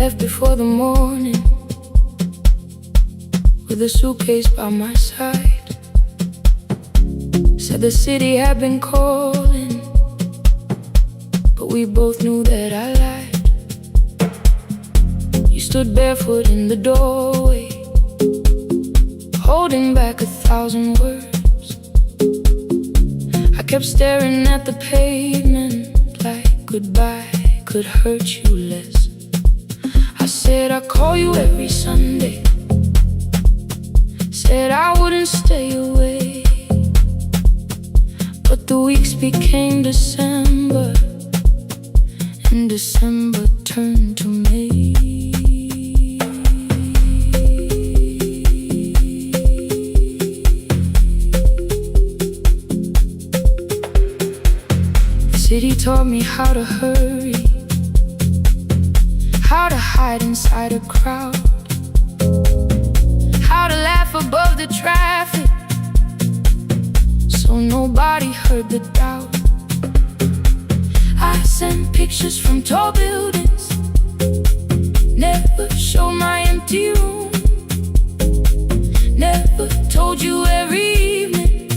left before the morning, with a suitcase by my side. Said the city had been calling, but we both knew that I lied. You stood barefoot in the doorway, holding back 1,000 words. I kept staring at the pavement like goodbye could hurt you less. I said I'd call you every Sunday, said I wouldn't stay away. But the weeks became December, and December turned to May. The city taught me how to hurry, how to hide inside a crowd, how to laugh above the traffic so nobody heard the doubt. I sent pictures from tall buildings, never showed my empty room, never told you every evening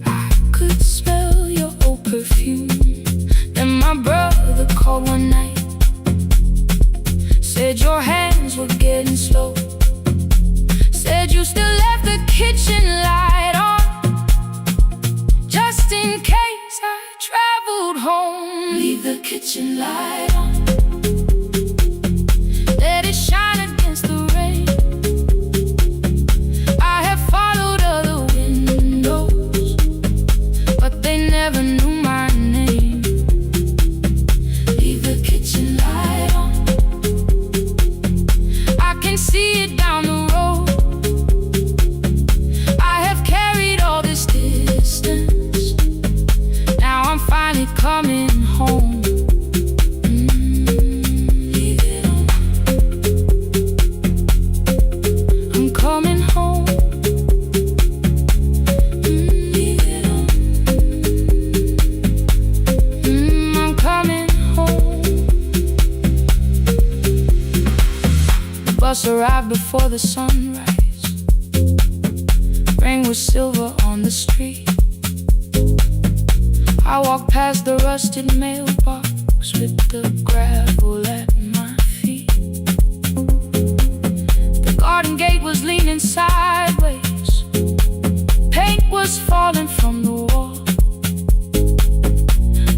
I could smell your old perfume. Then my brother called one night, said your hands were getting slow, said you still left the kitchen light on, just in case I traveled home. Leave the kitchen light on, let it shine against the rain. I have followed other windows, but they never knew my name. Leave the kitchen light on, I can see it down the road. I have carried all this distance, now I'm finally coming home. Leave it on, I'm coming home. Leave it on, I'm coming home. The bus arrived before the sunrise, rain was silver on the street. I walked past the rusted mailbox with the gravel at my feet. The garden gate was leaning sideways, paint was falling from the wall,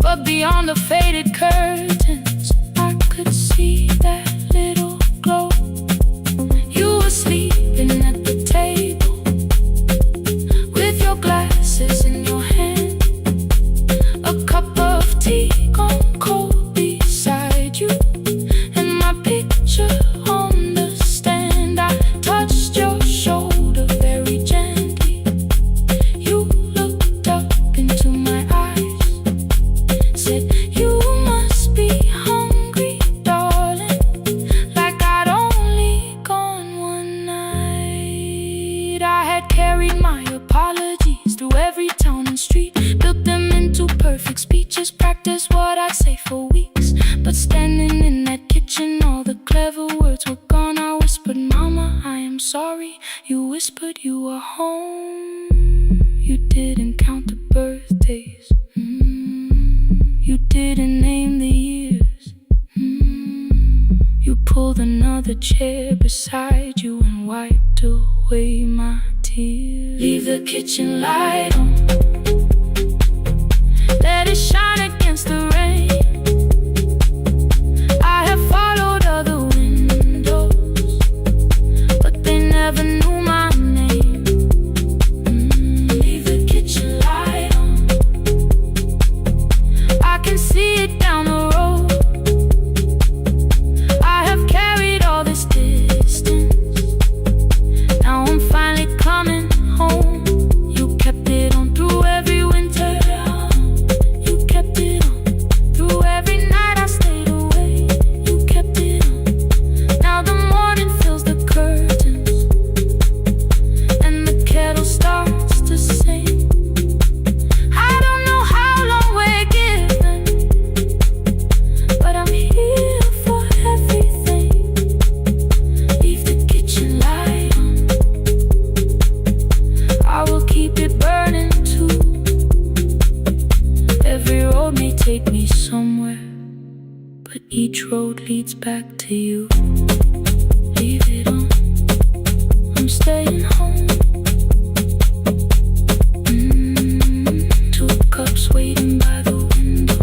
but beyond the faded curtains I could see that little glow. You were sleeping at the table with your glasses in your hand, a cup of tea gone cold beside you, and my picture on the stand. I touched your shoulder very gently. You looked up into my eyes, said you must be hungry, darling, like I'd only gone one night. I had carried my apologies through every town and street, built them into perfect speeches, practiced what I'd say for weeks. But standing in that kitchen, all the clever words were gone. I whispered, Mama, I am sorry. You whispered you were home. You didn't count the birthdays, you didn't name the years. You pulled another chair beside you and wiped away my tears. Leave the kitchen light on, let it shine against the rain. I have followed other windows, but they never knew my name. Leave the kitchen light on, I can see it down the road. I have carried all this distance, now I'm finally coming home. You kept it on through every winter, you kept it leads back to you. Leave it on, I'm staying home. Two cups waiting by the window.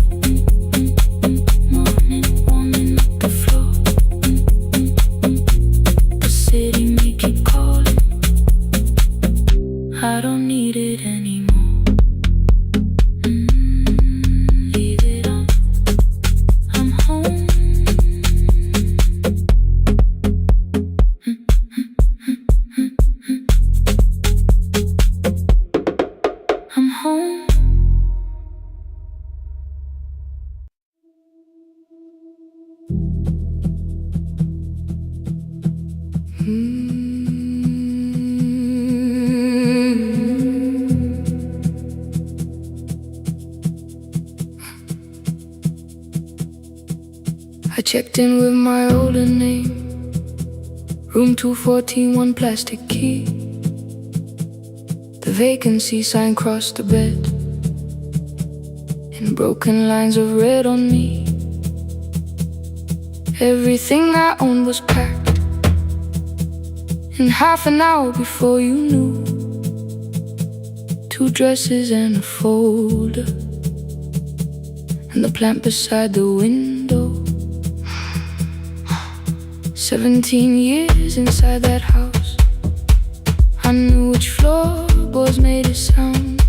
Morning warming up the floor. The city may keep calling, I don't need it anymore. Leave it on, I'm home. I'm home. I checked in with my older name, room 214, one plastic key. The vacancy sign crossed the bed in broken lines of red on me. Everything I owned was packed in half an hour before you knew. 2 dresses and a folder, and the plant beside the window. 17 years inside that house, I knew which floorboards made a sound.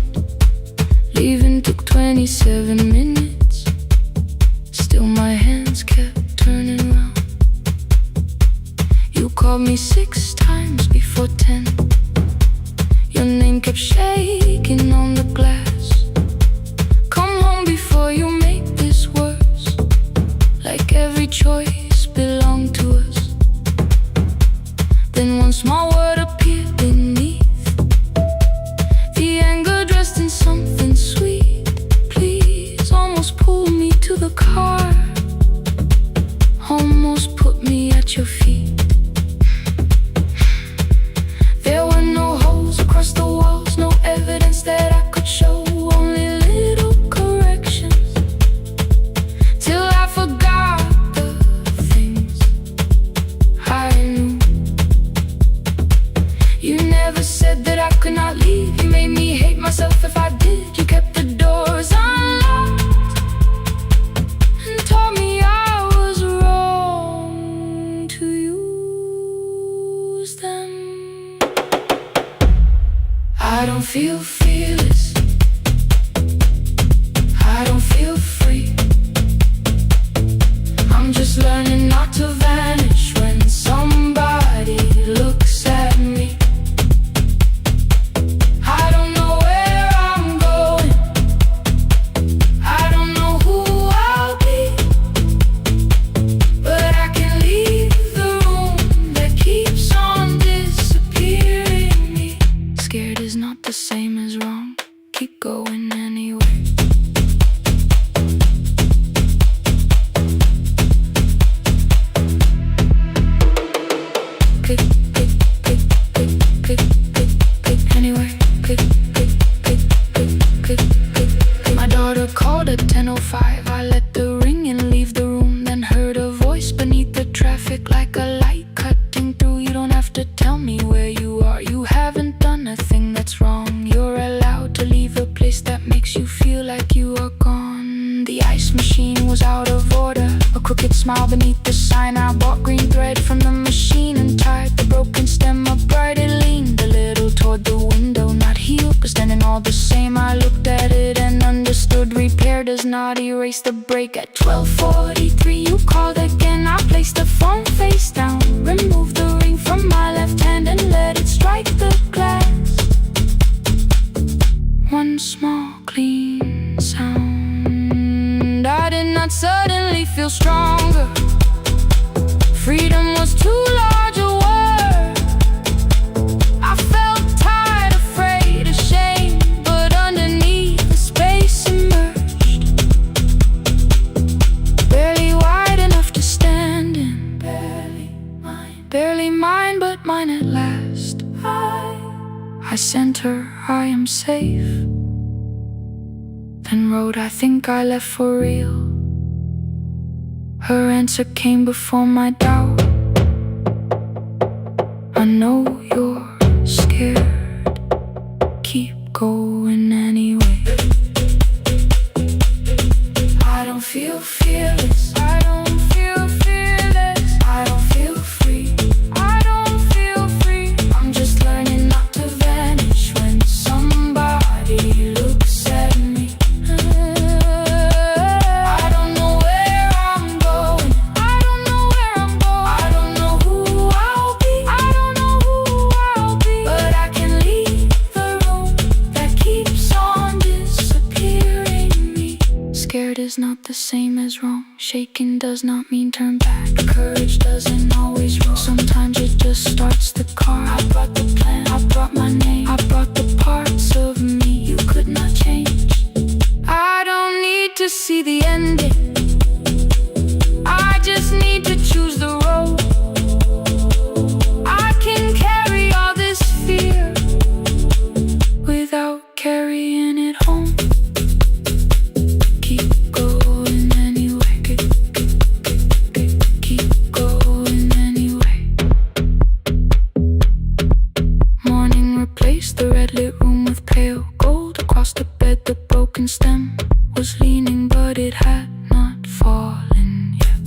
Leaving took 27 minutes, still my hands kept turning round. You called me 6 times before 10. Your name kept shaking on the glass. Come home before you make this worse, like every choice belonged to us. Then one small word appeared beneath, the anger dressed in something sweet. Please, almost pulled me to the car, almost put me at your feet. There were no holes across the walls, no evidence that I could show, only little corrections, till I forgot the things I knew. You never said that I could not leave. You made me hate myself if I did. You kept the doors unlocked and told me I was wrong to use them. I don't feel fearless, I don't feel free. I'm just learning not to vanish when somebody looks at me. I don't know where I'm going, I don't know who I'll be, but I can leave the room that keeps on disappearing me. Scared is not the same as wrong, keep going anyway. Click, click, click, click, click, click, click, anyway. Click, click, click, click, click, click, click. My daughter called at 10:05. I let the ring and leave the room, then heard a voice beneath the traffic like a light cutting through. You don't have to tell me where you are, you haven't done a thing that's wrong. You're allowed to leave a place that makes you feel like you are gone. The ice machine was out of order, a crooked smile beneath the sign. I bought green thread from the machine and tied the broken stem upright. It leaned a little toward the window, not healed but standing all the same. I looked at it and understood, repair does not erase the break. At 12:43 you called again. I placed the phone face down, removed the ring from my left hand and let it strike the glass. One small clean sound. I did not suddenly feel stronger. Freedom was too large a word. I felt tired, afraid, ashamed, but underneath the space emerged, barely wide enough to stand in. Barely mine, but mine at last. I sent her, I am safe, then wrote, I think I left for real. Her answer came before my doubt. I know you're scared, keep going anyway. I don't feel fearless, I don't feel fearless, I don't feel free, I don't feel free. I'm just learning not to vanish when somebody looks at me. I don't know where I'm going, I don't know where I'm going, I don't know who I'll be, I don't know who I'll be. But I can leave the room that keeps on disappearing me. Scared is not the same as wrong. Shaken does not mean turn back. Courage doesn't always roll. Sometimes it just starts the car. I brought the plan, I brought my name, I brought the parts of me you could not change. I don't need to see the ending, I just need to choose the road. I can carry all this fear without carrying it home. Keep going anyway, keep going anyway. Morning replaced the red lit room with pale gold. Across the bed the broken stem was leaning, but it had not fallen yet.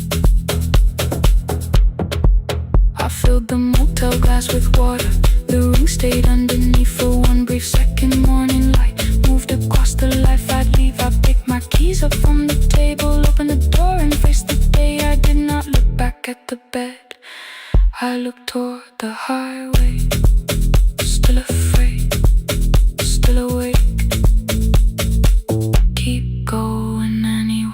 I filled the motel glass with water. The ring stayed underneath for one brief second. Morning light moved across the life I'd leave. I picked my keys up from the table, opened the door and faced the day. I did not look back at the bed, I looked toward the highway. Still afraid, still awake, keep going anyway.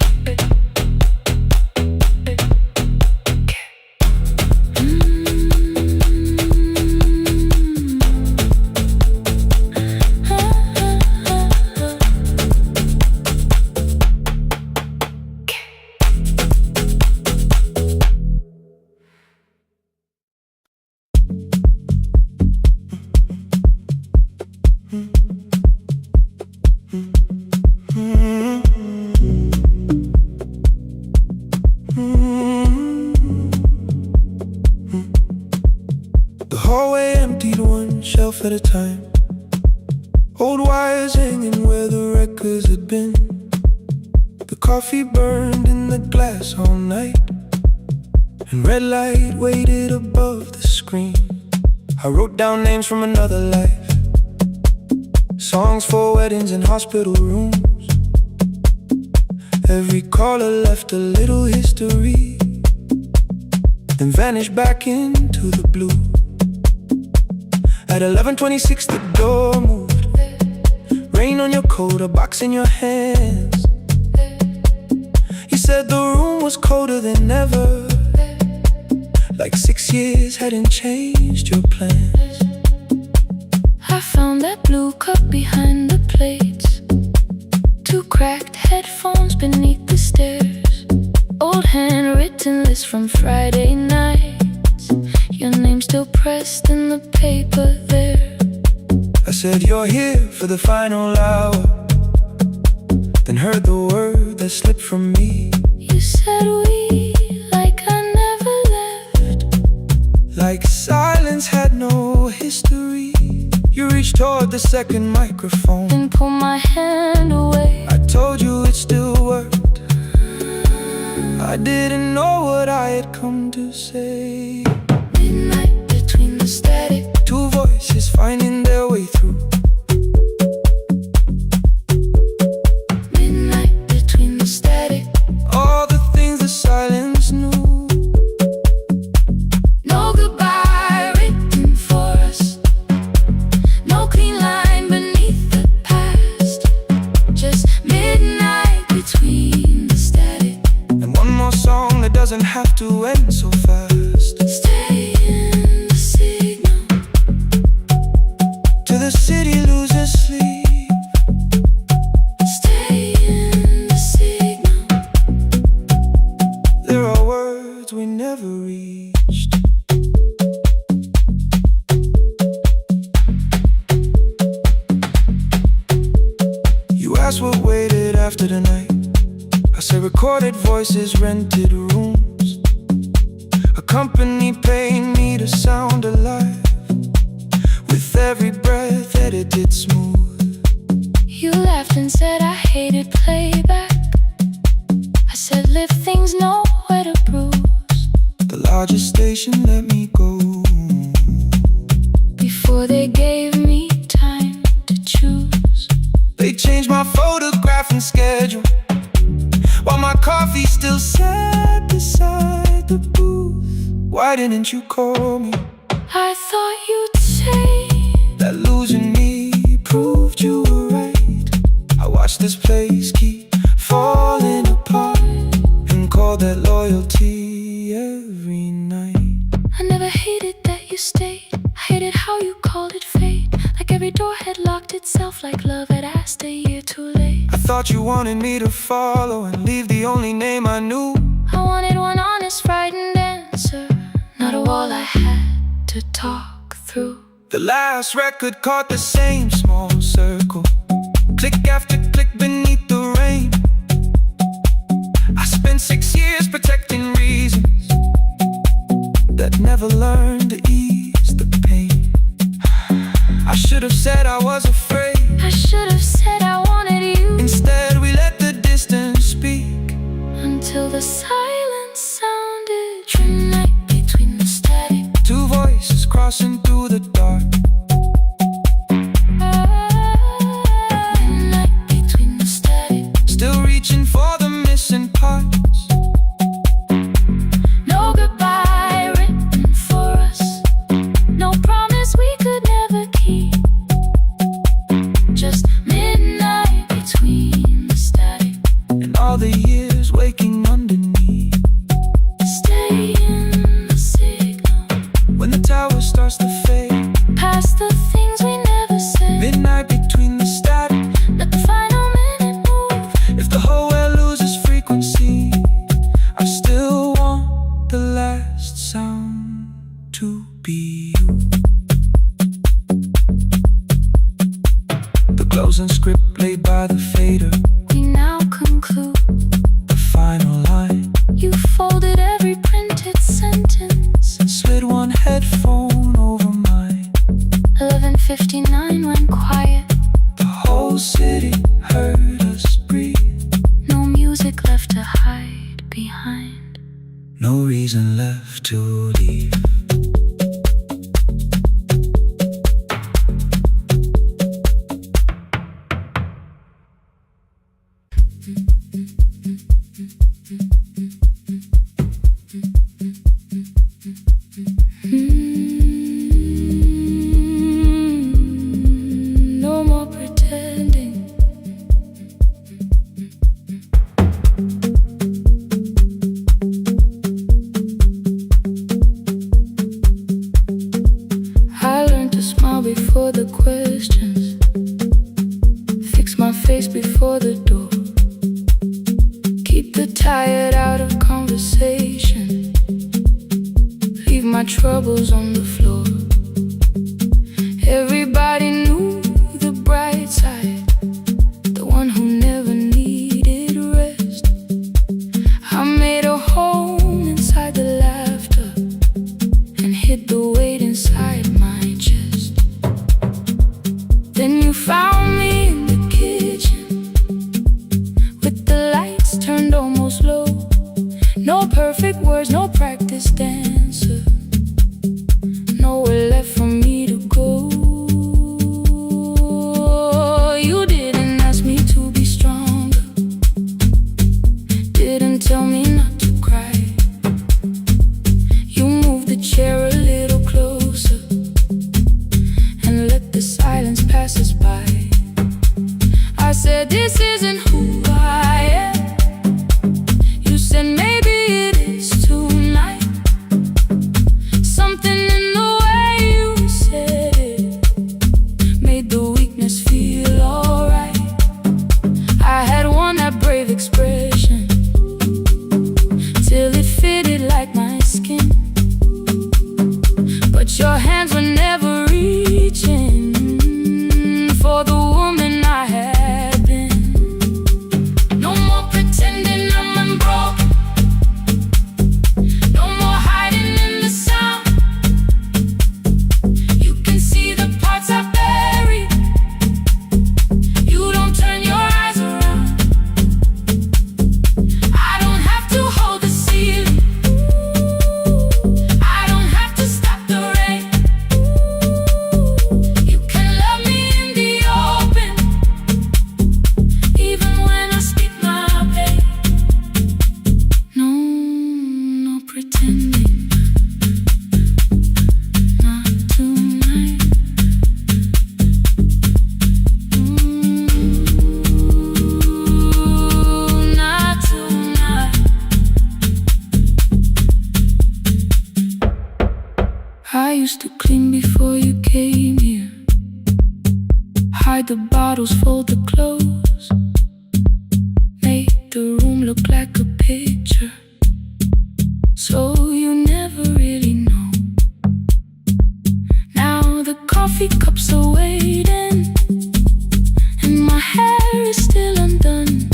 The hallway emptied one shelf at a time. Old wires hanging where the records had been. The coffee burned in the glass all night, and red light waited above the screen. I wrote down names from another life, songs for weddings and hospital rooms. Every caller left a little history, then vanished back into the blue. At 11:26 the door moved. Rain on your coat, a box in your hands. You said the room was colder than ever, like 6 years hadn't changed your plans. I found that blue cup behind the plates, 2 cracked headphones beneath the stairs, old handwritten list from Friday nights, your name still pressed in the paper there. I said you're here for the final hour, then heard the word that slipped from me. You said we, like I never left, like silence had no history. You reached toward the second microphone and pulled my hand away. I told you it still worked. I didn't know what I had come to say. Midnight between the static, 2 voices finding their way through. midnight between the static. All the things the silence knew. No goodbye written for us, no clean line beneath the past, just midnight between the static. And one more song that doesn't have to end so fast. Stay in the signal Till the city loses sleep. Stay in the signal. There are words we never reached. You asked what waited after the night. I say recorded voices, rented rooms. company paid me to sound alive. With every breath edited smooth. You laughed and said I hated playback. I said live things nowhere to bruise. The largest station let me go before they gave me time to choose. They changed my photograph and schedule, while my coffee still sat beside the booth. Why didn't you call me? I thought you'd say that losing me proved you were right. I watched this place keep falling apart and called that loyalty every night. I never hated that you stayed. I hated how you called it fate. Like every door had locked itself, like love had asked a year too late. I thought you wanted me to follow and leave the only name I knew. I wanted one honest, frightened answer, not a wall I had to talk through. The last record caught the same small circle, click after click beneath the rain. I spent 6 years protecting reasons that never learned to ease the pain. I should have said I was afraid. I should have said I wanted you. Instead we let the distance speak, until the silence sounded midnight between the static. Two voices crossing through the dark. Midnight between the static. Still reaching for the missing parts. No goodbye written for us, no promise we could never keep. Just midnight between the static and all the years waking underneath. Stay in the signal when the tower starts to fade. Past the things we never said. Midnight between the static. Let the final minute move. If the whole world loses frequency, I still want the last sound to be you. The closing script played by the fader. We now conclude the final line. You folded every printed sentence and slid one headphone over mine. 11:59 went quiet. The whole city heard us breathe. No music left to hide behind. No reason left to leave. No more pretending. I learned to smile before the questions, fix my face before the door, keep the tired out of conversation, leave my troubles on the floor. Everybody knew the bright side, the one who never needed rest. I made a home inside the laughter and hid the weight inside my chest. Then you found me in the kitchen with the lights turned almost low. No perfect words, no practice dancer, nowhere left for me to go. You didn't ask me to be stronger, didn't tell me not to cry. You moved the chair a little closer and let the silence pass us by. I said, this isn't who I am. You said, maybe it is tonight. Something in the way you said it made the weakness feel alright. I had worn that brave expression till it fitted like my skin, but your hands were never reaching for the woman I had been. No more pretending I'm unbroken, no more hiding in used to clean before you came here. Hide the bottles, fold the clothes, make the room look like a picture, so you never really know. Now the coffee cups are waiting, and my hair is still undone.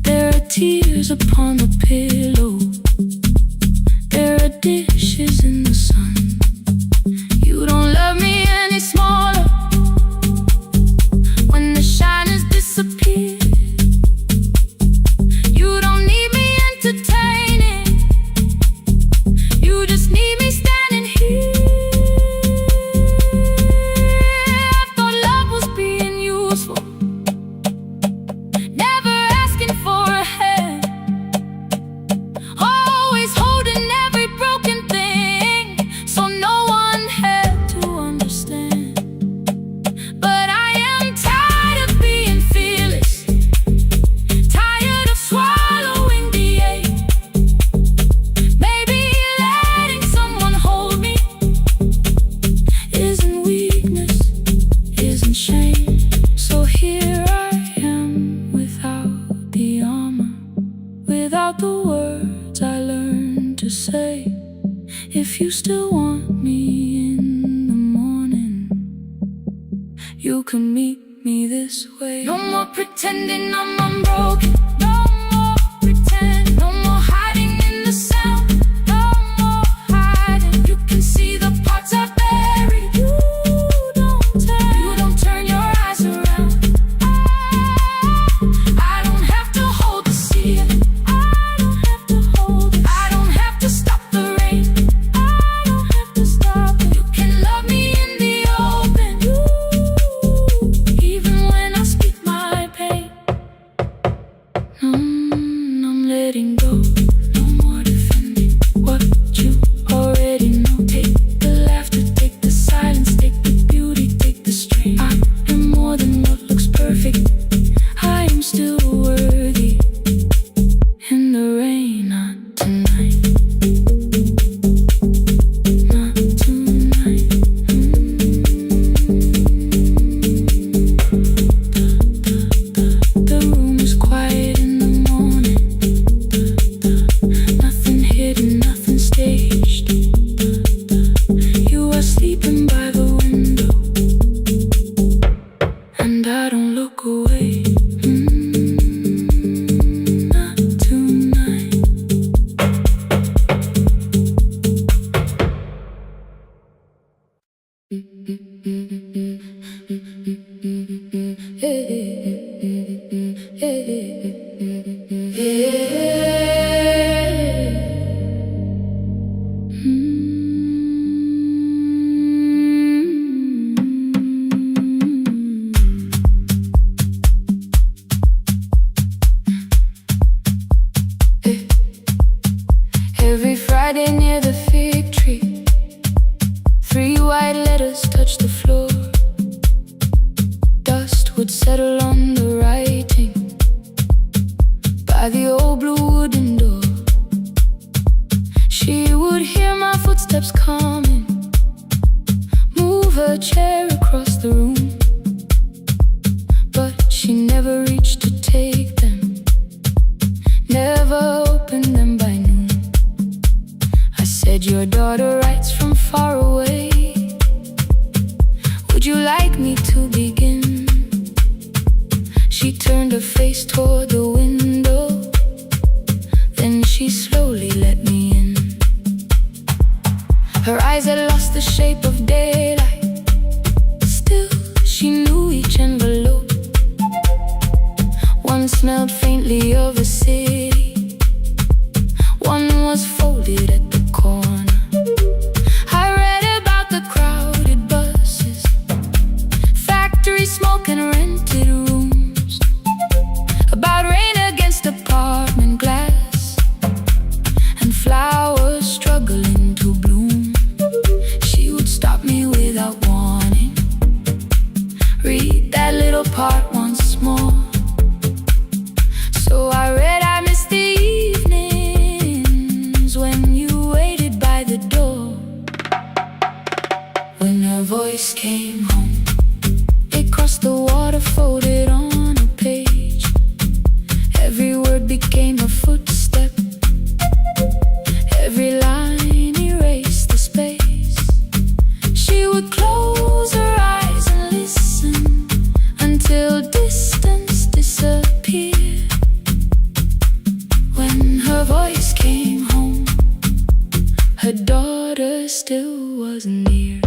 There are tears upon the pillow, there are dishes in the sun. You don't love me any smaller when the shine has disappeared. You don't need me entertaining, you just need me standing here. I thought love was being useful, never asking for a hand, always holding every broken thing, so no one had to understand. But I am tired of being fearless, tired of swallowing the ache. Maybe letting someone hold me isn't weakness, isn't shame. So here I am without the armor, without the words I learned to say. If you still want me in the morning, you can meet me this way. No more pretending I'm unbroken, no more pretend, no more hiding in the sound, no more hiding. You can see the parts I buried, you don't turn your eyes around. I don't have to hold the ceiling, I don't have to hold it, I don't have to stop the rain, I don't have to stop it. You can love me in the open, even when I speak my pain. I'm letting go, no more defending what you already know. Take the laughter, take the silence, take the beauty, take the strain. I am more than what looks perfect, I am still worthy. In the rain, not tonight, not tonight. The room is quiet in the morning, nothing hidden, nothing staged. You are sleeping by the window, and I don't look away. Not tonight. Every Friday near the fig tree, 3 white letters touched the floor. Dust would settle on the writing by the old blue wooden door. She would hear my footsteps coming, move her chair across the room, but she never reached to take them, never opened them by noon. I said, your daughter writes from far away, would you like me to begin? She turned her face toward the window, then she slowly let me in. Her eyes had lost the shape of daylight, still she knew each envelope. One smelled faintly of a city, one was folded at the corner. I read about the crowded buses, factory smoke and rented rooms, about rain against apartment glass and flowers struggling to bloom. She would stop me without warning, read that little part once more. So I read, I missed the evenings when you waited by the door. came home. It crossed the water, folded on a page. Every word became a footstep. Every line erased the space. She would close her eyes and listen until distance disappeared. When her voice came home, her daughter still wasn't near.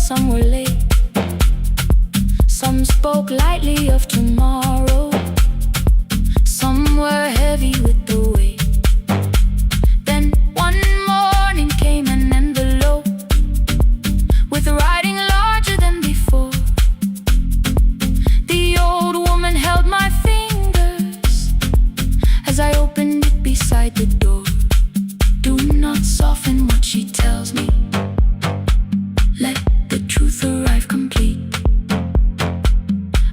Some were late. Some spoke lightly of tomorrow. Some were heavy with the weight. Then one morning came an envelope with writing larger than before. The old woman held my fingers as I opened it beside the door. Do not soften what she tells me. Let the truth arrive complete.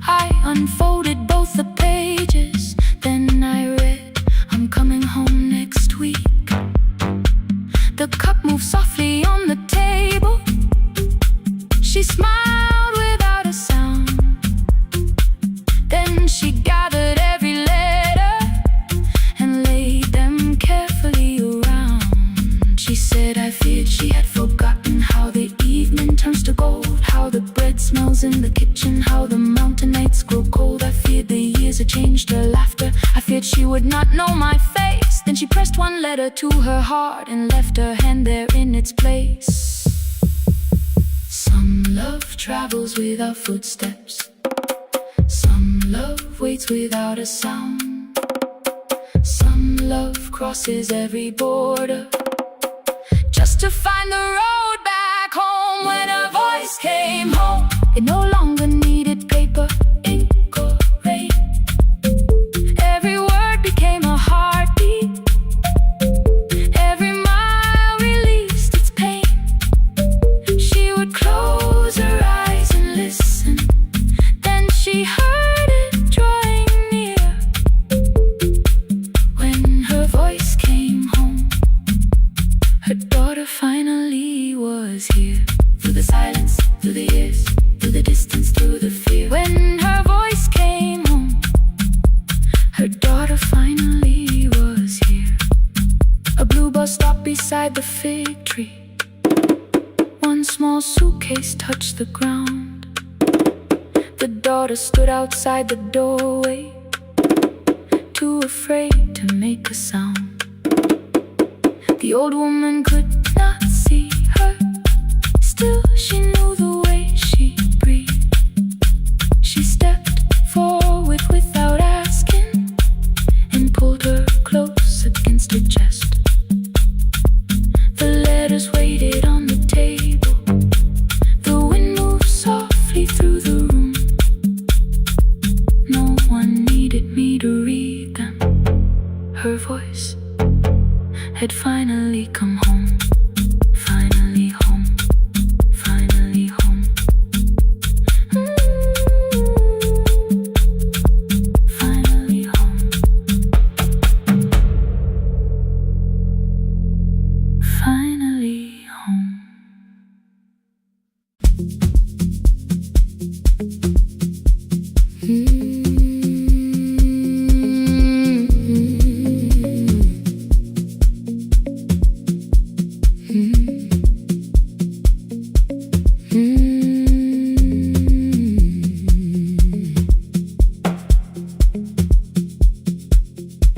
I unfolded both the pages, then I read, I'm coming home next week. The cup moved softly on the table. She smiled without a sound. Then she gathered every letter and laid them carefully around. She said I feared she had forgotten how the evening turns to gold, how the bread smells in the kitchen, how the mountain nights grow cold. I feared the years had changed her laughter. I feared she would not know my face. Then she pressed one letter to her heart and left her hand there in its place. Some love travels without footsteps. Some love waits without a sound. Some love crosses every border just to find the road back home. When her voice came home, it no longer needed paper, ink or rain. Every word became a heartbeat. Every mile released its pain. She would close her eyes and listen. Then she heard it drawing near. When her voice came home, her daughter finally was here. Through the silence, through the years, through the distance, through the fear. When her voice came home, her daughter finally was here. A blue bus stopped beside the fig tree. One small suitcase touched the ground. The daughter stood outside the doorway, too afraid to make a sound. The old woman could not see her. Still she knew the way she breathed. She stepped forward without asking and pulled her close against her chest. The letters waited on the table. The wind moved softly through the room. No one needed me to read them. Her voice had finally come home. Finally home. Finally home. Finally home. Finally home.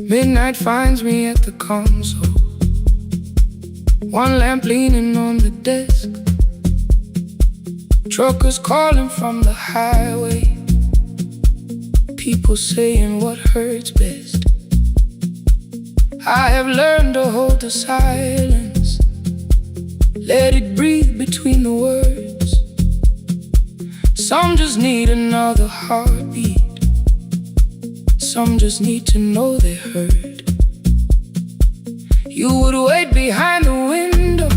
Midnight finds me at the console. One lamp leaning on the desk. Truckers calling from the highway. People saying what hurts best. I have learned to hold the silence. Let it breathe between the words. Some just need another heartbeat. Some just need to know they're heard. You would wait behind the window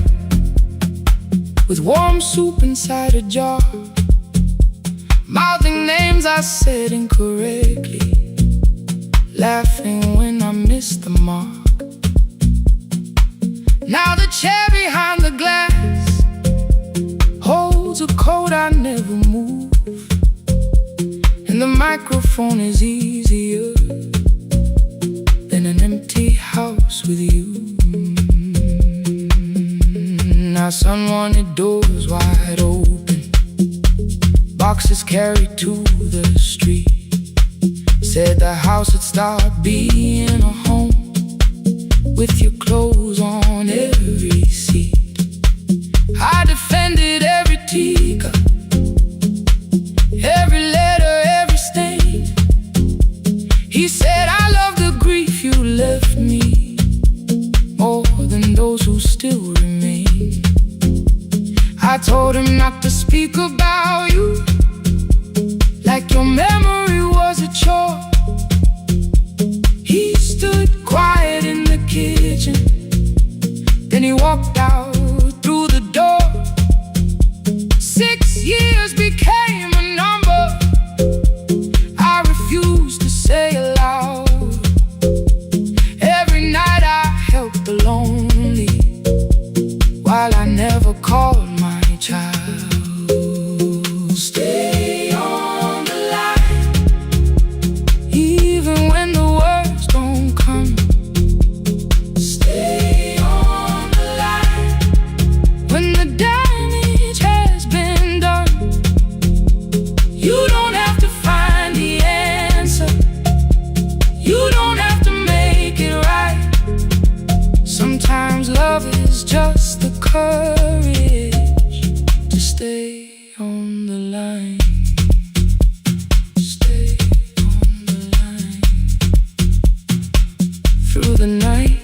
with warm soup inside a jar, mouthing names I said incorrectly, laughing when I missed the mark. Now the chair behind the glass holds a coat I never move, and the microphone is easier than an empty house with you. Now son wanted doors wide open, boxes carried to the street, said the house would start being a home with your clothes on every seat. I defended every teacup, every letter, every stain. He said I love the grief you left me more than those who still remain. I told him not to speak about you like your memory was a chore. He stood quiet in the kitchen, then he walked out through the door. 6 years became a number I refused to say aloud. Every night I helped the lonely, while I never called my child. Stay on the line, even when the words don't come. Stay on the line, when the damage has been done. You don't have to find the answer, you don't have to make it right. Sometimes love is just the courage to stay on the line. Stay on the line through the night.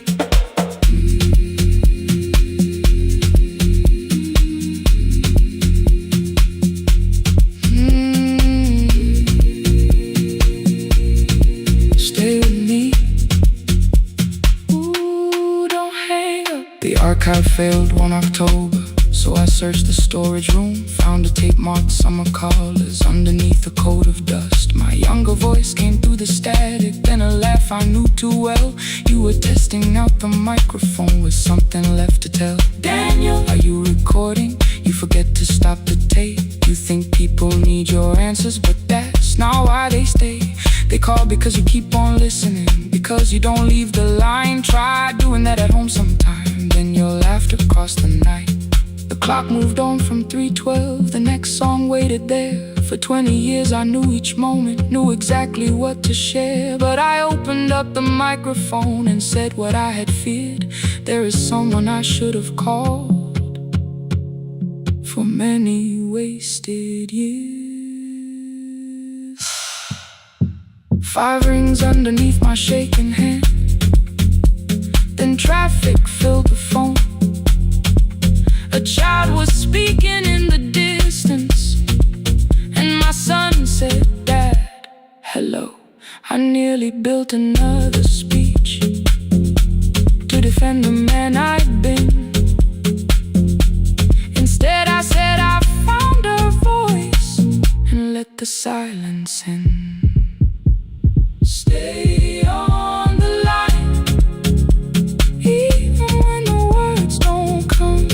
Stay with me. Ooh, don't hang up. The archive failed one October, so I searched the storage room, found a tape marked summer callers underneath a coat of dust. My younger voice came through the static, then a laugh I knew too well. You were testing out the microphone with something left to tell. Daniel, are you recording? You forget to stop the tape. You think people need your answers, but that's not why they stay. They call because you keep on listening, because you don't leave the line. Try doing that at home sometime, then you'll laugh across the night. The clock moved on from 3:12, the next song waited there. For 20 years I knew each moment, knew exactly what to share. But I opened up the microphone and said what I had feared. There is someone I should have called for many wasted years. 5 rings underneath my shaking hand, then traffic filled the phone. A child was speaking in the distance, and my son said, Dad, hello. I nearly built another speech to defend the man I'd been. Instead I said I found a voice and let the silence in. Stay on the line, even when the words don't come.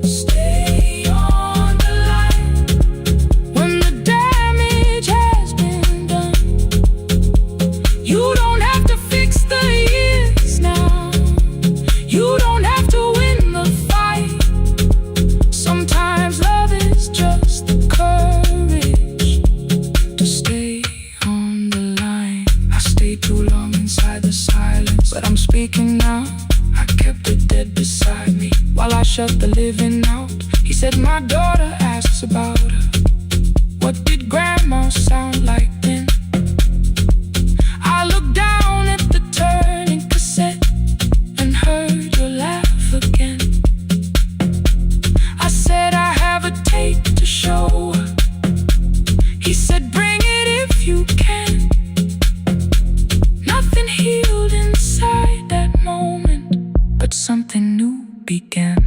Stay on the line, when the damage has been done. You don't have to fix the years now, you don't have to win the fight. Sometimes love is just the courage to stay on the line. I stayed too long inside the silence, but I'm speaking now. I kept it dead beside me while I shut the living out. He said my daughter asks about her. What did grandma sound like then? I looked down at the turning cassette and heard your laugh again. I said I have a tape to show her. He said bring it if you can. Nothing healed inside that moment, began.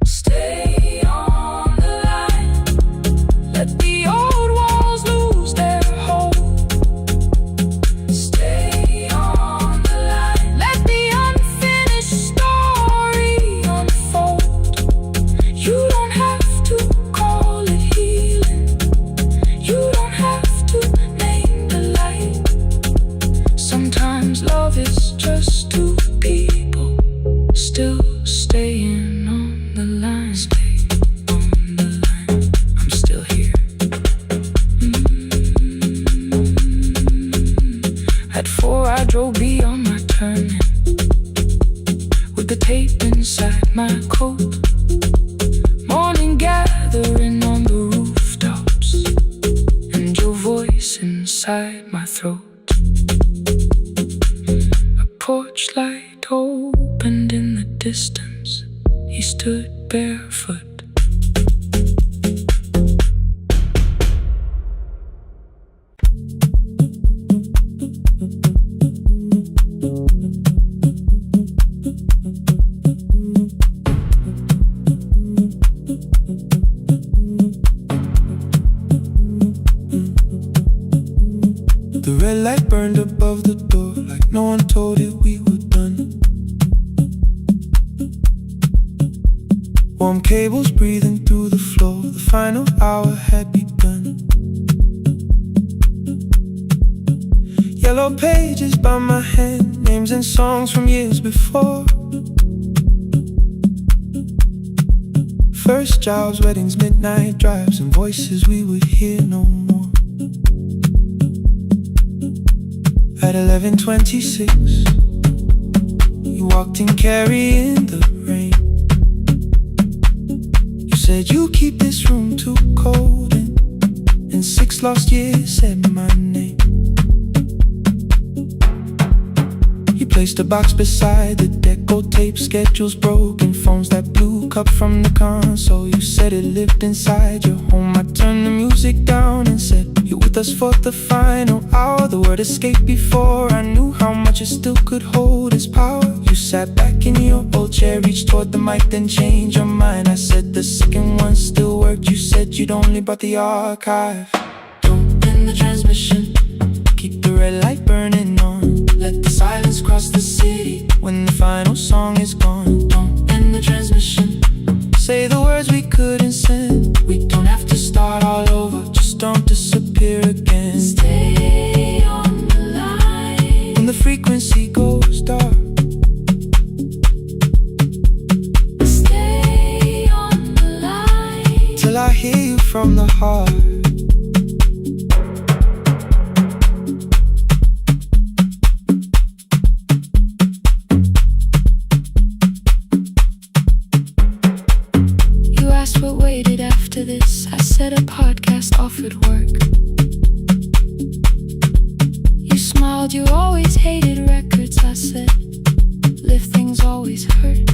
Stay on the line, let the old walls lose their hold. Stay on the line, let the unfinished story unfold. You don't have to call it healing, you don't have to name the light. Sometimes love is just two people still staying on the line. Stay on the line, I'm still here. At 4 I drove beyond my turning, with the tape inside my coat. Morning gathering on the rooftops, and your voice inside my throat. A porch light opened in the distance, he stood barefoot. The red light burned above the door, like no one told it we were done. Warm cables breathing through the floor, the final hour had begun. Yellow pages by my hand, names and songs from years before. First jobs, weddings, midnight drives, and voices we would hear no more. At 11:26, you walked in carrying the rain. You said you keep this room too cold, and in 6 lost years said my name. You placed a box beside the deco tape, schedules broken, phones that blew, cup from the console. You said it lived inside your home. I turned the music down and said, you're with us for the final hour. The word escaped before I knew how much it still could hold its power. You sat back in your old chair, reached toward the mic, then changed your mind. I said the second one still worked. You said you'd only brought the archive. Don't end the transmission, keep the red light burning on. Let the silence cross the city when the final song is gone. Don't end the transmission, say the words we couldn't send. We don't have to start all over, just don't disappear again. Stay on the line when the frequency goes dark. Stay on the line till I hear you from the heart. What waited after this? I said a podcast offered work. You smiled, you always hated records. I said, live things always hurt.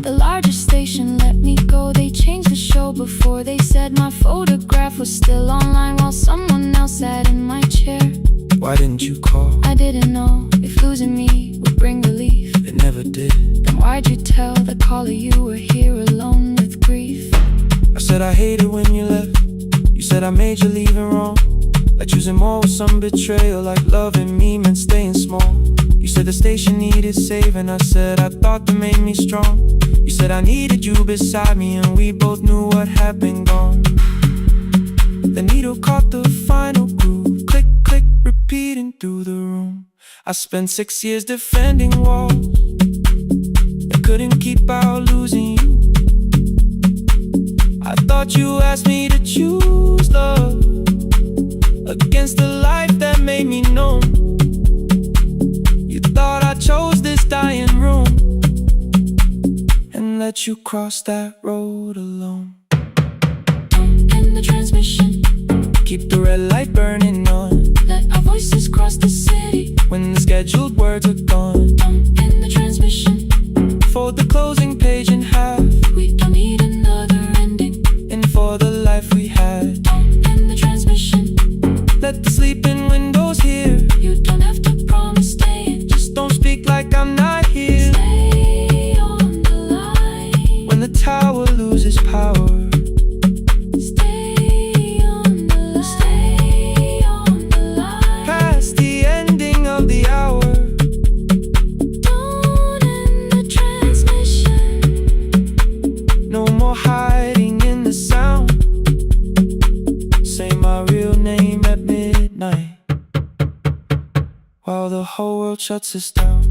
The largest station let me go. They changed the show before they said my photograph was still online while someone else sat in my chair. Why didn't you call? I didn't know if losing me would bring relief. It never did. Then why'd you tell the caller you were here alone with grief? I said I hated when you left. You said I made you leaving wrong, like choosing more with some betrayal, like loving me meant staying small. You said the station needed saving. I said I thought that made me strong. You said I needed you beside me, and we both knew what had been gone. The needle caught the final groove, click, click, repeating through the room. I spent 6 years defending walls and couldn't keep out losing you. I thought you asked me to choose love against the life that made me numb. You thought I chose this dying room and let you cross that road alone. Don't end the transmission, keep the red light burning on. Let our voices cross the city when the scheduled words are gone. Don't end the transmission, fold the closing page in half. We don't need another ending, and for the life we had. Don't end the transmission, let the sleeping windows hear. You don't have to promise staying, just don't speak like I'm not here. shuts us down.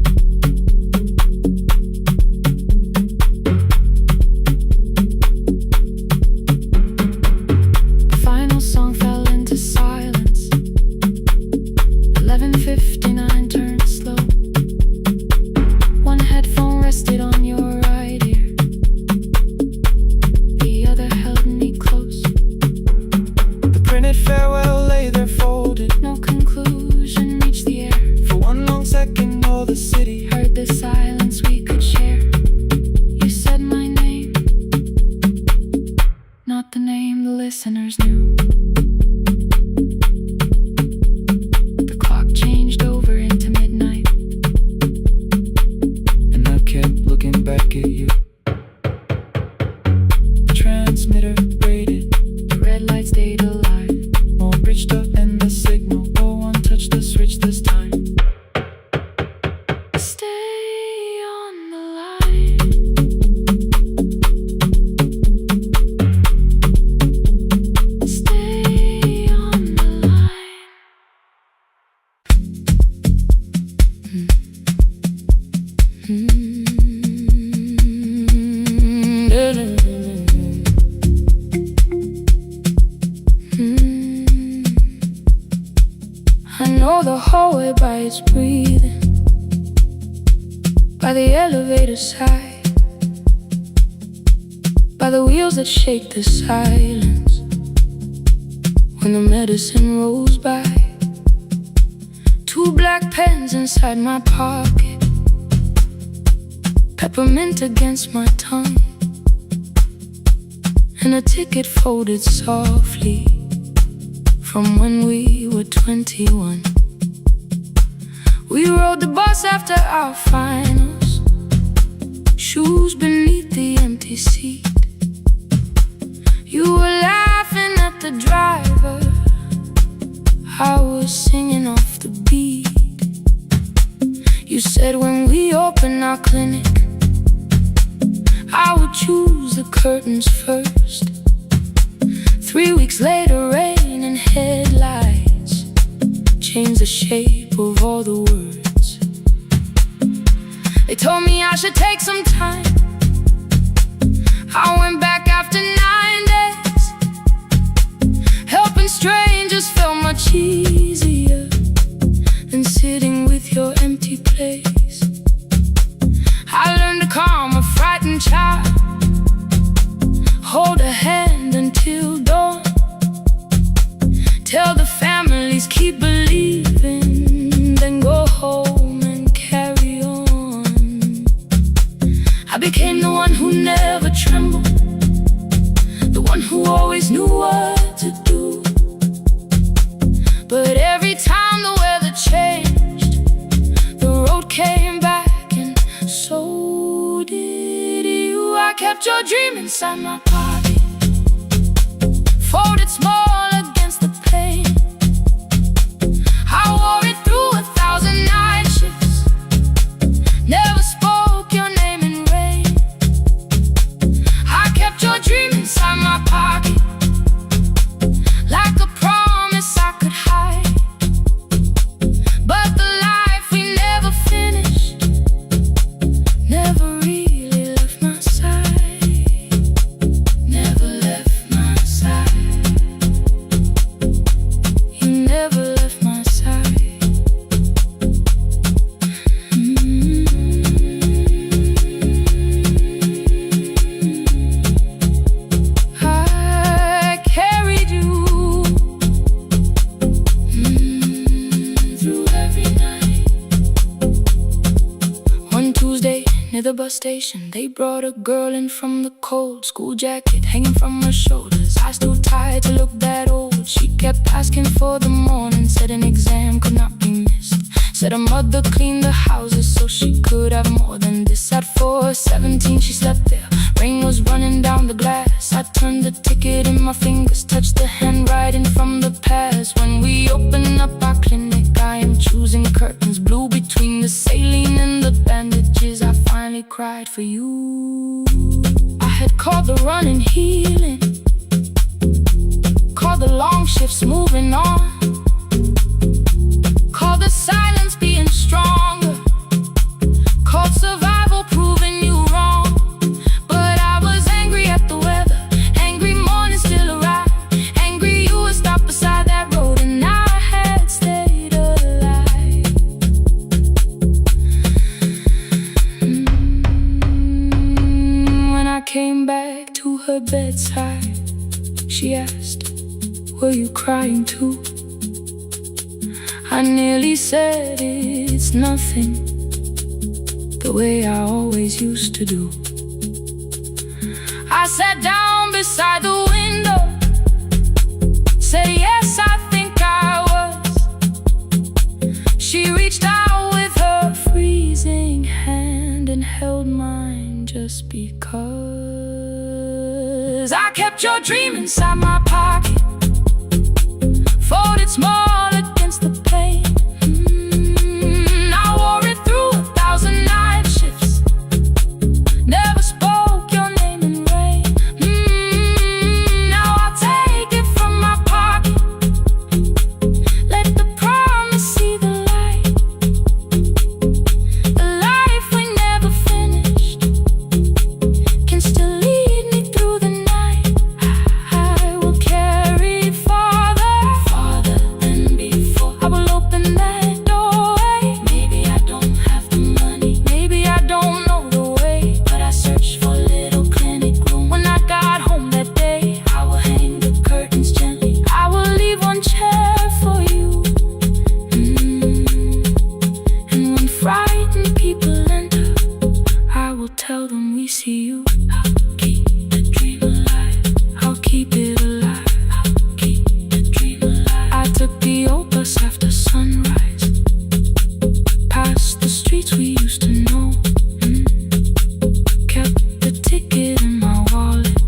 The final song fell into silence. 11:59 turned slow. One headphone rested on your right ear, the other held me close. The printed farewell lay there folded. No conclusion reached the air. For one long second all the city Heard the silence we could share. You said my name, not the name the listeners knew. The clock changed over into midnight, and I kept looking back at you. Transmitter braided, the red light stayed alive. more bridged up and the signal. No one touched the switch this time. Stay on the line. Stay on the line. I know the hallway by its breathing, by the elevator side, by the wheels that shake the silence when the medicine rolls by. Two black pens inside my pocket, peppermint against my tongue, and a ticket folded softly from when we were 21. We rode the bus after our finals, shoes beneath the empty seat. You were laughing at the driver, I was singing off the beat. You said when we open our clinic, I would choose the curtains first. 3 weeks later, rain and headlights changed the shape of all the words. They told me I should take some time. I went back after 9 days. Helping strangers felt much easier than sitting with your empty place. I learned to calm a frightened child, hold a hand until dawn, tell the families keep believing, then go home and carry on. I became the one who never trembled, the one who always knew what to do. But every time the weather changed, the road came back, and so did you. I kept your dream inside my pocket, folded small against the pain. I wore it through 1,000 night shifts, never spoke your name in rain. I kept your dream inside my pocket, like a promise I could hide. But the life we never finished never really left my side, never left my side. You never left my side. I carried you through every night. One Tuesday near the bus station, they brought a girl in from the cold, school jacket hanging from her shoulders, eyes too tired to look that old. She kept asking for the morning, said an exam could not be missed, said her mother cleaned the houses so she could have more than this. At 4:17 she slept there, rain was running down the glass. I turned the ticket in my fingers, touched the handwriting from the past. When we open up our clinic, I am choosing curtains blue between the saline and the bandages. I finally cried for you. I had called the running healing, called the long shifts moving on, called the silence being stronger. were you crying too? I nearly said it's nothing, the way I always used to do. I sat down beside the window, said yes, I think I was. She reached out with her freezing hand and held mine just because. I kept your dream inside my pocket, folded small against the pain. I wore it through 1,000 night shifts, never spoke your name in rain. Now I'll take it from my pocket, let the promise see the light. The life we never finished can still lead me through the night. I will carry farther than before. I will open that doorway. Maybe I don't have the money, maybe I don't know the way, but I searched for a little clinic room. When I got home that day, I will hang the curtains gently. I will leave one chair for you. And when frightened people enter, I will tell them we see you. I'll keep the dream alive, I'll keep it alive, I'll keep the dream alive. I took the old bus after sunrise, past the streets we used to know. Kept the ticket in my wallet,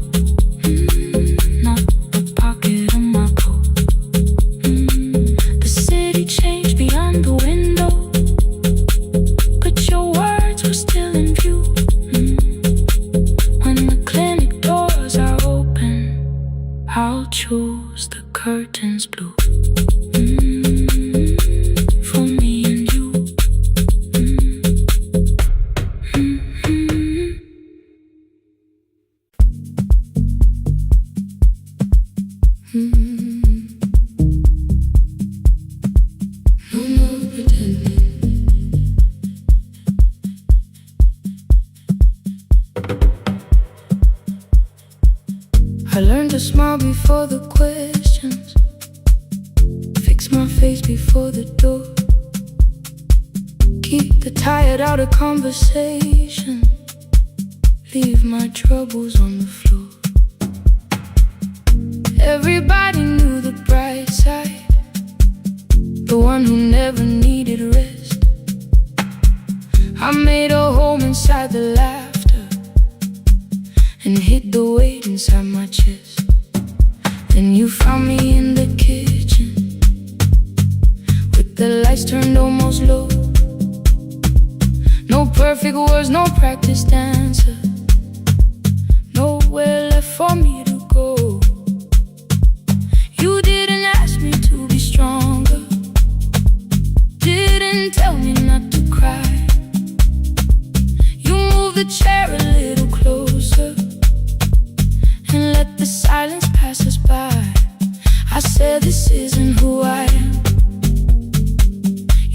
not the pocket of my coat. The city changed beyond the window, but your words were still in view. When the clinic doors are open, I'll choose the curtains blue. For me and you. No more pretending. I learned to smile before the questions, fix my face before the door, keep the tired out of conversation, leave my troubles on the floor. Everybody knew the bright side, the one who never needed rest. I made a home inside the laughter and hid the weight inside my chest. Then you found me in the kitchen, with the lights turned almost low. No perfect words, no practiced answer, nowhere left for me to go. You didn't ask me to be stronger, didn't tell me not to cry. You moved the chair a little closer and let the silence pass us by. I said this isn't who I am.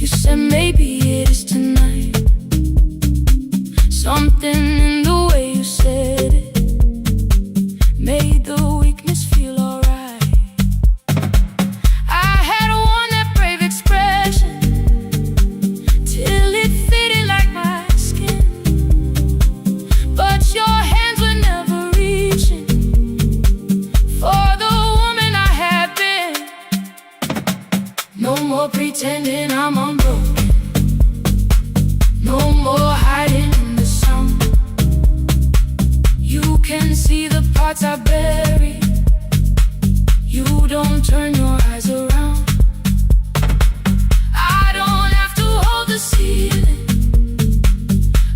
You said maybe it is tonight. Something in the way you said it made the weakness feel alright. I had worn that brave expression till it fitted like my skin, but your hands were never reaching for the woman I had been. No more pretending I'm unbroken, no more hiding in the sun. You can see the parts I buried, you don't turn your eyes around. I don't have to hold the ceiling,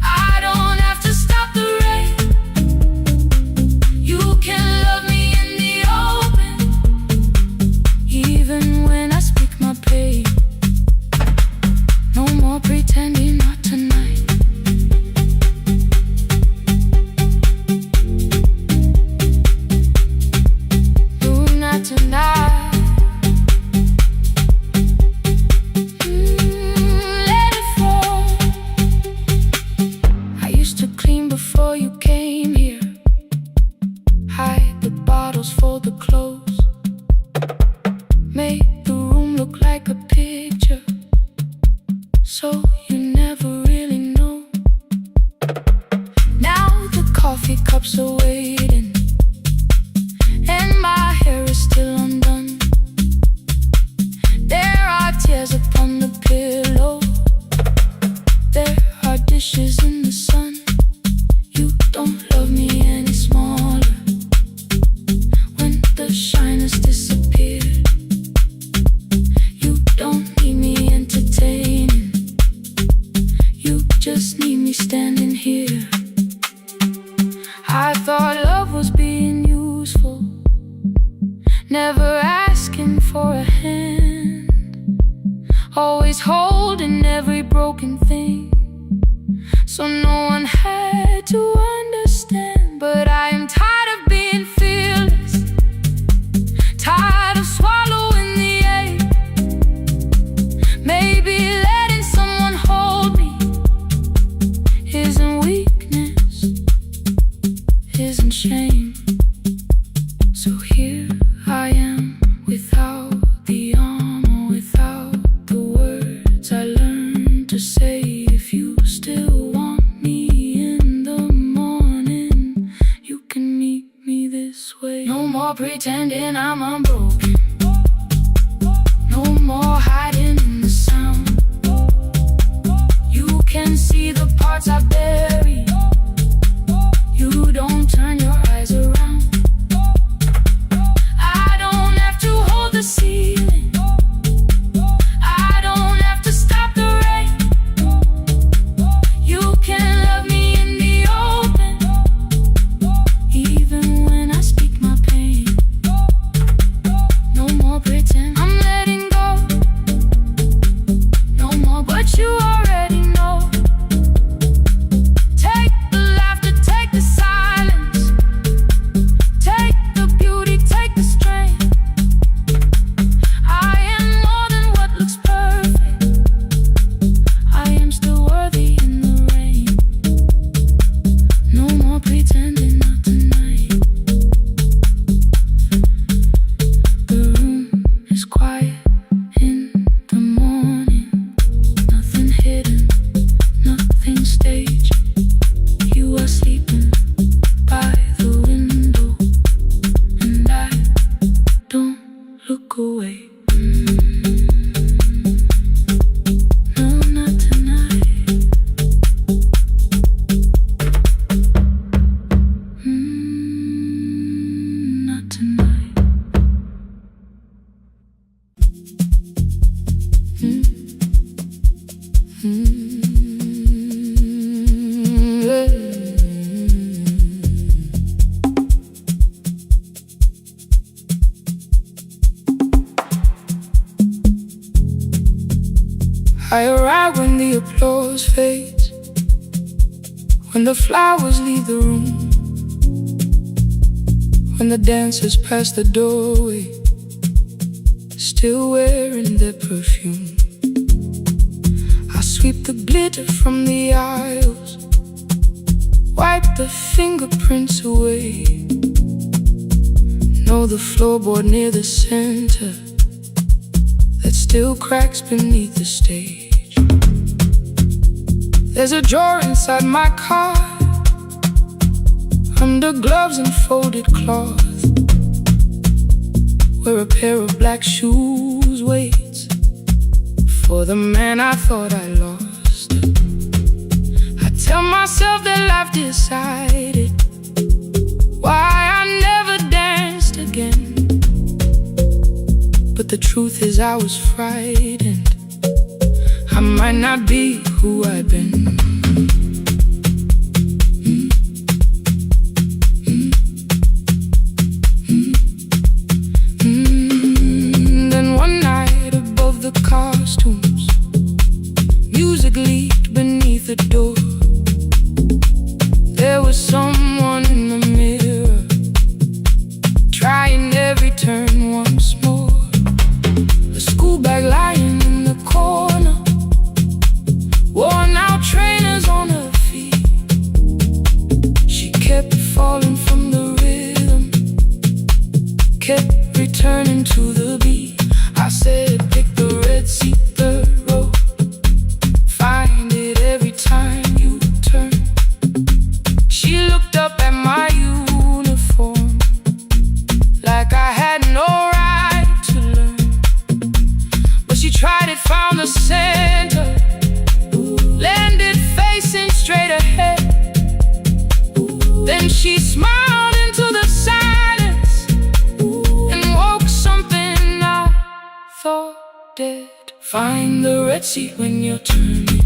I don't have to stop the rain. You can love me in the open, even when I speak my pain. No more pretending, not tonight. No, not tonight. coffee cups are waiting, and my hair is still undone. There are tears upon the pillow, there are dishes in the sun. You don't love me any smaller when the shine has disappeared. You don't need me entertaining, you just need me standing here. I thought love was being useful, never asking for a hand, always holding every broken thing, so no one had to understand. But I am tired of being fearless, tired of swallowing the ache. Maybe letting someone hold me isn't weakness, isn't shame. So here I am, without the armor, without the words I learned to say. If you still want me in the morning, you can meet me this way. No more pretending I'm unbroken, no more hiding in the sound. You can see the parts I buried, you don't turn your eyes around. I don't have to hold the ceiling, I don't have to stop the rain. You can love me in the open, even when I speak my pain. No more pretend, I'm letting go. No more what you already know. Take the laughter, take the silence, take the beauty, take the strength. I am more than what looks perfect, I am still worthy in the rain. No more pretending, not tonight. The room is quiet in the morning, nothing hidden, nothing staged. You are sleeping by the window, and I don't look away. No, not tonight. Not tonight. I arrive when the applause fades, when the flowers leave the room, when the dancers pass the doorway, still wearing their perfume. I sweep the glitter from the aisles, wipe the fingerprints away. Know the floorboard near the center that still cracks beneath the stage. There's a drawer inside my car, under gloves and folded cloth, where a pair of black shoes waits for the man I thought I lost. I tell myself that life decided why I never danced again, but the truth is I was frightened, I might not be who I've been. Then one night above the costumes, music leaked beneath the door. There was someone in the mirror, trying every turn once more. A school bag lying in the corner, worn out train Sea when you're turning,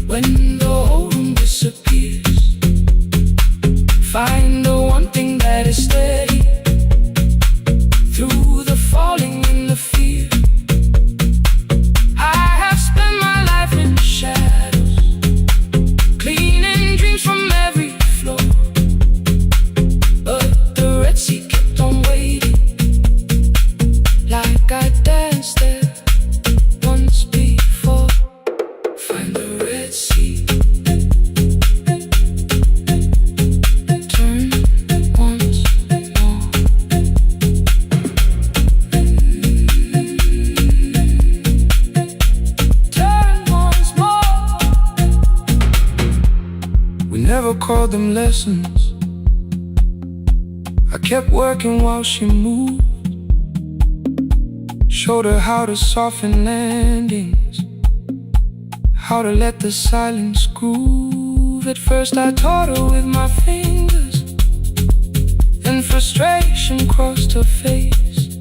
when the whole room disappears. Find the one thing that is steady through the falling and the fear. I have spent my life in shadows, cleaning dreams from every floor. But the Red Sea kept on waiting, like I danced there once before. Find the Red Sea, turn once more. Turn once more. We never called them lessons. I kept working while she moved, showed her how to soften landings, how to let the silence groove. At first I taught her with my fingers, then frustration crossed her face.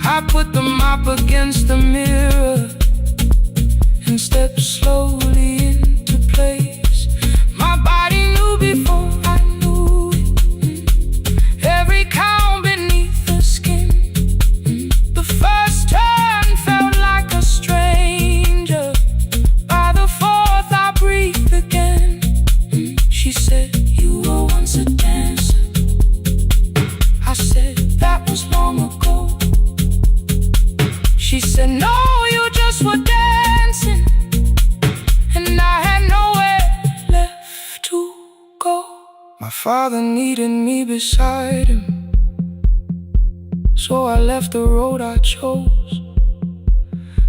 I put the mop against the mirror and stepped slowly into place. My body knew before I knew it, every count beneath the skin. The first turn felt like a stranger. By the fourth I breathed again. She said, you were once a dancer. I said, that was long ago. She said, no, you just were dancing, and I had nowhere left to go. My father needed me beside him, so I left the road I chose.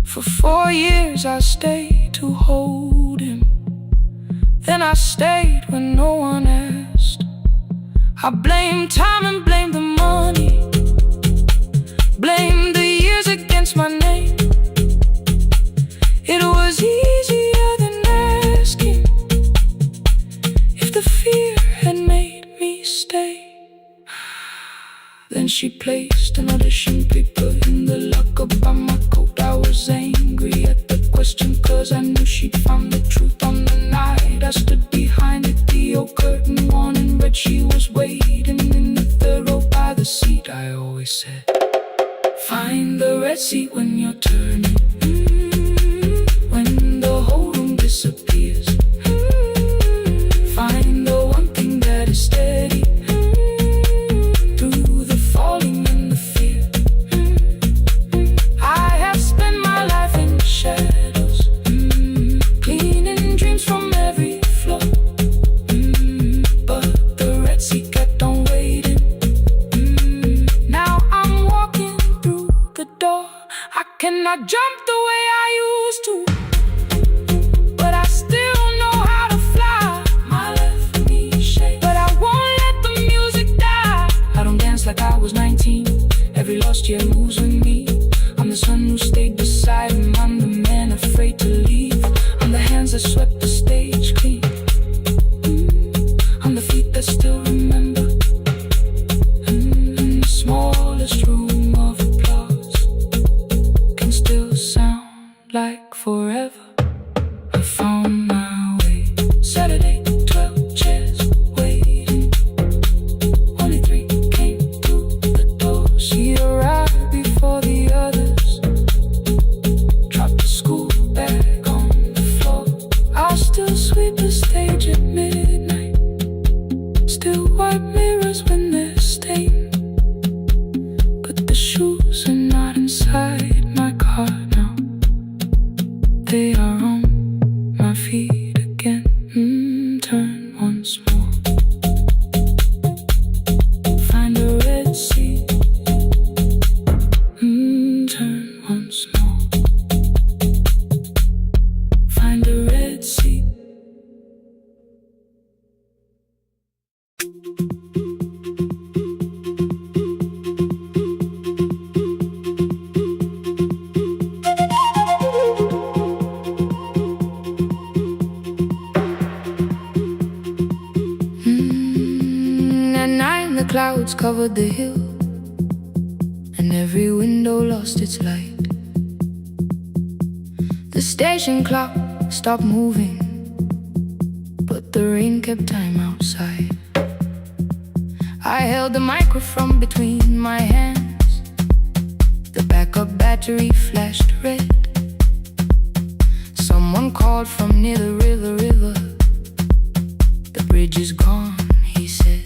For 4 years I stayed to hold him, then I stayed when no one asked. I blamed time and blamed the money, blamed the years against my name. It was easier than asking if the fear had made me stay. Then she placed an audition paper in the locker by my coat. I was angry at the question, cause I knew she'd found the truth on the night I stood behind it. The old curtain worn in red, she was waiting in the third row by the seat. I always said, find the Red Sea when you're turning, when the whole room disappears. Find the one thing that is steady through the falling and the fear. I have spent my life in shadows, cleaning dreams from every floor. But the Red Sea kept on waiting. Now I'm walking through the door. I cannot jump the way I used to, but I still know how to fly. My left knee shakes, but I won't let the music die. I don't dance like I was 19. Every lost year moves with me. I'm the son who stayed beside him. I'm the man afraid to leave. I'm the hands that swept the stage clean. I'm the feet that still remember. In the smallest room of applause can still sound like forever. I found my way. Saturday, 12 chairs waiting. Only 3 came through the door. She arrived before the others, dropped the school bag on the floor. I'll still sweep the stage at midnight, still wipe mirrors when they're stained. But the shoes are not inside my car now, they are on my feet again. Turn once more. Find a Red Sea. Turn once more. Find a Red Sea. At night the clouds covered the hill, and every window lost its light. station clock stopped moving, but the rain kept time outside. I held the microphone between my hands. The backup battery flashed red. Someone called from near the river. The bridge is gone, he said.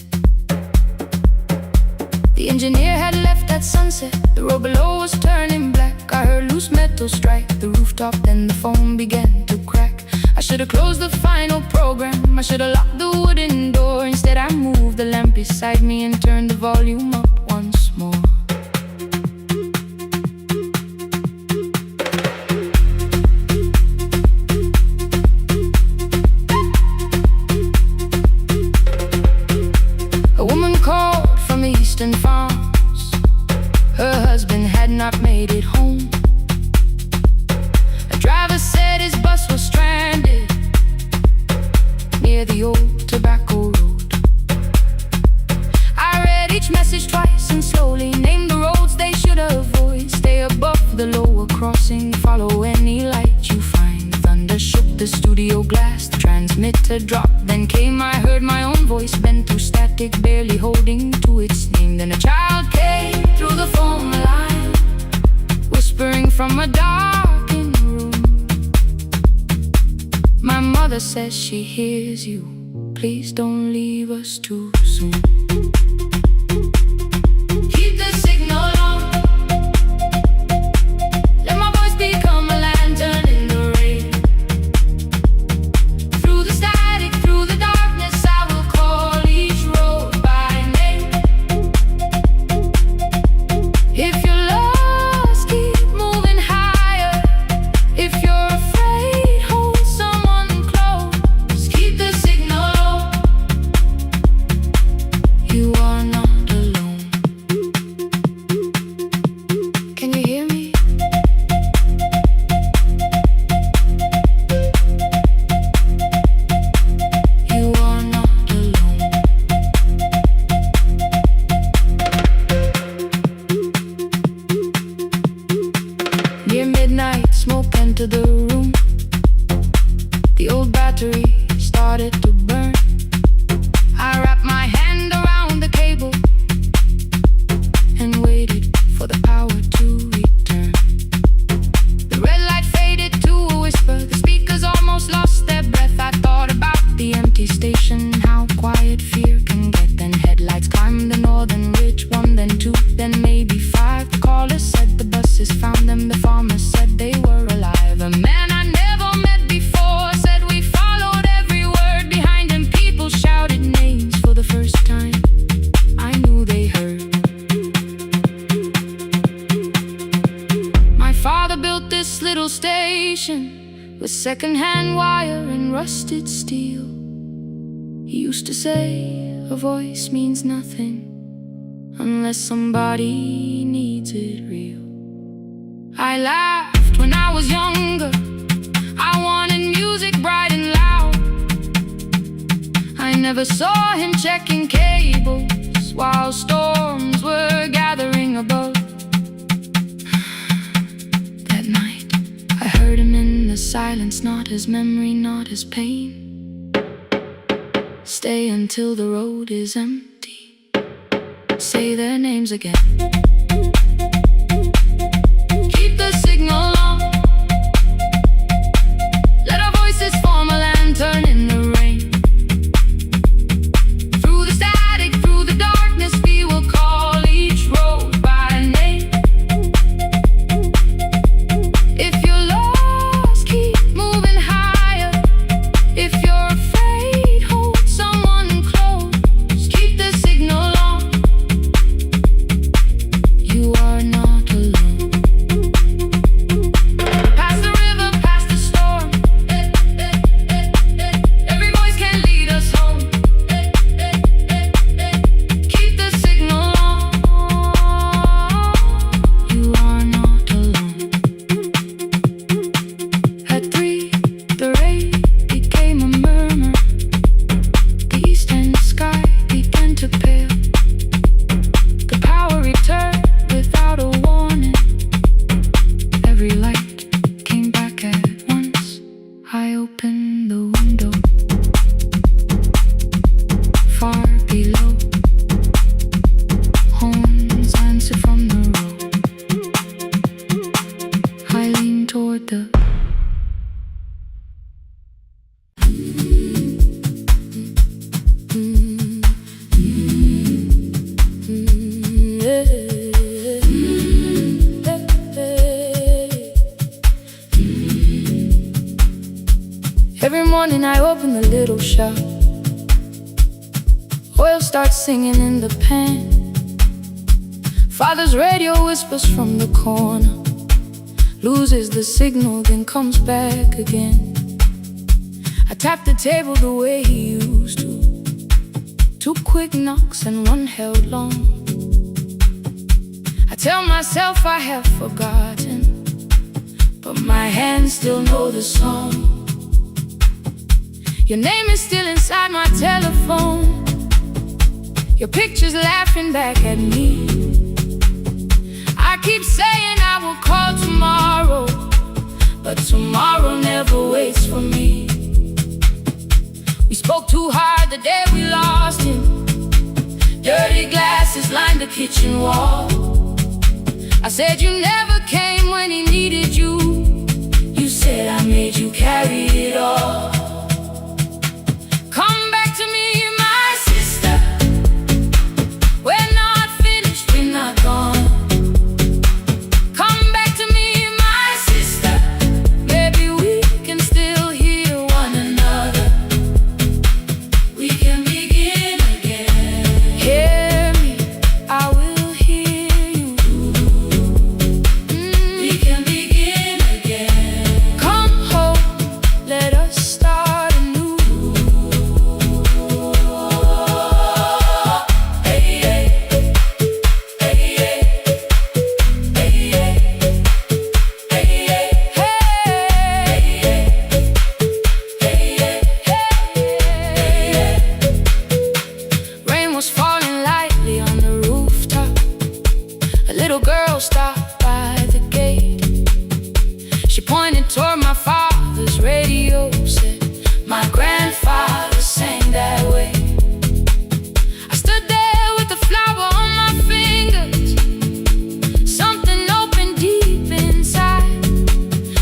The engineer had left at sunset. The road below was turning black. I heard loose metal strike the rooftop, then the phone began to crack. I should have closed the final program. I should have locked the wooden door. Instead I moved the lamp beside me and turned the volume up once more. A woman called from the eastern farms. Her husband had not made it home. A driver said his bus was stranded near the old tobacco road. I read each message twice and slowly named the roads they should avoid. Stay above the lower crossing, follow any light you find. Thunder shook the studio glass, the transmitter dropped. Then came, I heard my own voice bent through static, barely holding to its name. Then a child came through the phone line, whispering from a darkened room. My mother says she hears you. Please don't leave us too soon. Keep the signal on. Let my voice become a lantern in the rain. Through the static, through the darkness, I will call each road by name. If you're lost, keep moving higher. If you're afraid, hold someone close. Keep the signal on. You are not alone. Can you hear me? You are not alone. Near midnight, smoke entered the room. The old battery started to burn. I wrapped my hand around the cable and waited for the power to return. The red light faded to a whisper. The speakers almost lost their breath. I thought about the empty station, how quiet fear can get. Then headlights climbed the northern ridge, one, then two, then maybe five. The caller said the buses found them. The farmer said they were alive. A man I never met before said we followed every word behind him. People shouted names for the first time. I knew they heard. My father built this little station with second-hand wire and rusted steel. He used to say a voice means nothing unless somebody needs it real. I laughed when I was younger. I wanted music bright and loud. I never saw him checking cables while storms were gathering above. That night, I heard him in the silence, not his memory, not his pain. Stay until the road is empty. Say their names again. Keep the signal on. Let our voices form a lantern in the rain. Through the static, through the darkness, we will call each road by name. If you're lost, keep moving higher. If you're afraid, hold someone close. Keep the signal on. You are not alone. Every morning I open the little shop. Oil starts singing in the pan. Father's radio whispers from the corner, loses the signal, then comes back again. I tap the table the way he used to. 2 quick knocks and 1 held long. I tell myself I have forgotten, but my hands still know the song. Your name is still inside my telephone. Your picture's laughing back at me. I keep saying I will call tomorrow, but tomorrow never waits for me. We spoke too hard the day we lost him. Dirty glasses lined the kitchen wall. I said you never came when he needed you. You said I made you carry it all. Come back to me, my sister. We're not finished, we're not gone. Come back to me, my sister. Maybe we can still hear one another. We can begin again. Hear me, I will hear you. We can begin again. Come home, let us start anew. Hey, hey, hey, hey, hey, hey. Rain was falling lightly on the rooftop. A little girl stopped by the gate. She pointed toward my father's radio, said my grandfather sang that way. I stood there with the flower on my fingers. Something opened deep inside.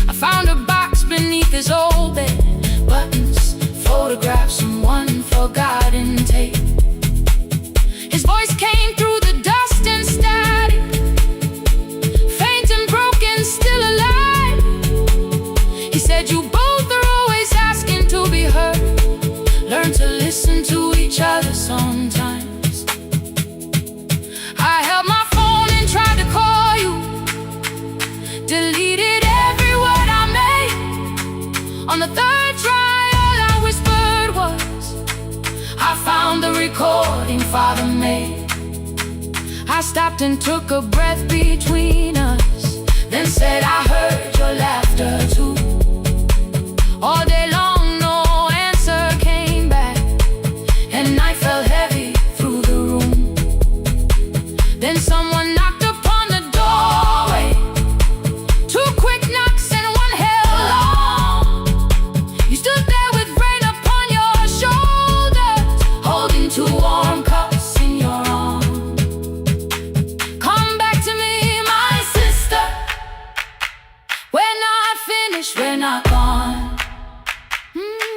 I found a box beneath his old bed. Buttons, photographs, and 1 forgotten tape. His voice came through the dust and static, faint and broken, still alive. He said you both are always asking to be heard. Learn to listen to each other sometimes. I held my phone and tried to call you, deleted every word I made. On the 3rd try, all I whispered was, I found the recording Father made. I stopped and took a breath between us, then said I heard your laughter too. All day long no answer came back, and night fell heavy through the room. Then someone knocked upon the doorway. 2 quick knocks and 1 held long. You stood there with rain upon your shoulders, holding 2 warm cups in your arms. Come back to me, my sister. We're not finished, we're not gone.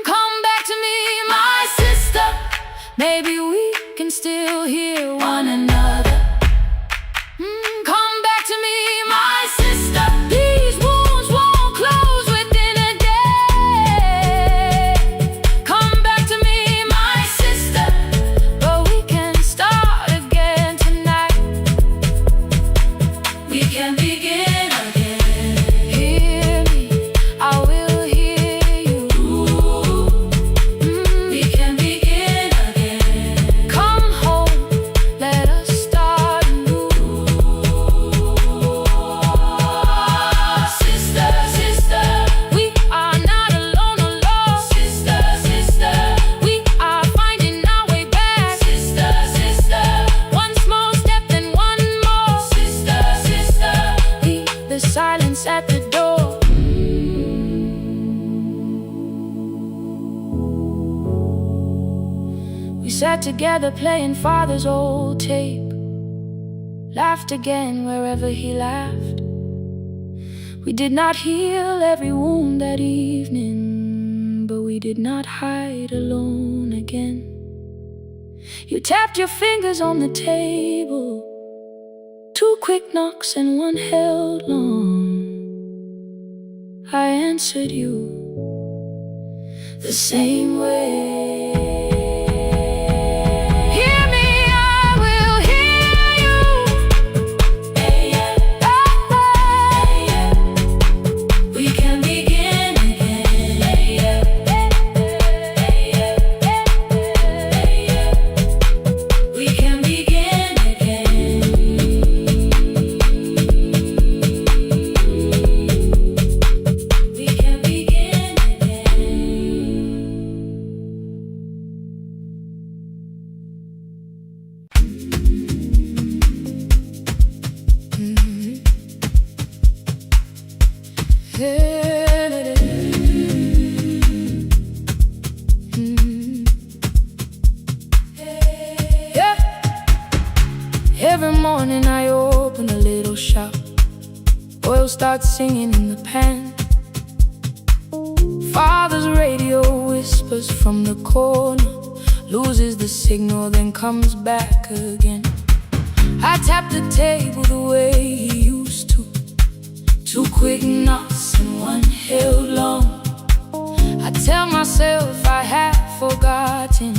Come back to me, my sister. Maybe we can still hear one another. Come back to me, my sister. These wounds won't close within a day. Come back to me, my sister. But we can start again tonight. We can begin again. Hear me, I will hear you. We can begin again. Come home, let us start anew. Sister, sister, we are not alone, alone. Sister, sister, we are finding our way back. Sister, sister, 1 small step and 1 more. Sister, sister, leave the silence at the door. We sat together playing Father's old tape, laughed again wherever he laughed. We did not heal every wound that evening, but we did not hide alone again. You tapped your fingers on the table, 2 quick knocks and 1 held long. I answered you. the same way. Every morning I open a little shop. Oil starts singing in the pan. Father's radio whispers from the corner, loses the signal, then comes back again. I tap the table the way he used to. 2 quick knocks and 1 held long. I tell myself I have forgotten,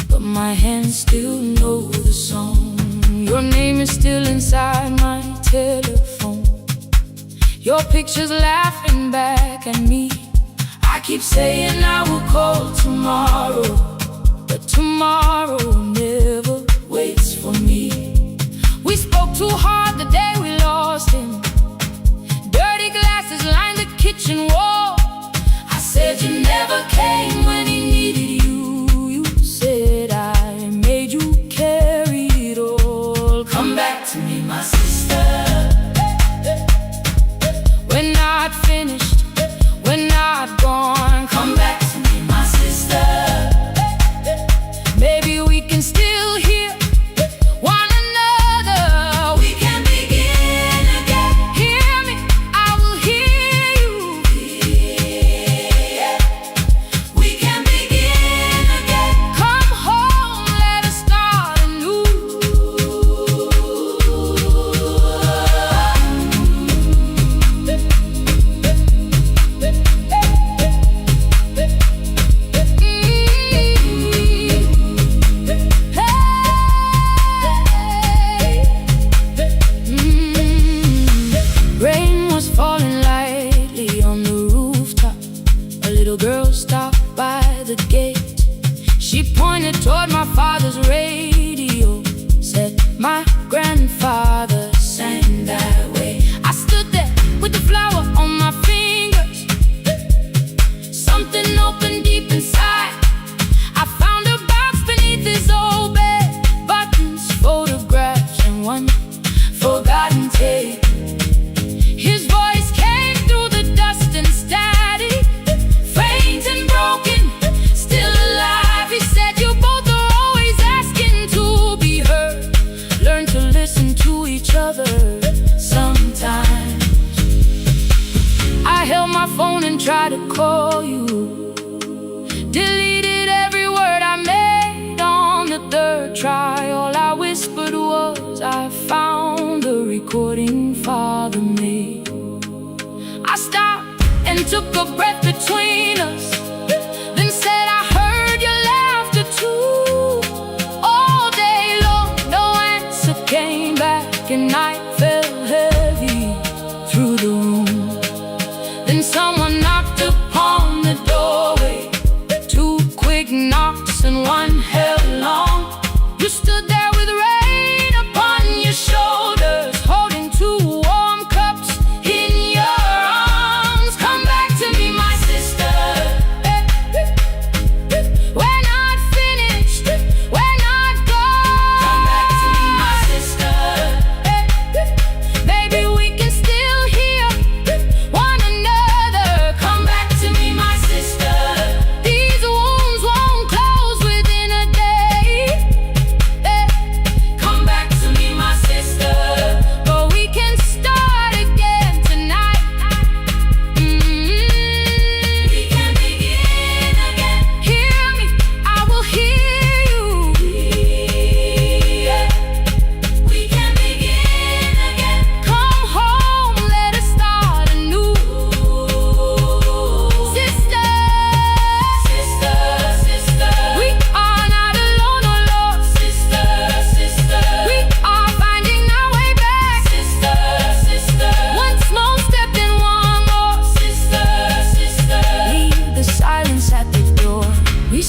but my hands still know the song. Your name is still inside my telephone. Your picture's laughing back at me. I keep saying I will call tomorrow, but tomorrow never waits for me. We spoke too hard the day we lost him. Dirty glasses lined the kitchen wall. I said you never came when he needed you. You said I made you carry it all. Come back to me, my sister. We're not finished, we're not gone. Come back to me, my sister. Maybe we can still hear one another. We can begin again. Hear me, I will hear you. Yeah. We can begin again. Come home, let us start anew. Rain was falling lightly on the rooftop. A little girl stopped by the gate. She pointed toward my father's radio, said my grandfather sang that way. I stood there with the flower on my fingers. Something opened deep inside. I found a box beneath his old bed, buttons, photographs, and 1 forgotten tape. His voice came through the dust and static, faint and broken, still alive. He said, you both are always asking to be heard. Learn to listen to each other sometimes. I held my phone and tried to call you. Deleted every word I made on the 3rd try. All I whispered was, I found the recording Father made. I stopped and took a breath between us, then said I heard your laughter too. All day long, no answer came back, and night fell heavy through the room. Then someone knocked upon the doorway. 2 quick knocks and 1 held long. You stood there with rain upon your shoulders, holding 2 warm cups in your arms. Come back to me, my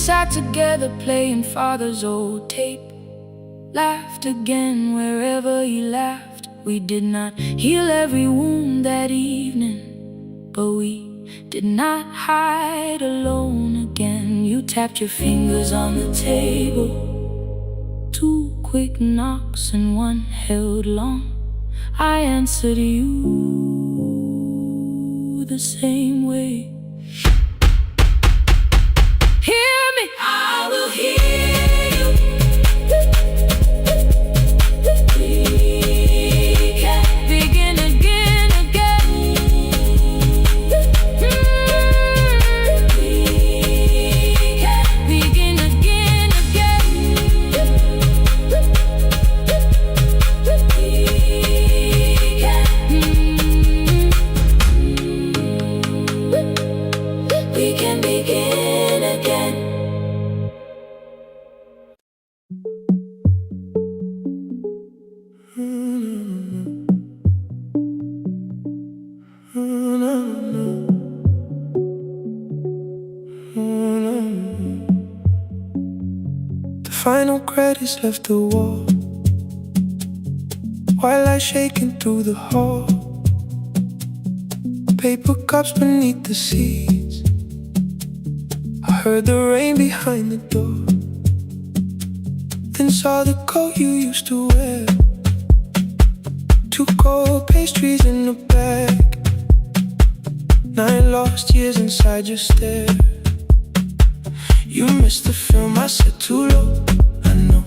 sat together playing father's old tape, laughed again wherever he laughed. We did not heal every wound that evening, but we did not hide alone again. You tapped your fingers on the table, 2 quick knocks and 1 held long. I answered you the same way. Hear me, I will hear you. We can begin again, again. We can begin again, again. We can begin again. The final credits left the wall, while I shaking through the hall. Paper cups beneath the seats, I heard the rain behind the door. Then saw the coat you used to wear, 2 cold pastries in a bag, 9 lost years inside your stare. You missed the film, I said too low, I know.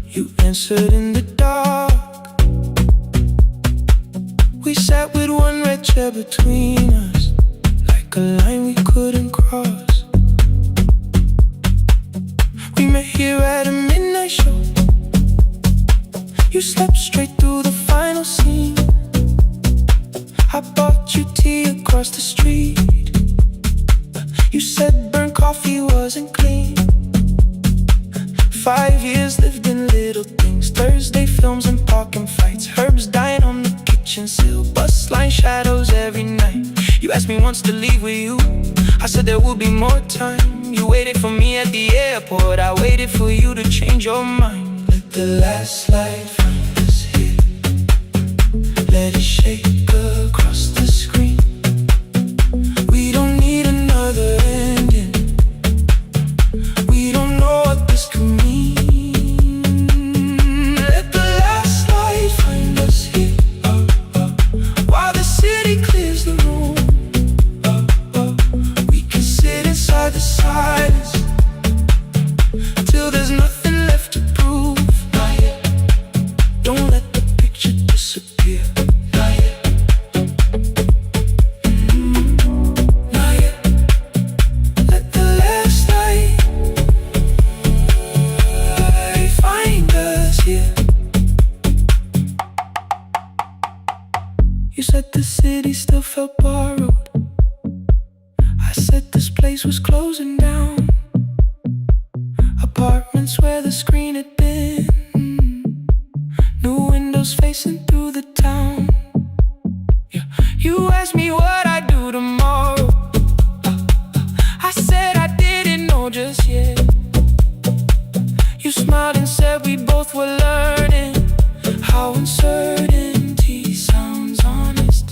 You answered in the dark. We sat with 1 red chair between us, like a line we couldn't cross. We met here at a midnight show. You slept straight through the final scene. I bought you tea across the street. You said burnt coffee wasn't clean. 5 years lived in little things, Thursday films and parking fights, herbs dying on the kitchen sill, bus line shadows every night. You asked me once to leave with you, I said there would be more time. You waited for me at the airport, I waited for you to change your mind. Let the last light find us here, let it shake across the screen. We don't need another ending, we don't know what this could mean. Let the last light find us here, while the city clears the room. We can sit inside the silence till there's nothing left to prove. Not yet. Don't let the picture disappear. Not yet. Not yet. Let the last light find us here. You said the city still felt borrowed, I said this place was closing down. Apartments where the screen had been, new windows facing through the town. Yeah. You asked me what I'd do tomorrow, I said I didn't know just yet. You smiled and said we both were learning how uncertainty sounds honest.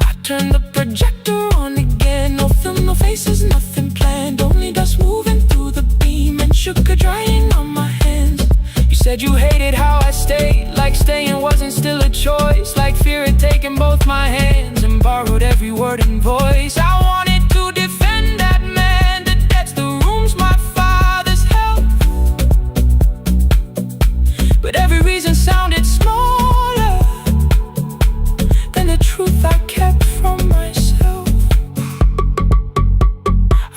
I turned the projector on again, no film, no faces, nothing planned, only dust moving through the beam and sugar drying on my hands. You said you hated how I stayed, like staying wasn't still a choice, like fear had taken both my hands and borrowed every word and voice. I wanted to defend that man, the debts, the rooms my fathers held, but every reason sounded smaller than the truth I kept from myself.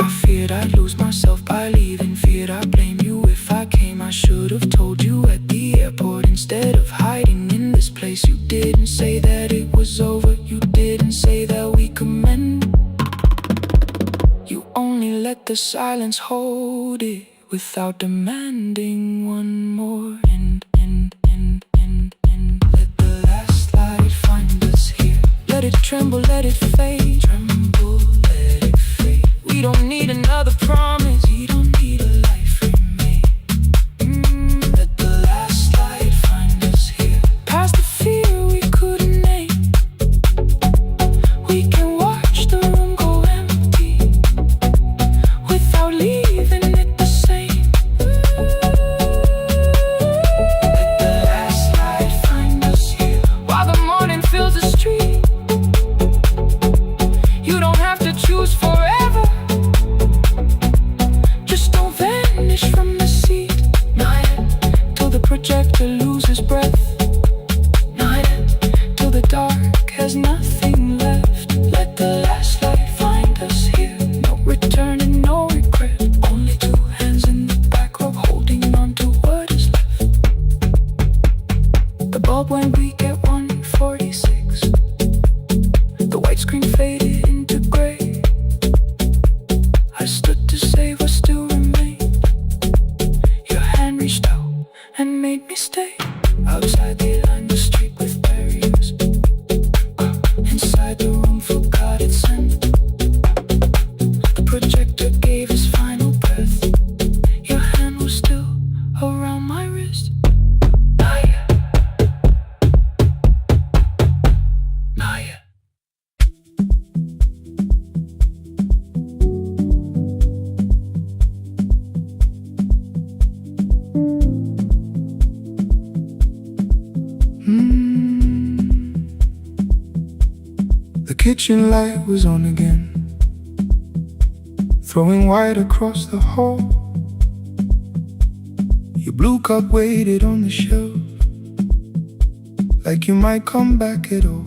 I feared I'd lose myself by leaving, feared I'd blame you if I came. I should have told you at the airport instead of hiding in this place. You didn't say that it was over, you didn't say that we could mend. You only let the silence hold it without demanding one more end. Let the last light find us here, let it tremble, let it fade. Tremble, let it fade. We don't need another promise, we don't savor still remained. Your hand reached out and made me stay. Outside they lined the street with barriers. Inside the room forgot its scent. The projector gave his final breath. Your hand was still around my wrist. Not yet. Not yet. The kitchen light was on again, throwing white across the hall. Your blue cup waited on the shelf, like you might come back at all.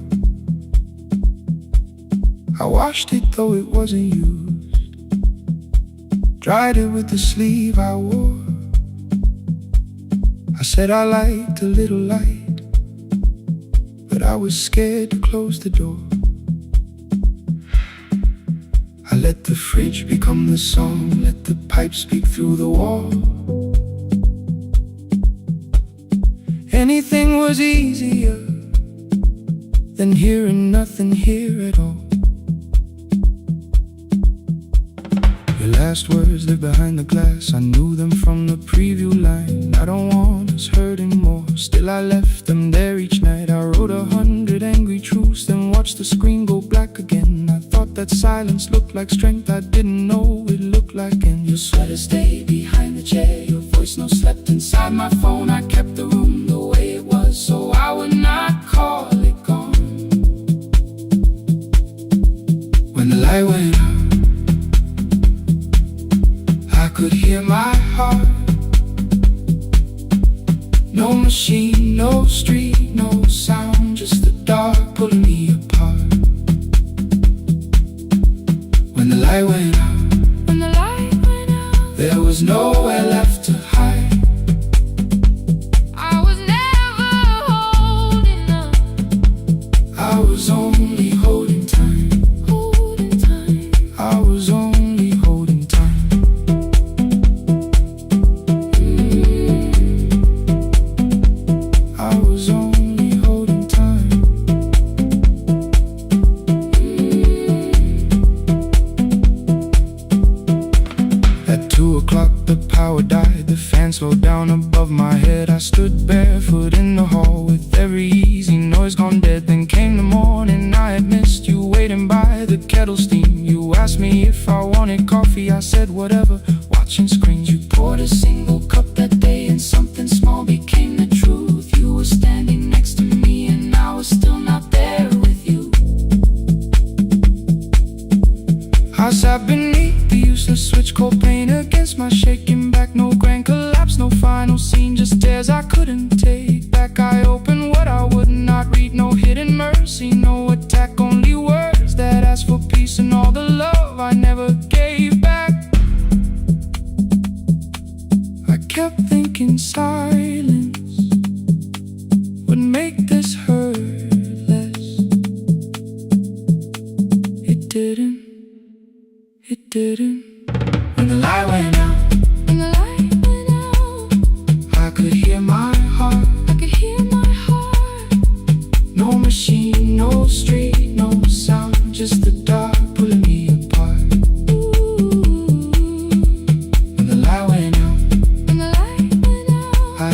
I washed it though it wasn't used, dried it with the sleeve I wore. I said I liked a little light, but I was scared to close the door. I let the fridge become the song, let the pipe speak through the wall. Anything was easier than hearing nothing here at all. Your last words live behind the glass, I knew them from the preview line. I don't want us hurting more, still I left them there each night. I wrote 100 angry truths, then watched the screen go black again. I thought that silence looked like strength, I didn't know it looked like end. Your sweater stayed behind the chair, your voice no slept inside my phone. I kept the room the way it was, so I would not call it gone. When the light went out, I could hear my heart. No machine, no street, no sound, just the dark pulling me apart. When the light went out, there was nowhere left to hide. I was never holding up. I was only holding time. I was only holding time. I was only holding time. At 2 o'clock the power died, the fan slowed down above my head. I stood barefoot in the hall with every easy noise gone dead. Then came the morning, I had missed you waiting by the kettle steam. You asked me if I wanted coffee, I said whatever, watching screens. You poured a single cup that day and something small became the truth. You were standing next to me and I was still not there with you. I sat beneath the useless switch, cold pain against my shaking back. No grand collapse, no final scene, just tears I couldn't take back. I opened what I would not read, no hidden mercy, no attack, only words that asked for peace and all the love I never gave back. I kept thinking silence would make this hurt less. It didn't. It didn't. When the light went out, I could hear my heart. No machine, no street, no sound, just the dark pulling me apart. When the light went out, I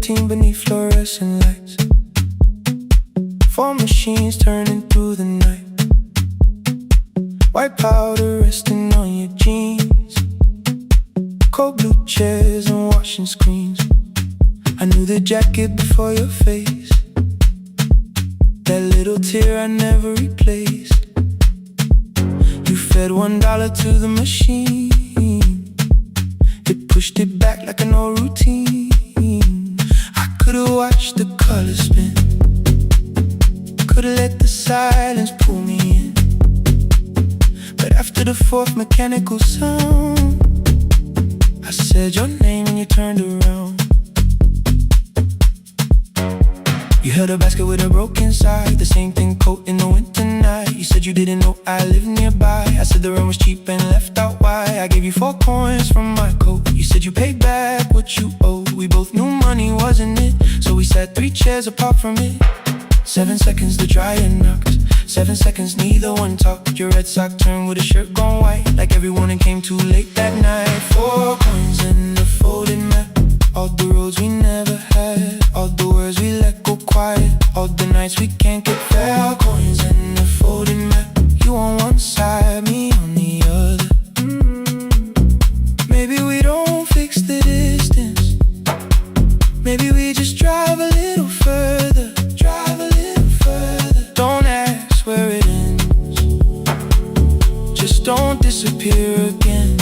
routine beneath fluorescent lights. Four machines turning through the night. White powder resting on your jeans. Cold blue chairs and washing screens. I knew the jacket before your face. That little tear I never replaced. You fed $1 to the machine. It pushed it back like an old routine. I could've watched the colors spin. Could've let the silence pull me in. But after the fourth mechanical sound, I said your name and you turned around. You held a basket with a broken side, the same thing coat in the winter night. You said you didn't know I lived nearby. I said the rent was cheap and left out why. I gave you 4 coins from my coat. You said you paid back what you owed. We both knew money wasn't it, so we sat 3 chairs apart from it. 7 seconds the dryer knocks. 7 seconds neither one talked. Your red sock turned with a shirt gone white, like everyone and came too late that night. 4 coins and a folded map. All the roads we never had, all the words we let go quiet, all the nights we can't get back. 4 coins and a folded map. You on one side, me on the other. Maybe we don't fix the distance. Maybe we just drive a little further. Drive a little further. Don't ask where it ends. Just don't disappear again.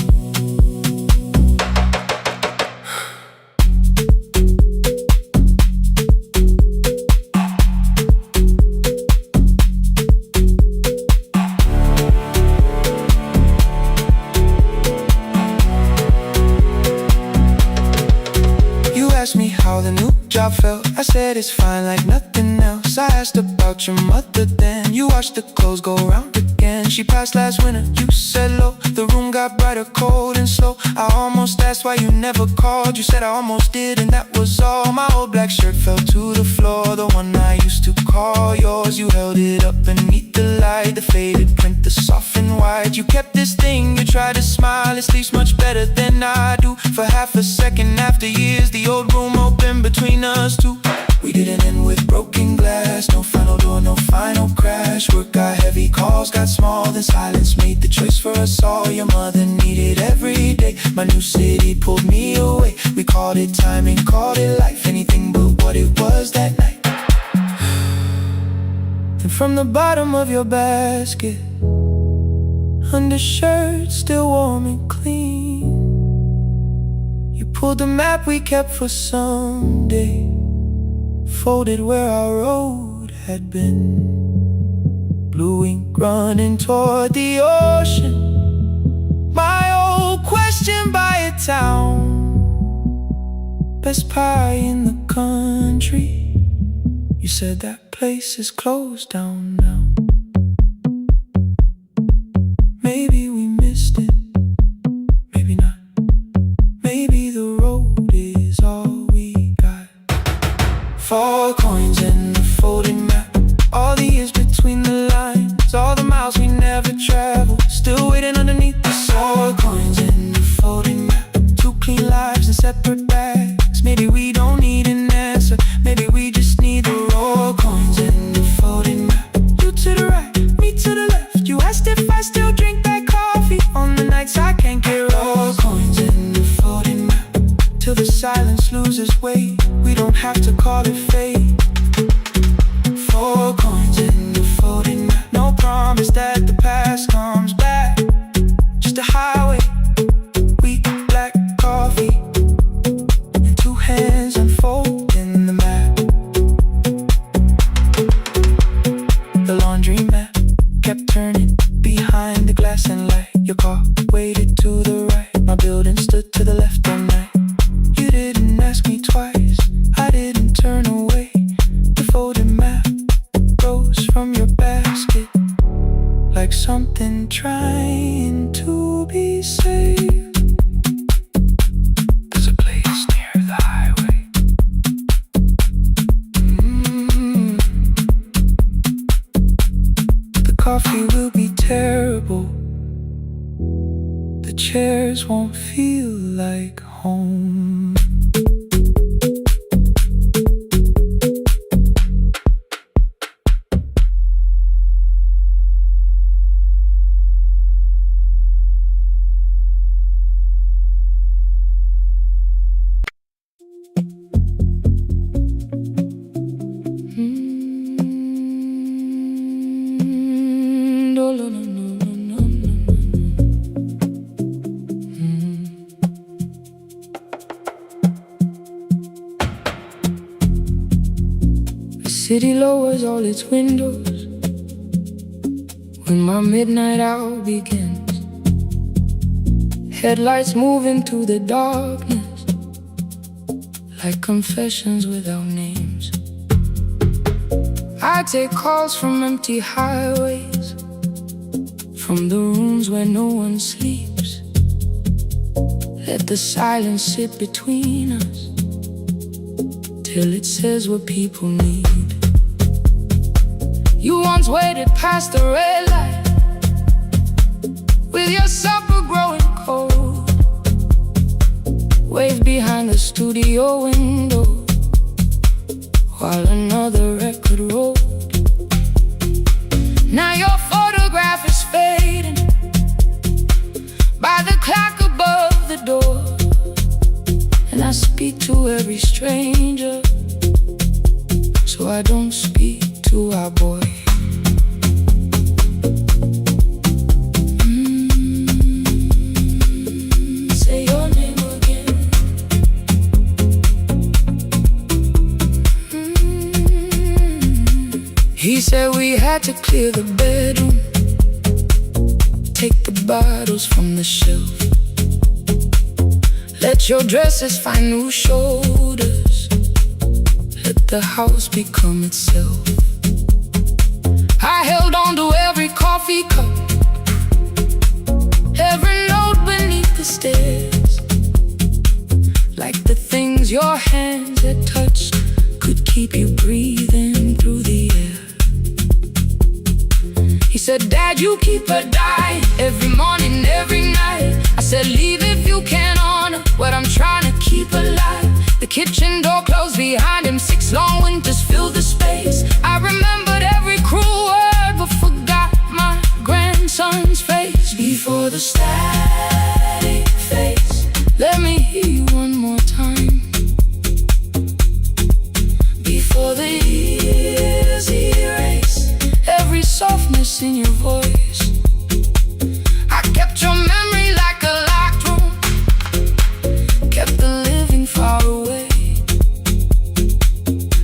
Asked me how the new job felt. I said it's fine like nothing else. I asked about your mother then. You watched the clothes go round again. She passed last winter, you said low. The room got brighter, cold and slow. I almost asked why you never called. You said I almost did and that was all. My old black shirt fell to the floor, the one I used to call yours. You held it up beneath the light, the faded print, the soft and white. You kept this thing, you tried to smile. It sleeps much better than I do. For half a second after years, the old room open between us two. We didn't end with broken glass. No final door, no final crash. Work got heavy, calls got small. Then silence made the choice for us all. Your mother needed every day. My new city pulled me away. We called it timing, called it life. Anything but what it was that night. Then from the bottom of your basket, undershirt still warm and clean, you pulled the map we kept for someday, folded where our road had been. Blue ink running toward the ocean. My old question by a town. Best pie in the country. You said that place is closed down now. Maybe we missed it, maybe not. Maybe the road is all we got. 4 coins and a folded map. All the years between the lines, all the miles we never traveled, still waiting underneath the sun. 4 coins and a folded map. 2 clean lives in separate bags. Maybe we don't need an answer. Maybe we just need the raw coins and a folded map. You to the right, me to the left. You asked if I still drink that coffee on the nights I can't get raw coins and a folded map. Till the silence loses weight, we don't have to call it fate. 4 coins and a folded map. No promise that the past comes back. Just a highway, weak black coffee, and 2 hands unfolding the map. The laundry mat kept turning behind the glass and light. Your car waited to the right. My building stood to the left all night. You didn't ask me twice, I didn't turn away. The folded map rose from your basket like something trying to be saved. There's a place near the highway. The coffee will be terrible. The chairs won't feel like home. city lowers all its windows when my midnight hour begins. Headlights move into the darkness like confessions without names. I take calls from empty highways, from the rooms where no one sleeps. Let the silence sit between us till it says what people need. You once waited past the red light with your supper growing cold, waved behind the studio window while another record rolled. Now your photograph is fading by the clock above the door, and I speak to every stranger, so I don't speak to our boy. Say your name again. He said we had to clear the bedroom, take the bottles from the shelf, let your dresses find new shoulders, let the house become itself. I held on to every coffee cup, every note beneath the stairs, like the things your hands had touched could keep you breathing through the air. He said, Dad, you keep her dying every morning, every night. I said, leave if you can honor what I'm trying to keep alive. The kitchen door closed behind him, 6 long winters filled the space. I remembered every cruel word but forgot my grandson's face. Before the static fades, let me hear you one more time. Before the years erase every softness in your voice, I kept your memory like a locked room, kept the living far away.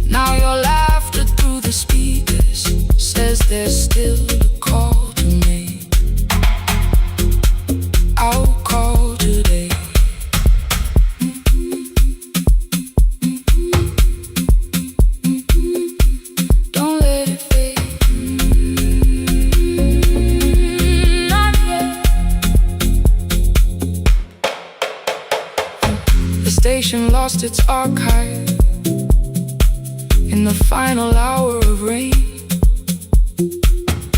Now your laughter through the speakers says there's still a call to make. I'll call today. Don't let it fade. Not yet. The station lost its archive in the final hour of rain,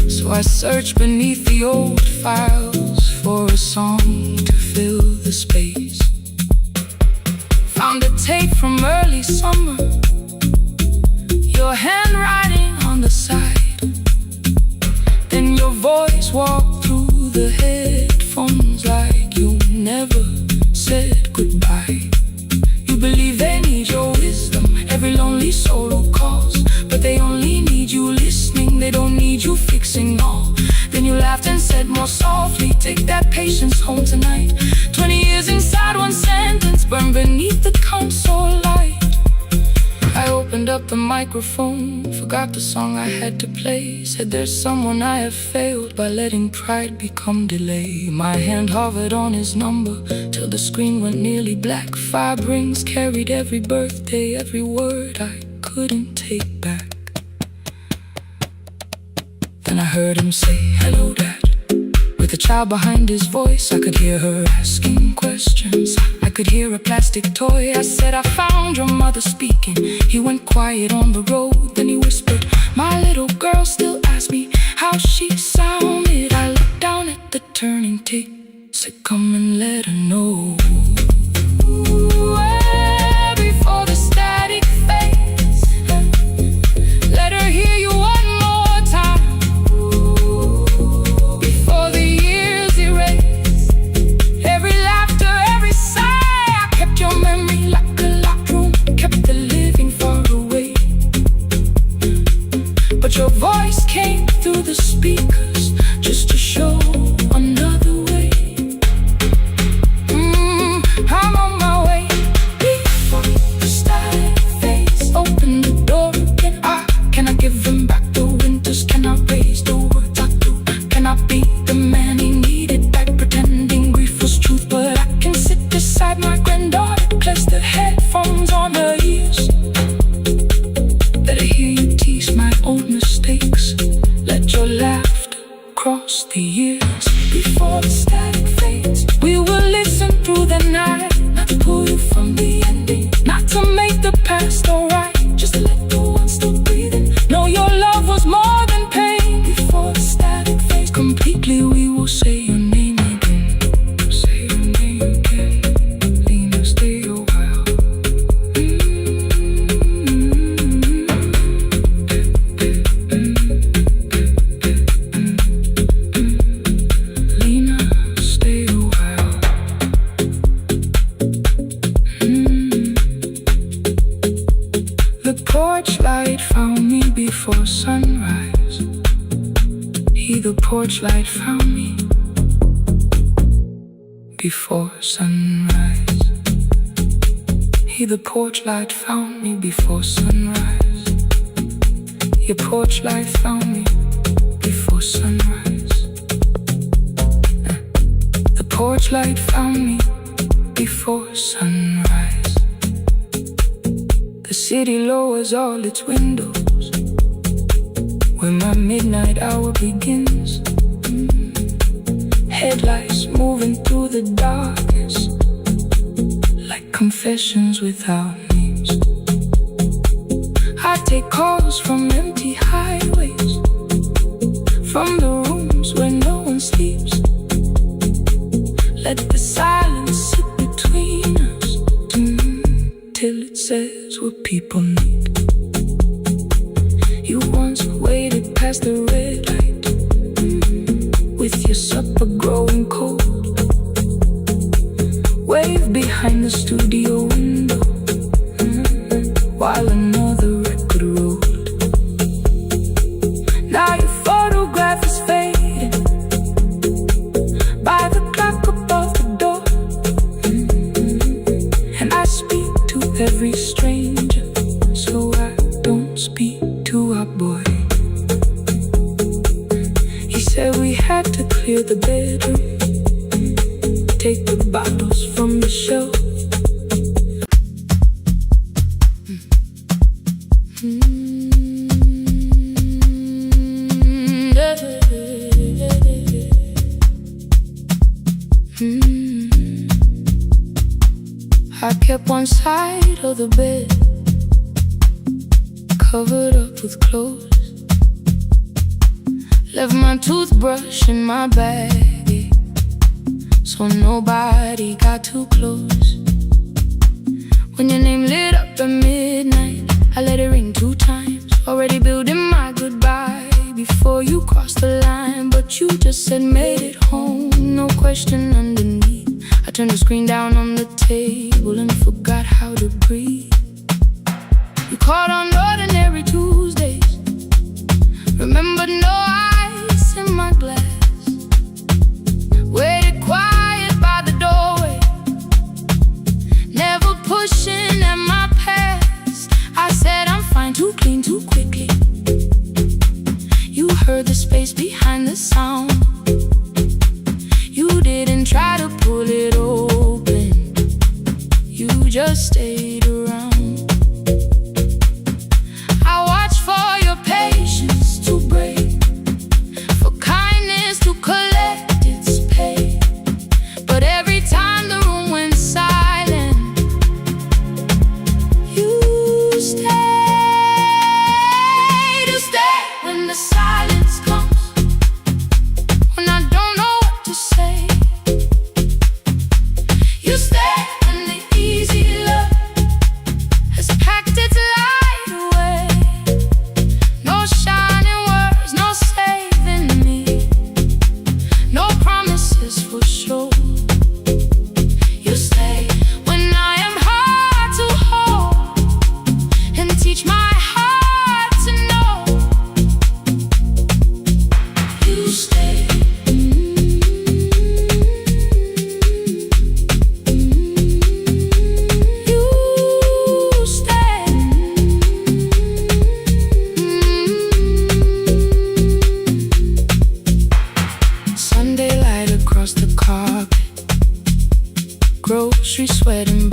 so I searched beneath the old files for a song to fill the space. Found a tape from early summer, your handwriting on the side, then your voice walked through the headphones like you never said goodbye. You believe they need your wisdom, every lonely soul who calls, but they only need you listening, they don't need you fixing all. Then you laughed and said more softly, take that patience home tonight. 20 years inside one sentence, burned beneath the console light. I opened up the microphone, forgot the song I had to play. Said there's someone I have failed by letting pride become delay. My hand hovered on his number till the screen went nearly black. 5 rings carried every birthday, every word I couldn't take back. Then I heard him say, hello, Dad. With a child behind his voice, I could hear her asking questions. I could hear a plastic toy. I said, I found your mother speaking. He went quiet on the road, then he whispered, my little girl still asks me how she sounded. I looked down at the turning tape, said, come and let her know. Before the static fades, let her hear you one more time. Before the years erase every laughter, every sigh, I kept your memory like a locked room, kept the living far away. But your voice came through the speakers just to show another way. Melodic, place the headphones on her ears. Let her hear you tease my old mistakes. Let your laughter cross the years. Before the static fades, we will listen through the night. Not to pull you from the ending, not to make the past alright, just to let the one still breathing know your love was more than pain. Before the static fades completely, we will say your name again. Say your name again. Lena, stay a while. Lena, stay a while. The porch light found me before sunrise. The porch light found me before sunrise. The porch light found me before sunrise. Your porch light found me before sunrise. The porch light found me before sunrise. The city lowers all its windows when my midnight hour begins. Headlights moving through the darkness like confessions without names. I take calls from empty highways, from the rooms where no one sleeps. Let the silence sit between us till it says what people need. You once waited past the red light with your supper growing cold. Wave behind the studio window while another record rolled. Now your photograph is fading by the clock above the door. And I speak to every stranger, so I don't speak to our boy. He said we had to clear the bedroom, take the bottles from the shelf. I kept one side of the bed covered up with clothes. Left my toothbrush in my bag, so nobody got too close. When your name lit up at midnight, I let it ring 2 times. Already building my goodbye before you crossed the line, but you just said made it home, no question underneath. I turned the screen down on the table and forgot how to breathe. You called on ordinary Tuesdays, remembered no ice in my glass. Waited quiet by the doorway, never pushing at my past. I said I'm fine, too clean, too quickly. You heard the space behind the sound. You didn't try to pull it open, you just stayed around. I watched for your patience to break, for kindness to collect its pay. But every time the room went silent, you stayed. You stay when the silence comes, when I don't know what to say. You stay when the easy love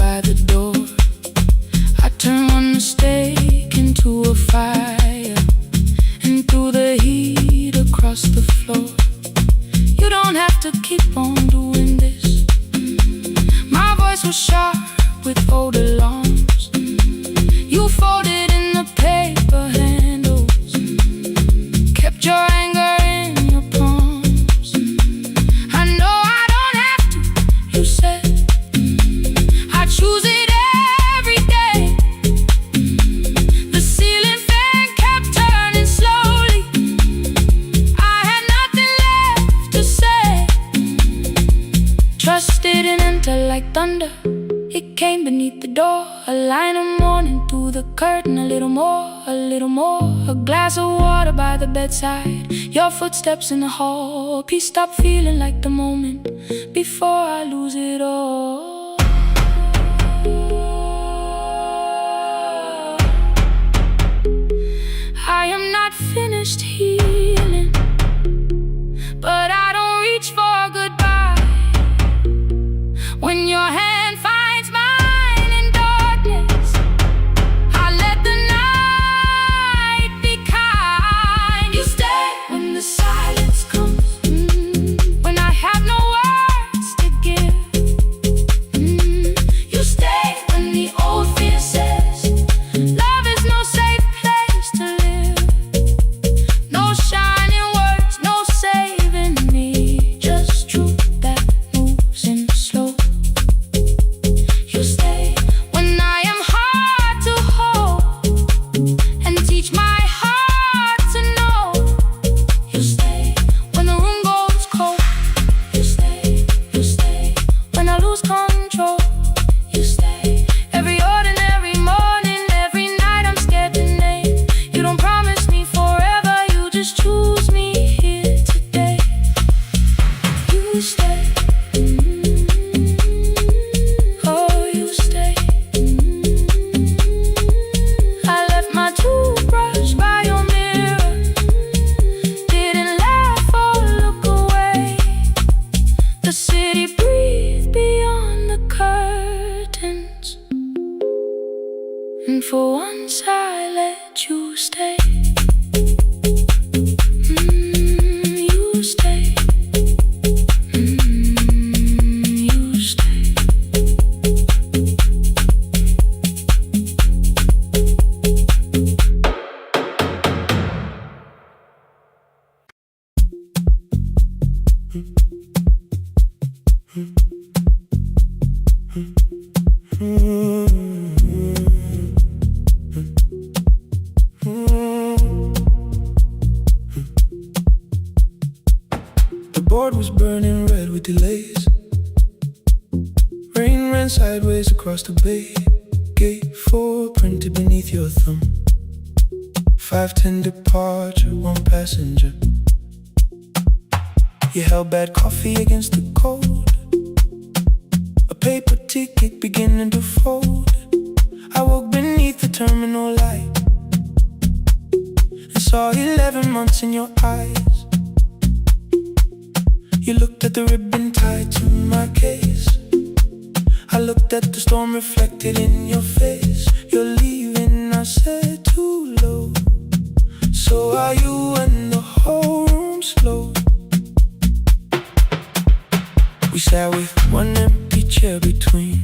by the door. I turn one mistake into a fire, and through the heat across the floor. You don't have to keep on doing this. My voice was sharp with old alarms. You folded in the paper handles, kept your anger in your palms. I know I don't have to, you said. I choose it every day. The ceiling fan kept turning slowly. I had nothing left to say. Trust didn't enter like thunder. It came beneath the door, a line of mourning through the curtain. A little more, a little more. A glass of water by the bedside, your footsteps in the hall. Peace stopped feeling like the moment before I lose it all. I am not finished healing, but I don't reach for goodbye. When your hand finds mine in darkness, I let the night be kind. You stay when the silence comes, when I have no words to give. You stay when the old fear says love is no safe place to live. No shining words, no saving me, just truth that moves in slow. You stay when I am hard to hold, and teach my heart to know. You stay when the room goes cold. You stay when I lose control. You stay every ordinary morning, every night I'm scared to name. You don't promise me forever, you just choose me here today. You stay. Oh, you stay. I left my toothbrush by your mirror, didn't laugh or look away. The city breathed beyond the curtains, and for once I let you stay. You stay. You stay. The board was burning red with delays. Rain ran sideways across the bay. Gate 4 printed beneath your thumb. 5:10 departure, 1 passenger. You held bad coffee against the cold. A paper ticket beginning to fold. I woke beneath the terminal light and saw 11 months in your eyes. You looked at the ribbon tied to my case. I looked at the storm reflected in your face. You're leaving, I said, too low. So are you, and the whole room slowed. We sat with one empty chair between,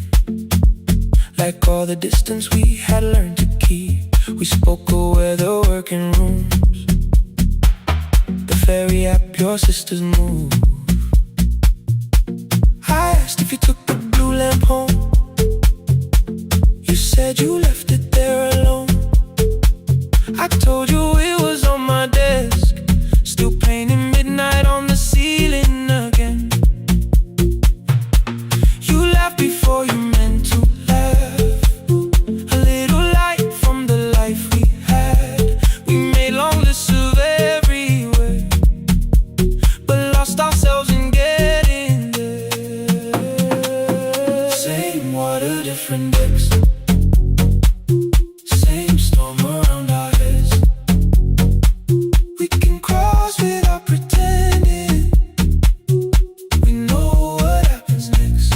like all the distance we had learned to keep. We spoke of weather, working rooms, the ferry app your sisters move. I asked if you took the blue lamp home. You said you left it there alone. I told you it was on my desk, still painting midnight on the ceiling again. You laughed before you meant to laugh. A little light from the life we had. We made long lists of everywhere, but lost ourselves in getting there. Same water, different decks. Same storm around our heads. We can cross without pretending. We know what happens next.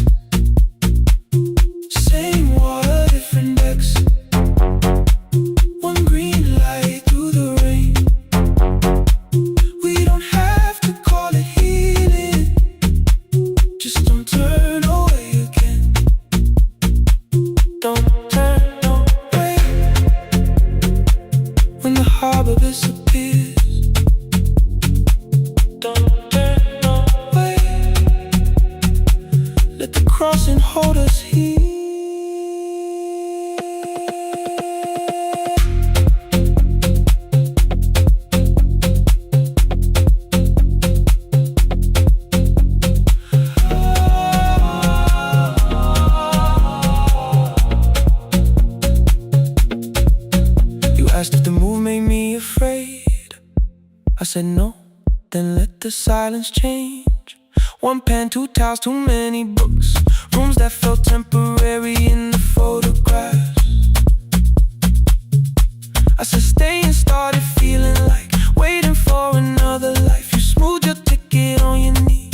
Same said no, then let the silence change. One pen, two towels, too many books. Rooms that felt temporary in the photographs. I said stay and started feeling like waiting for another life. You smoothed your ticket on your knee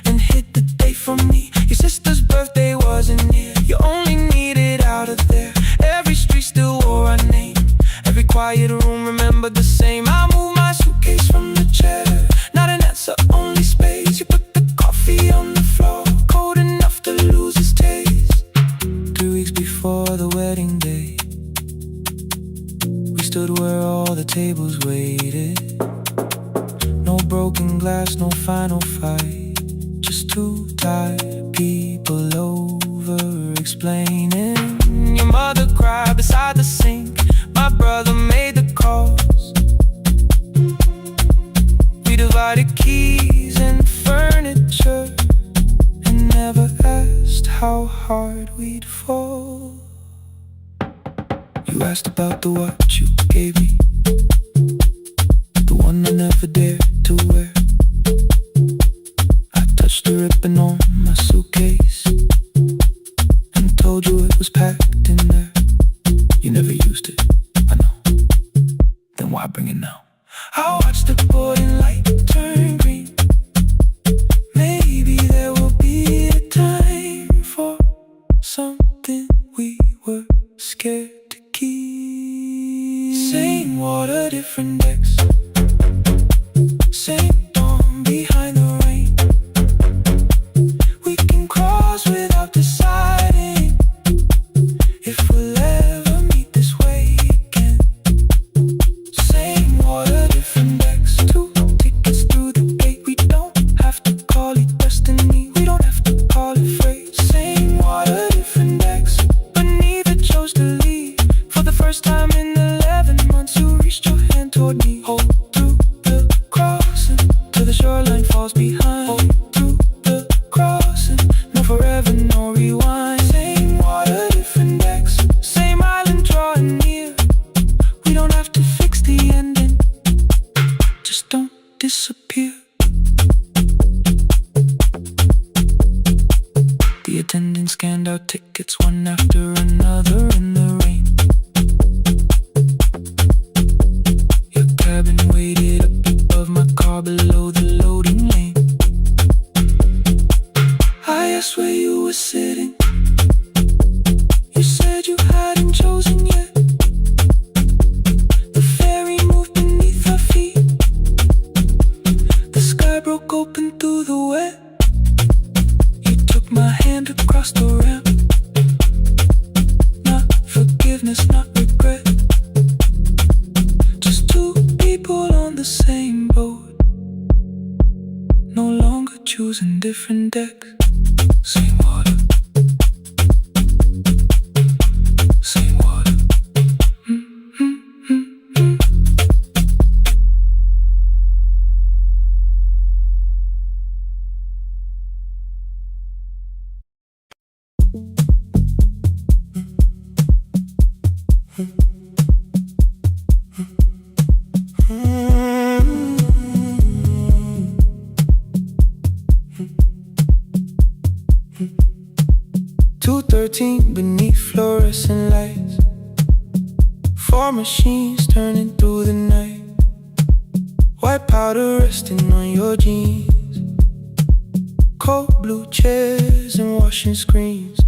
and hit the date for me. Your sister's birthday wasn't near. You only needed out of there. Every street still wore our name. Every quiet room remembered the same. I moved my suitcase from the chair. Not an answer, only space. You put the coffee on the floor, cold enough to lose its taste. 3 weeks before the wedding day, we stood where all the tables waited. No broken glass, no final fight. Just two tired people over-explaining. Your mother cried beside the sink. My brother made the calls. We divided keys and furniture and never asked how hard we'd fall. You asked about the watch you gave me, the one I never dared to wear. I touched the ribbon on my suitcase and told you it was packed in there. You never used it, I know. Then why bring it now? I watched the boarding light turn green. Maybe there will be a time for something we were scared to keep. Same water, different decks. Same dawn behind the rain. We can cross without deciding if we'll ever meet this way again. Same water, different decks. 2 tickets through the gate. We don't have to call it destiny. We don't have to call it fate. Same water, different decks. But neither chose to leave. For the first time in 11 months, you reached your hand toward me. Hold through the crossing till the shoreline falls behind. Hold through the crossing. No forever, no rewind. Same water, different decks. Same island drawing near. We don't have to fix the ending. Just don't disappear. The attendant scanned our tickets one after another in the rain. Your cabin waited up above my car below the loading lane. I asked where you were sitting. You said you hadn't chosen yet. The ferry moved beneath our feet. The sky broke open through the wet. You took my hand across the ramp. Not forgiveness, not regret. Just two people on the same boat. No longer choosing different decks. Same water. Same water. Mm-hmm. 2:13 beneath fluorescent lights. 4 machines turning through the night. White powder resting on your jeans. Cold blue chairs and washing screens.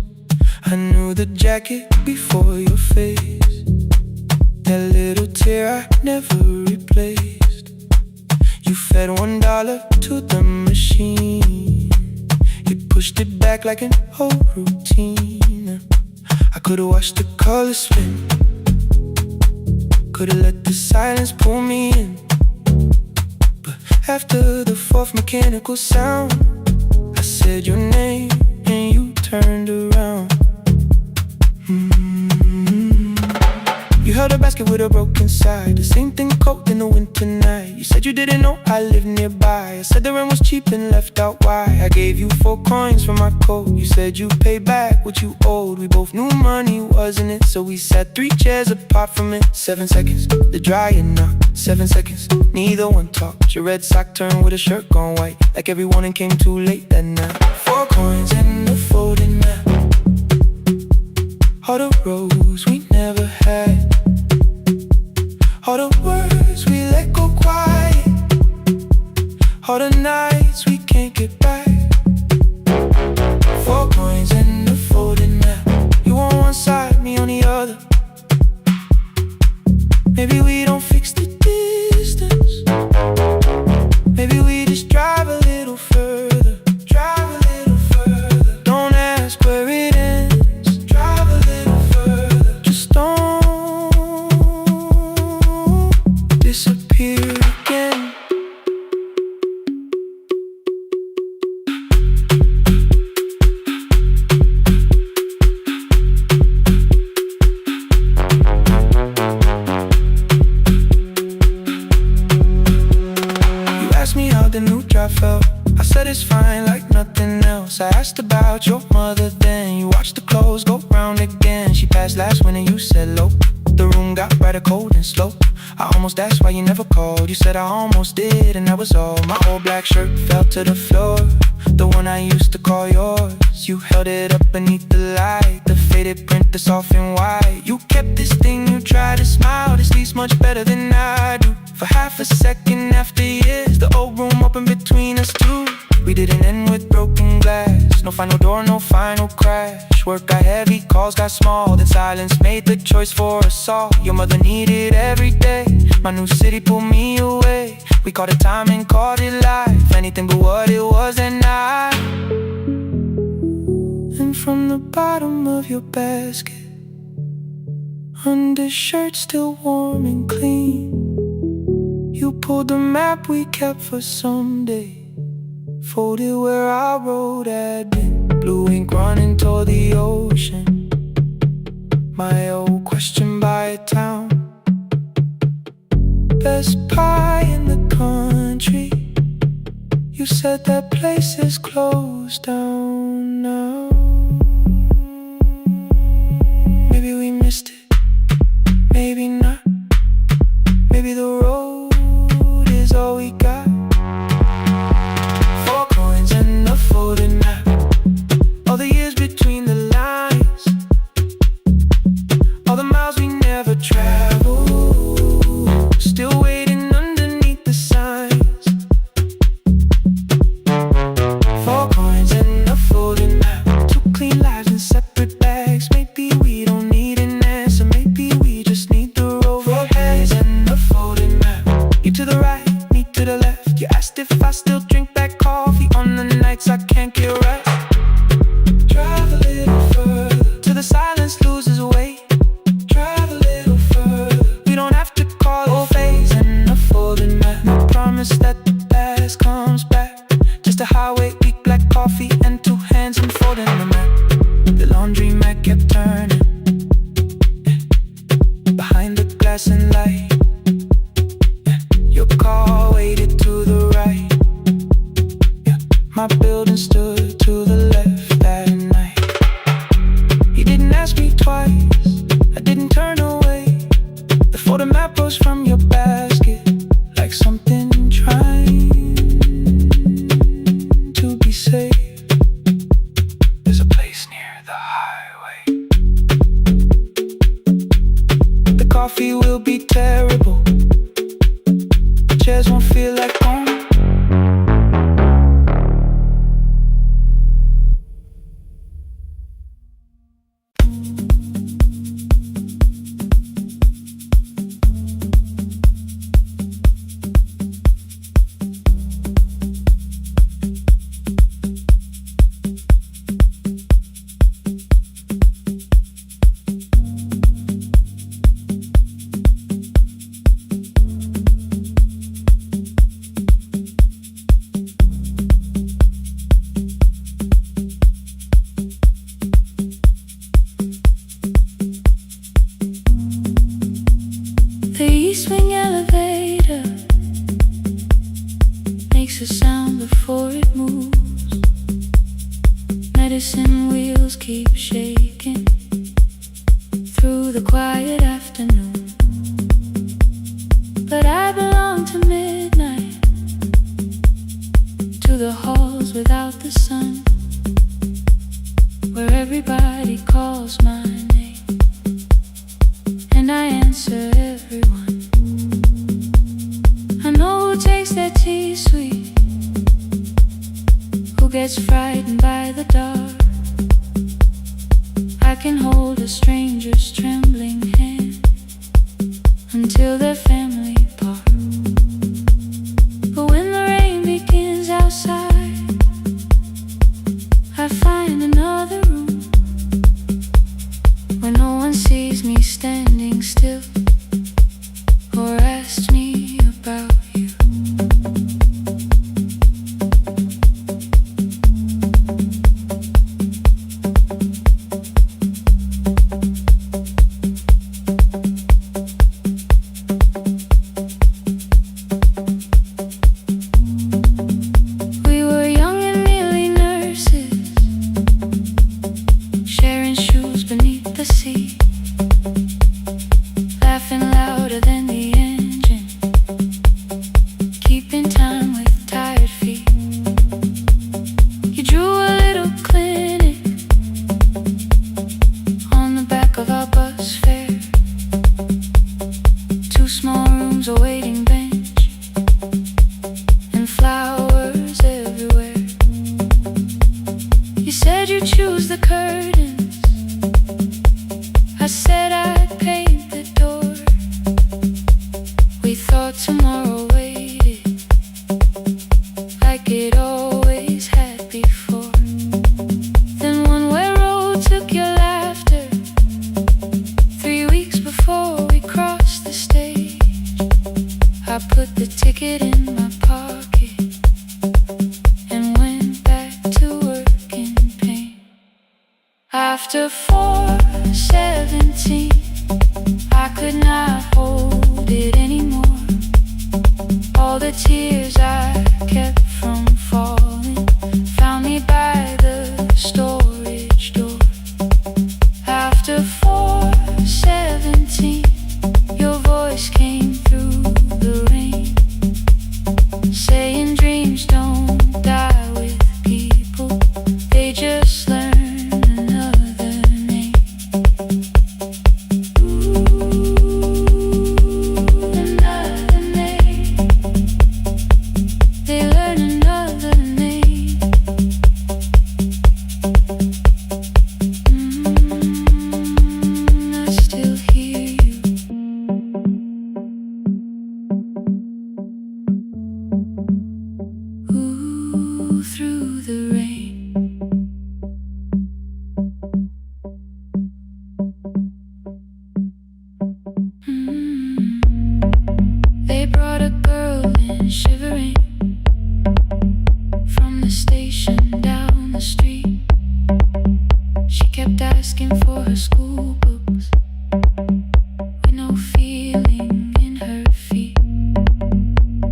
I knew the jacket before your face. That little tear I never replaced. You fed $1 to the machine. You pushed it back like an old routine. I could've watched the colors spin. Could've let the silence pull me in. But after the 4th mechanical sound, I said your name and you turned around. You held a basket with a broken side. The same thing cold in the winter night. You said you didn't know I lived nearby. I said the rent was cheap and left out why. I gave you 4 coins for my coat. You said you'd pay back what you owed. We both knew money wasn't it, so we sat 3 chairs apart from it. 7 seconds, the dryer knocked. 7 seconds, neither one talked. Your red sock turned with a shirt gone white, like every warning came too late that night. 4 coins and a folding map, all the roads we never had, all the words we let go quiet, all the nights we can't get back. 4 coins and a folding map, you on one side, me on the other. Maybe we don't fix the distance, maybe we just drive a little further. Drive a little further, don't ask where it ends. Drive a little further, just don't disappear again. The new drive felt, I said it's fine like nothing else. I asked about your mother then, you watched the clothes go round again. She passed last winter, you said low. The room got brighter, cold and slow. I almost asked why you never called. You said I almost did and that was all. My old black shirt fell to the floor, the one I used to call yours. You held it up beneath the light, the faded print that's off in white. You kept this thing, you tried to smile, this leaves much better than I do. For half a second after years, the old room opened between us two. We didn't end with broken glass, no final door, no final crash. Work got heavy, calls got small, then silence made the choice for us all. Your mother needed every day, my new city pulled me away. We called it time and called it life, anything but what it was that night. And from the bottom of your basket, undershirt still warm and clean, you pulled the map we kept for someday, folded where our road had been. Blue ink running toward the ocean, my old question by a town. Best pie in the country, you said that place is closed down now. Maybe we missed it, maybe not. Maybe the road is all we got. 4 coins and a folding map, all the years between the lines, all the miles we never traveled, still waiting underneath the signs. 4 coins and a folding map, 2 clean lives in separate bags. Maybe we don't need an answer, maybe we just need the road. 4 coins and a folding map, you to the right, me to the left. You asked if I still drink that coffee on the nights I can't get right. Drive a little further, till the silence loses weight. Drive a little further, we don't have to call it phase and a folding map. No promise that the past comes back, just a highway, weak black coffee and 2 hands unfolding the map. The laundry mat kept turning, behind the glass and light. Your car waited to the right, my building stood to the left that night. You didn't ask me twice, I didn't turn away. The photo map rose from your basket, like something trying to be safe. There's a place near the highway. The coffee will be terrible, chairs won't feel like home. The east wing elevator makes a sound before it moves. Medicine wheels keep shaking through the quiet afternoon. But I his trembling hand until their family part. But when the rain begins outside, I find another room where no one sees me standing still or asks me about you. We were young and nearly nurses, sharing shoes beneath the sea, laughing louder than the engine, keeping time with tired feet. You drew a little clinic on the back of our bus fare, 2 small rooms, a waiting bench, and flowers everywhere. You said you'd choose the curtains, I said I'd paint the door. We thought tomorrow waited like it always had before. Then one way road took your laughter, 3 weeks before we crossed the stage. I put the ticket in my pocket and went back to work in pain. After 4:17, I could not hold it anymore. All the tears I kept from falling found me by the storage door. After 4:17, your voice came through the rain, saying dreams don't die with people, they just learn another name. Another name. They learn another name. I still hear you. Ooh, through the rain. They brought a girl in shivering from the station down the street. She kept asking for her school books with no feeling in her feet.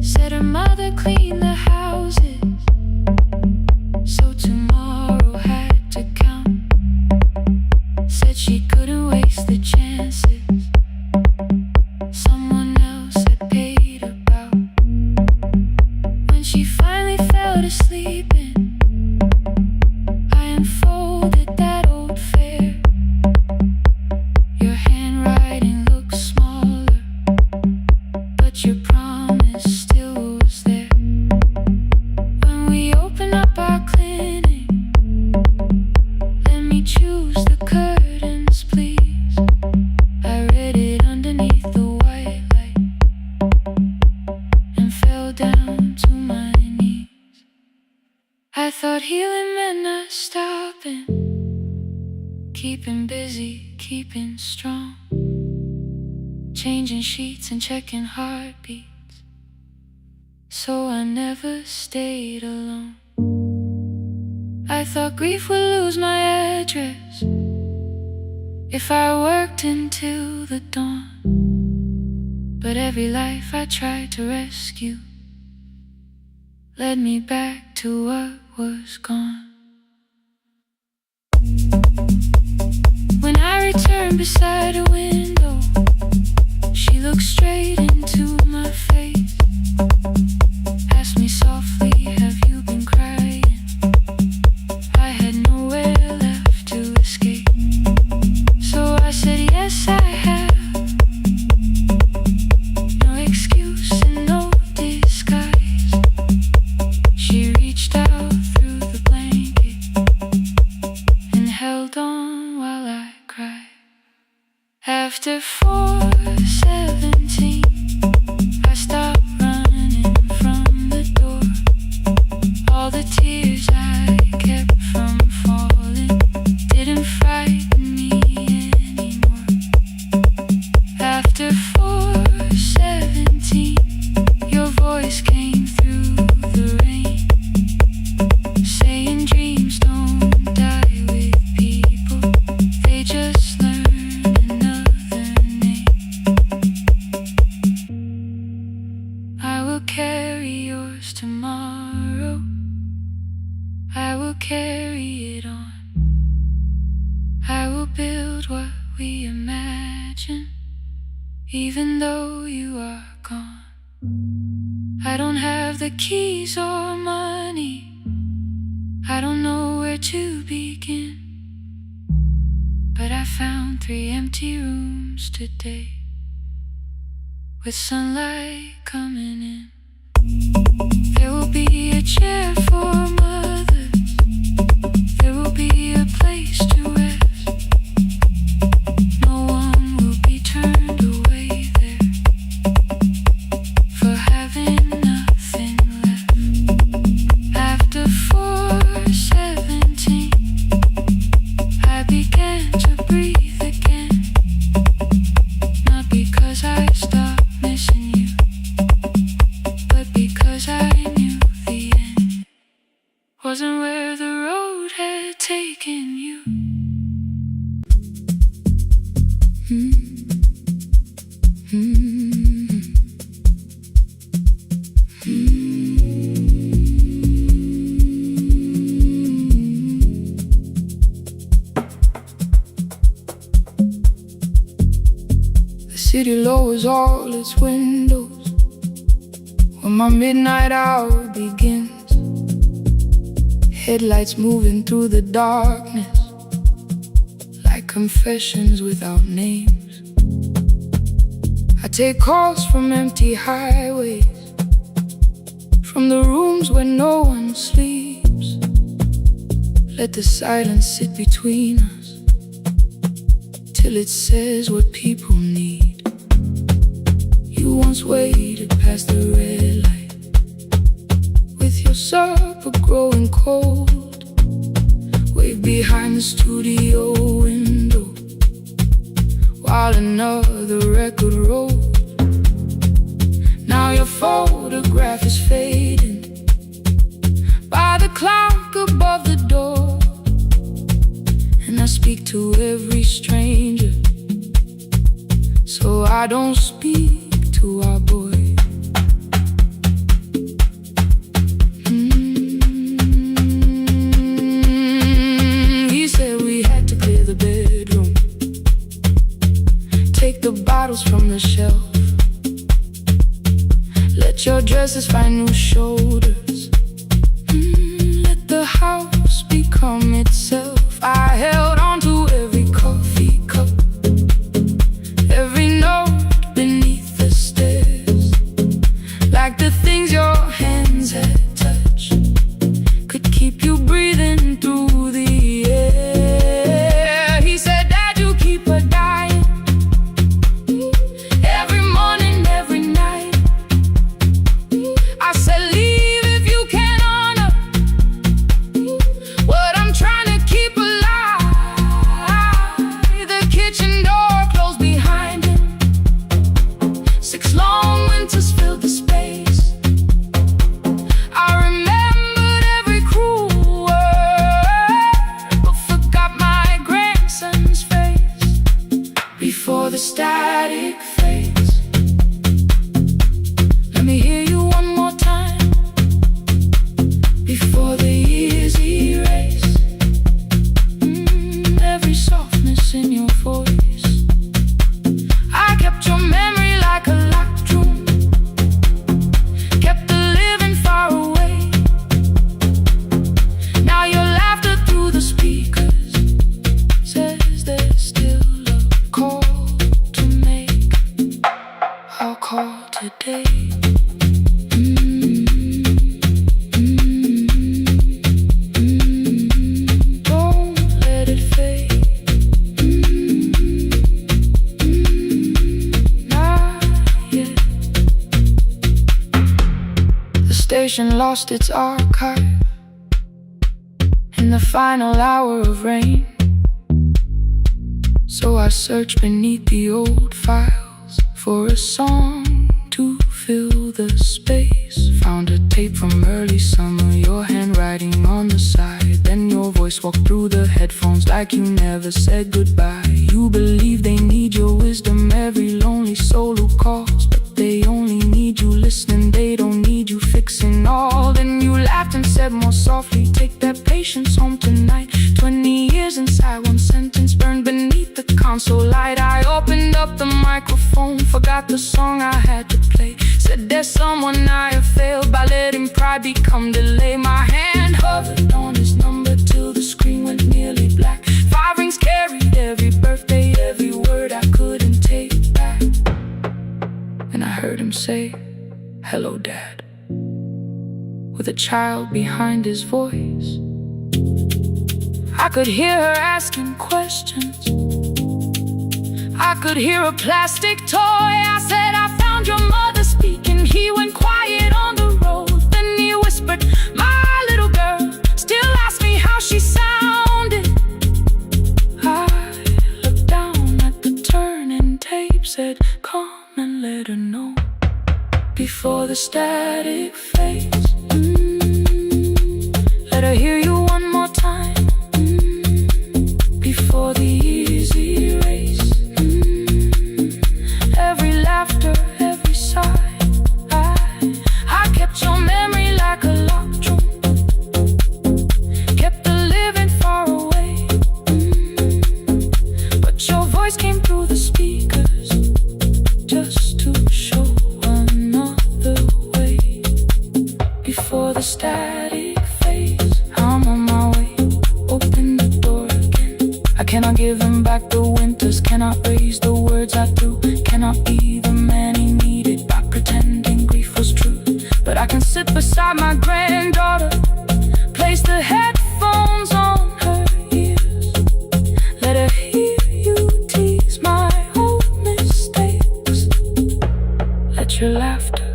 Said her mother cleaned the houses, so tomorrow had to count. Said she couldn't waste the chances someone else had paid about. When she finally fell to sleeping, I unfolded that old fare. Your handwriting looks smaller, but your promise still was there. When we opened up our clinic, let me choose the curtains, please. I read it underneath the white light and fell down to my knees. I thought healing meant not stopping, keeping busy, keeping strong, changing sheets and checking heartbeats, so I never stayed alone. I thought grief would lose my address if I worked until the dawn. But every life I tried to rescue led me back to what was gone. When I returned beside a window, she looked straight into my face, asked me softly, have you been crying? I had nowhere left to escape, so I said yes I have. No excuse and no disguise. She reached out through the blanket and held on while I cried. After 4:17, I stopped running from the door. All the tears I kept from falling didn't frighten me anymore. After 4:17, your voice came through the rain, saying dreams don't die with people, they just learn another name. I will carry yours tomorrow, I will carry it on. I will build what we imagine, even though you are gone. I don't have the keys or money, I don't know where to begin, but I found 3 empty rooms today, with sunlight coming in. There will be a chair for mothers, there will be a place to rest. No one will be turned away there for having nothing left. After 4:17, I began to breathe again, not because I stopped missing you, but because I knew the end wasn't where the road had taken you. The city lowers all its windows when my midnight hour begins. Headlights moving through the darkness like confessions without names. I take calls from empty highways, from the rooms where no one sleeps. Let the silence sit between us till it says what people need. You once waited past the red light, with your supper growing cold, waved behind the studio window while another record rolled. Now your photograph is fading by the clock above the door, and I speak to every stranger, so I don't speak to our boy. He said we had to clear the bedroom, take the bottles from the shelf, let your dresses find new shoulders, let the house become itself. I held on to every coffee cup, every note beneath the stairs, like the things your hands had touched could keep you breathing through the air. He said, Dad, you keep her dying, every morning, every night. I said, leave if you can honor what I'm trying to keep alive. The kitchen door closed behind him, 6 long winters filled the space. I remembered every cruel word, but forgot my grandson's face before the static fades. Let me hear you one more time before the years erase every softness in your voice. I kept your memory like a locked room, kept the living far away. Now your laughter through the speakers says there's still a call to make. I'll call today. Don't let it fade. conversation lost its archive in the final hour of rain. So I searched beneath the old files for a song to fill the space. Found a tape from early summer, your handwriting on the side. Then your voice walked through the headphones like you never said goodbye. You believe they need your wisdom, every lonely soul who calls, but they only need you listening, they don't need you fixing all. Then you laughed and said more softly, take that patience home tonight. 20 years inside one sentence burned beneath the console light. I opened up the microphone, forgot the song I had to play. Said there's someone I have failed by letting pride become delay. My hand hovered on his number till the screen went nearly black. 5 rings carried every birthday, every word I couldn't take back. And I heard him say, hello dad, with a child behind his voice. I could hear her asking questions, I could hear a plastic toy. I said, I found your mother speaking. He went quiet on the road. Then he whispered, my little girl still asks me how she sounded. I looked down at the turning tape, said, come and let her know before the static fades. Let her hear you one more time, before the easy race. Every laughter, every sigh, I kept your memory like a locked room, kept the living far away. But your voice came through the speakers, just to show another way. Before the static fades, I'm on my way, open the door again. I cannot give him back the winters, cannot raise the words I threw, cannot be the man he needed by pretending grief was true. But I can sit beside my granddaughter, place the headphones on her ears, let her hear you tease my old mistakes. Let your laughter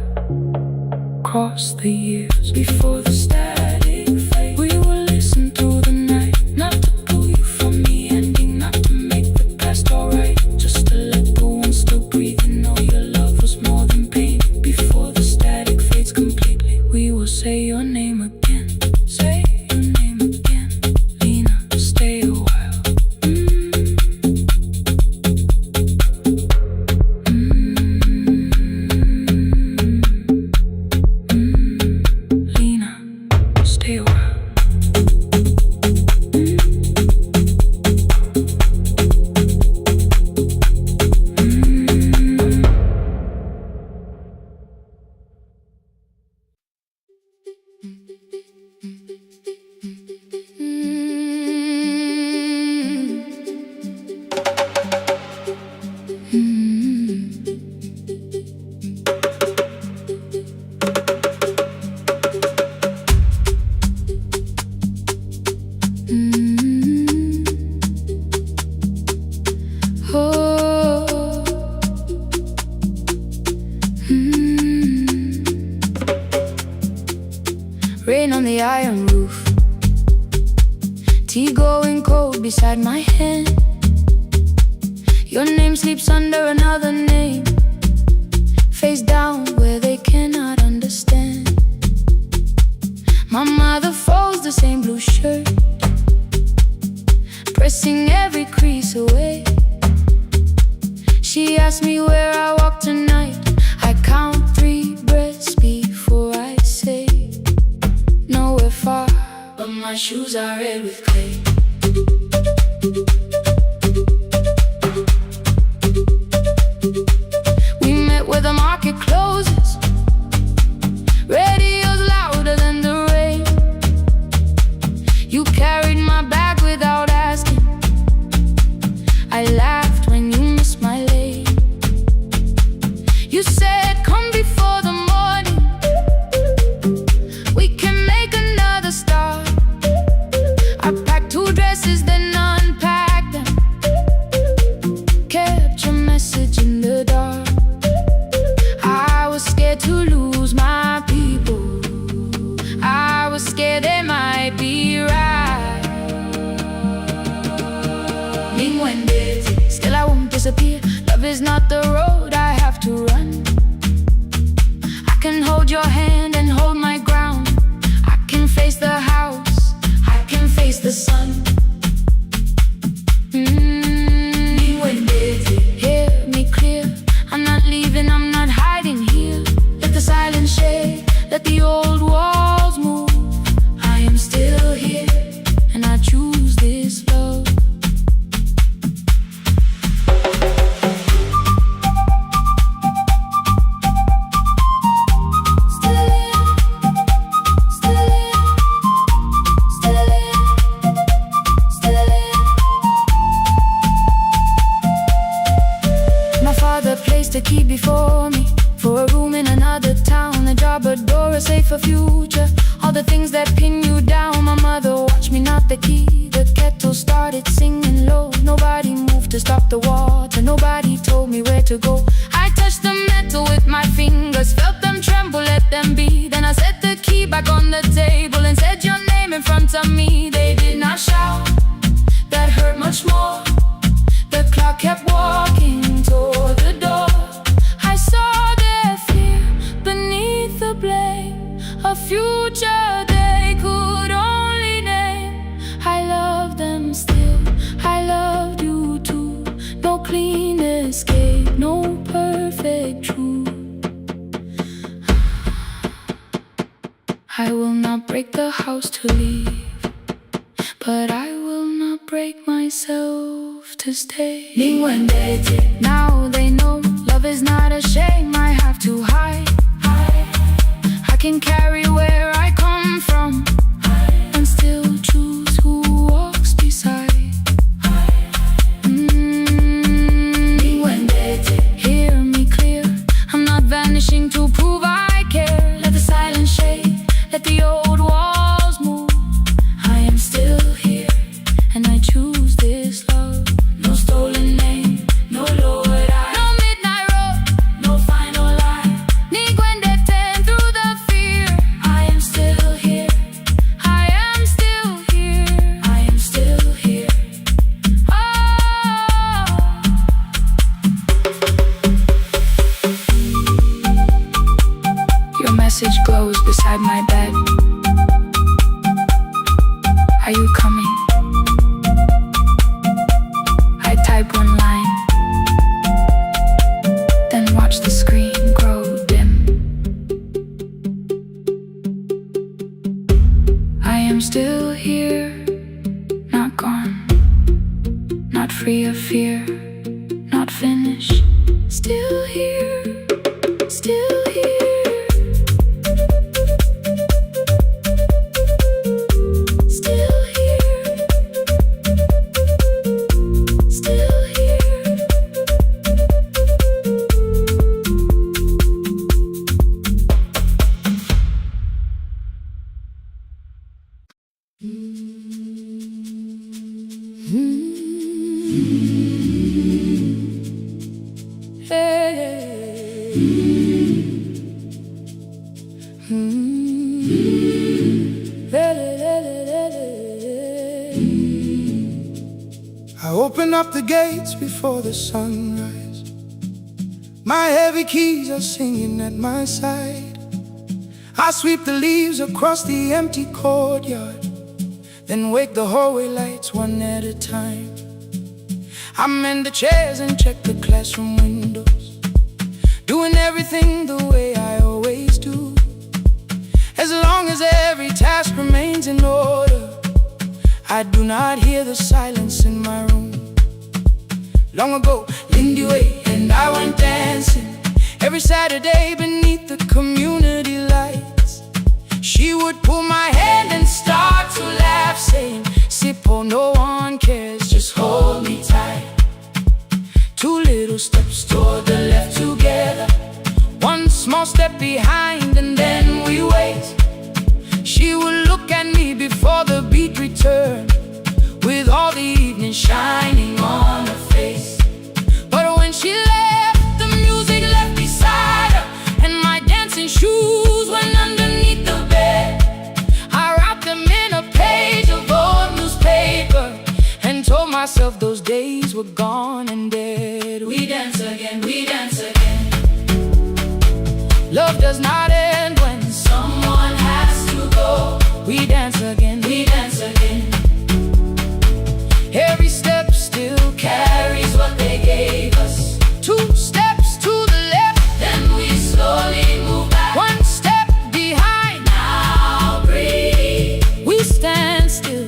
cross the years. Before the static fade, we will listen through the night, not to pull you from the ending, not to make the past alright, just to let the one still breathing know your love was more than pain. Before the static fades completely, we will say your name again, say your name again. Lena, stay a while. Lena, stay a while. Rain on the iron roof, tea going cold beside my hand. Your name sleeps under another name, face down where they cannot understand. My mother folds the same blue shirt, pressing every crease away. She asked me where I walk tonight. I count 3 breaths before I say nowhere far, but my shoes are red with clay. We met where the market closes, radio's louder than the rain. You carried my bag without asking, I laughed when you missed my lane. You said come before the morning, we can make another start. I packed 2 not the road I have to run. I can hold your hand and hold my ground. I can face the house, I can face the sun. Hear me clear, I'm not leaving, I'm not hiding here. Let the silence shake, let the old walls move. I am still here, and I choose this love. Placed a key before me for a room in another town, a job, a door, a safer future. All the things that pin you down. My mother watched me knot the key. The kettle started singing low. Nobody moved to stop the water. Nobody told me where to go. I touched the metal with my fingers, felt them tremble, let them be. Then I set the key back on the table and said your name in front of me. They did not shout, that hurt much more. The clock kept walking toward the door. I saw their fear beneath the blame, a future they could only name. I love them still, I loved you too. No clean escape, no perfect truth. I will not break the house to leave, but I will not break myself to stay. Now they know love is not a shame I have to hide. I can carry where I come from and still choose who walks beside. Hear me clear, I'm not vanishing to prove I care. Let the silence shake, let the old walls move. I am still here, and I choose this love. No stolen name, no lowered eye, no midnight road, no final lie. Ni ten through the fear. I am still here, I am still here, I am still here. Oh, your message glows beside my bed. Are you coming? I type one line, then watch the screen grow dim. I am still here, not gone, not free of fear, not finished. Still here, still here. I open up the gates before the sunrise. My heavy keys are singing at my side. I sweep the leaves across the empty courtyard, then wake the hallway lights one at a time. I mend the chairs and check the classroom windows, doing everything the way I always do. As long as every task remains in order, I do not hear the silence in my room. Long ago, Lindy Way and I went dancing every Saturday beneath the community lights. She would pull my hand and start to laugh, saying, "Sippo, no one cares, just hold me tight." 2 little steps toward the left together, 1 small step behind, and then we wait. She would look at me before the beat returned, with all the evening shining on her face. But when she left, the music left beside her, and my dancing shoes went underneath the bed. I wrapped them in a page of old newspaper and told myself those days were gone and dead. We dance again. we dance again. Love does not end when Someone has to go. we dance again. We dance again. Every step still Carries what they gave us. 2 steps to the left, Then we slowly move back. 1 step behind. Now breathe. We stand still,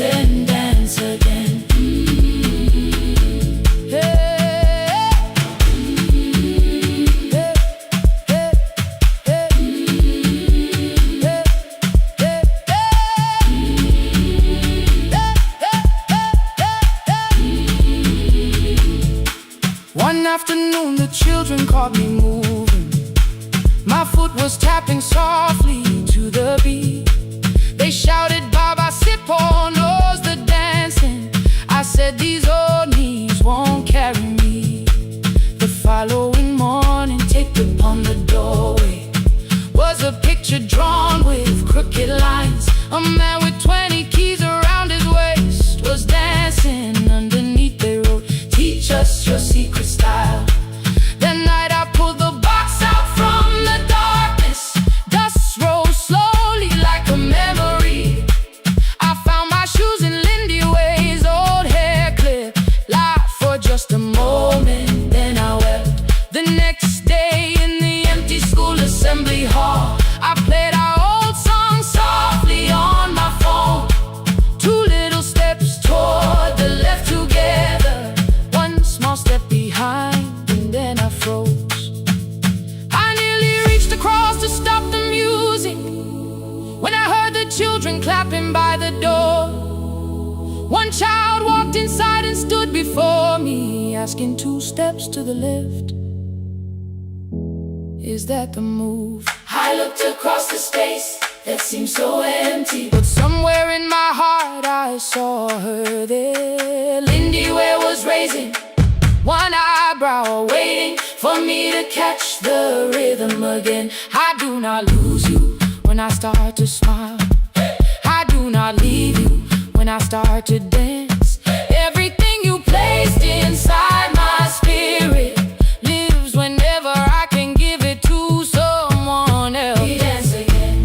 Then dance again. hey, hey, hey, hey, hey, hey, One afternoon the children caught me moving. My foot was tapping softly to the beat. They shouted, Baba Sipo knows the dancing. I said, these old knees won't carry me. The following morning, taped upon the doorway was a picture drawn with crooked lines. A man with 20 keys around his waist was dancing. Underneath they wrote, teach us your secret style. That night I pulled the box out from the darkness. Dust rose slowly like a memory. I found my shoes in Lindy Way's old hair clip. Laughed for just a moment, then I wept. The next day in the empty school assembly hall, I played our old song softly on my phone. 2 little steps toward the left together, 1 small step behind, and then I froze. I nearly reached across to stop the music when I heard the children clapping by the door. 1 child walked inside and stood before me, asking 2 steps to the left. Is that the move? I looked across the space that seemed so empty. But somewhere in my heart I saw her there. Lindy Ware was raising 1 eyebrow, waiting for me to catch the rhythm again. I do not lose you when I start to smile. I do not leave you when I start to dance. Everything you placed inside my spirit lives whenever I can give it to someone else. We dance again.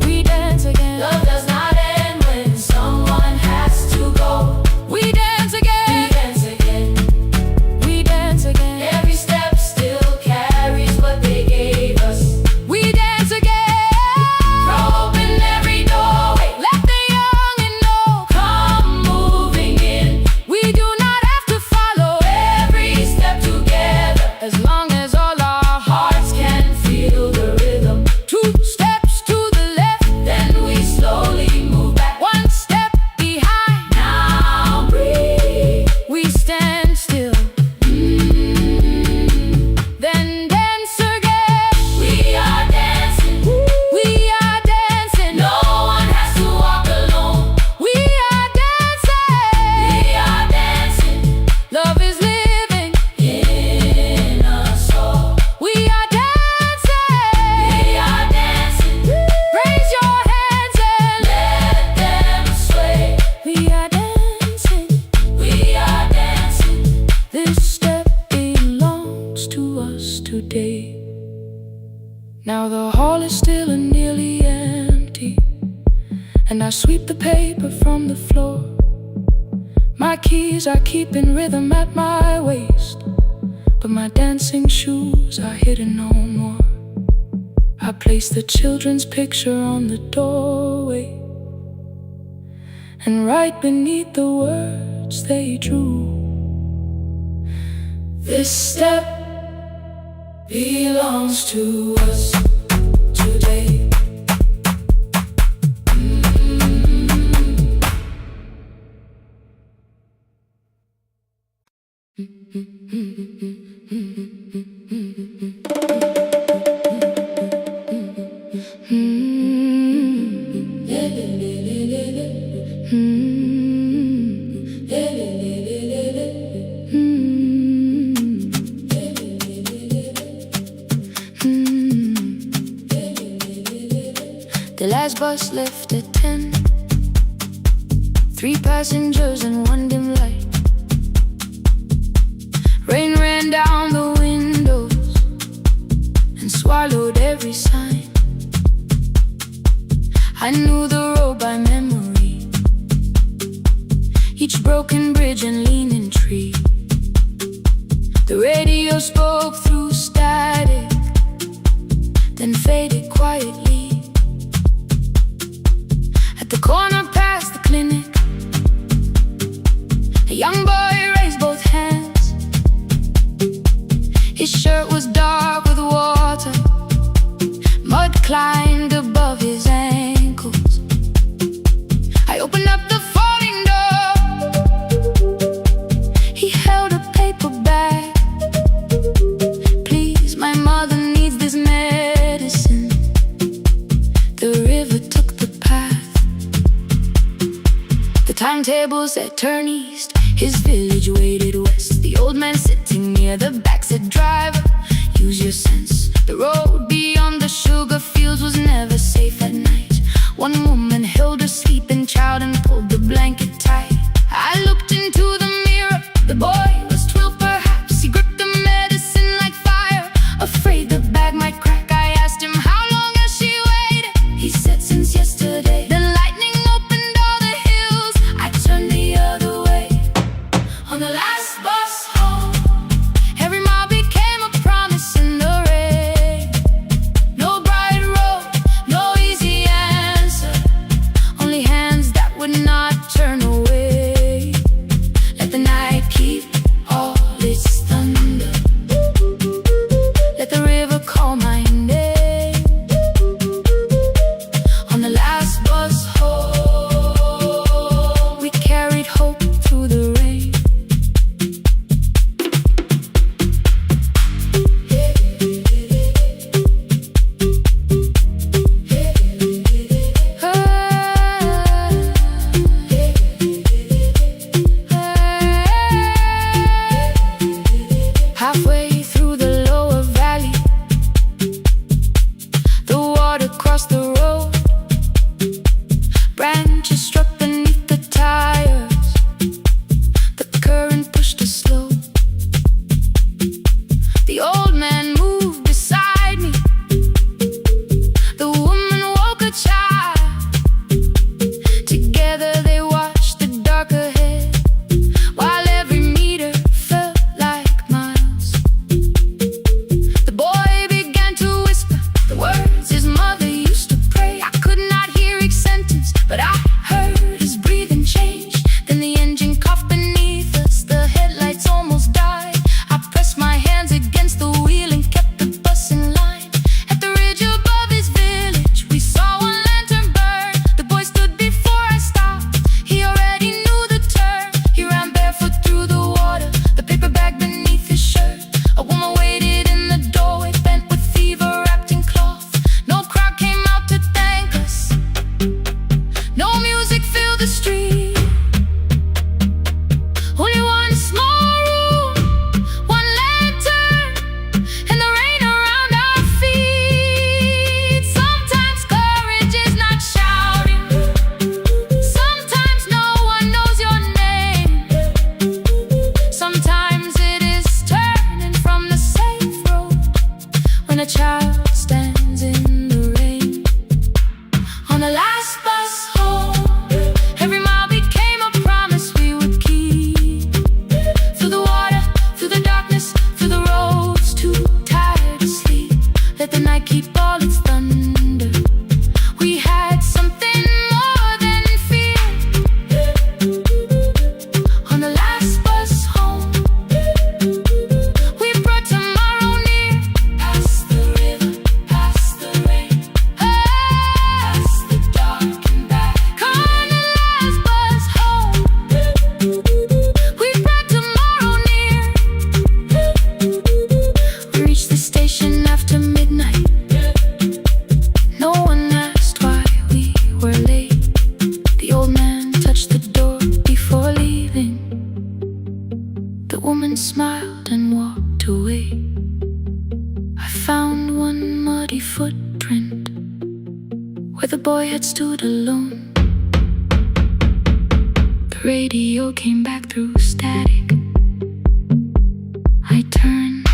We dance again. Love does not end when someone has to go. We dance We again. dance again. We dance again. Every step still carries what they gave us. We dance again. Throw open every doorway. Let the young and know. Come moving in. We do not have to follow Every step together. as long as all our Hearts can feel the rhythm. 2 steps to the left, Then we slowly move back. 1 step behind. Now breathe. We stand still, then dance again. We are dancing. We are dancing. No one has to walk alone. We are dancing. We are dancing Love is living. in us all. We are dancing. We are dancing. Raise your hands and Let them sway. we are dancing. We are dancing. This step belongs to us today. Now the hall is still and nearly empty, and I sweep the paper from the floor. My keys I keep in rhythm at my waist, but my dancing shoes are hidden no more. I place the children's picture on the doorway, and right beneath the words they drew, this step belongs to us today. The last bus left at 10. 3 passengers and 1 dim light. followed every sign. I knew the road by memory, each broken bridge and leaning tree. The radio spoke through static, then faded quietly. At the corner past the clinic, a young boy raised both hands. His shirt was dark with water, mud climbed above his ankles. I opened up the folding door. He held a paper bag. Please, my mother needs this medicine. The river took the path. The timetable said turn east. His village waited west. The old man sitting near the back said, driver, use your sense. The road beyond the sugar fields was never safe at night. One woman held her sleeping child and pulled the blanket tight. I looked into the mirror. The boy was 12 perhaps. He gripped the medicine like fire, afraid the bag might crack. I asked him, how long has she waited? He said, since yesterday. Then lightning opened all the hills. I turned the other way. On the last bus home, every mile became a promise in the rain. No bright road, no easy answer, only hands that would not turn away. Let the night keep all its thunder, let the river call my name. On the last bus home, we carried hope through the rain. Halfway through the lower valley, the water crossed the road. Branches struck beneath the tires. The current pushed us slow. The old man moved beside me. The woman woke a child. Together they watched the dark ahead, while every meter felt like miles. The boy began to whisper the words his mother used to pray. I could not hear each sentence, but I heard his breathing change. Then the engine coughed beneath us. The headlights almost died. I pressed my hands against the wheel and kept the bus in line. At the ridge above his village, we saw one lantern burn. The boy stood before I stopped. He already knew the turn. He ran barefoot through the water, the paper bag beneath his shirt. A woman waited in the doorway, bent with fever, wrapped in cloth. No crowd came out to thank us. No music filled the street. Only one small room, one lantern, and the rain around our feet. Sometimes courage is not shouting. Sometimes no one knows your name. Sometimes it is turning from the safe road when a child stands in the rain. On the last bus home, every mile became a promise we would keep. Through the water, through the darkness, through the roads too tired to sleep. Let the night keep all its thunder. We had something more than fear. On the last bus home, we brought tomorrow near. Past the river, past the rain, past the dark and back. On the last bus home, we brought tomorrow near. We reached the station after midnight. No one asked why we were late. The old man touched the door before leaving. The woman smiled and walked away. I found one muddy footprint where the boy had stood alone. The radio came back through static. I turned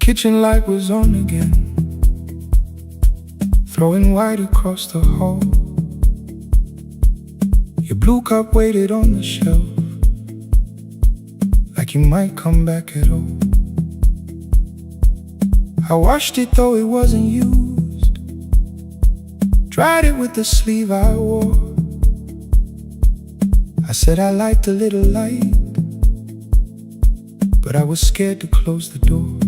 kitchen light was on again, throwing white across the hall. Your blue cup waited on the shelf, like you might come back at all. I washed it though it wasn't used, dried it with the sleeve I wore. I said I liked a little light, but I was scared to close the door.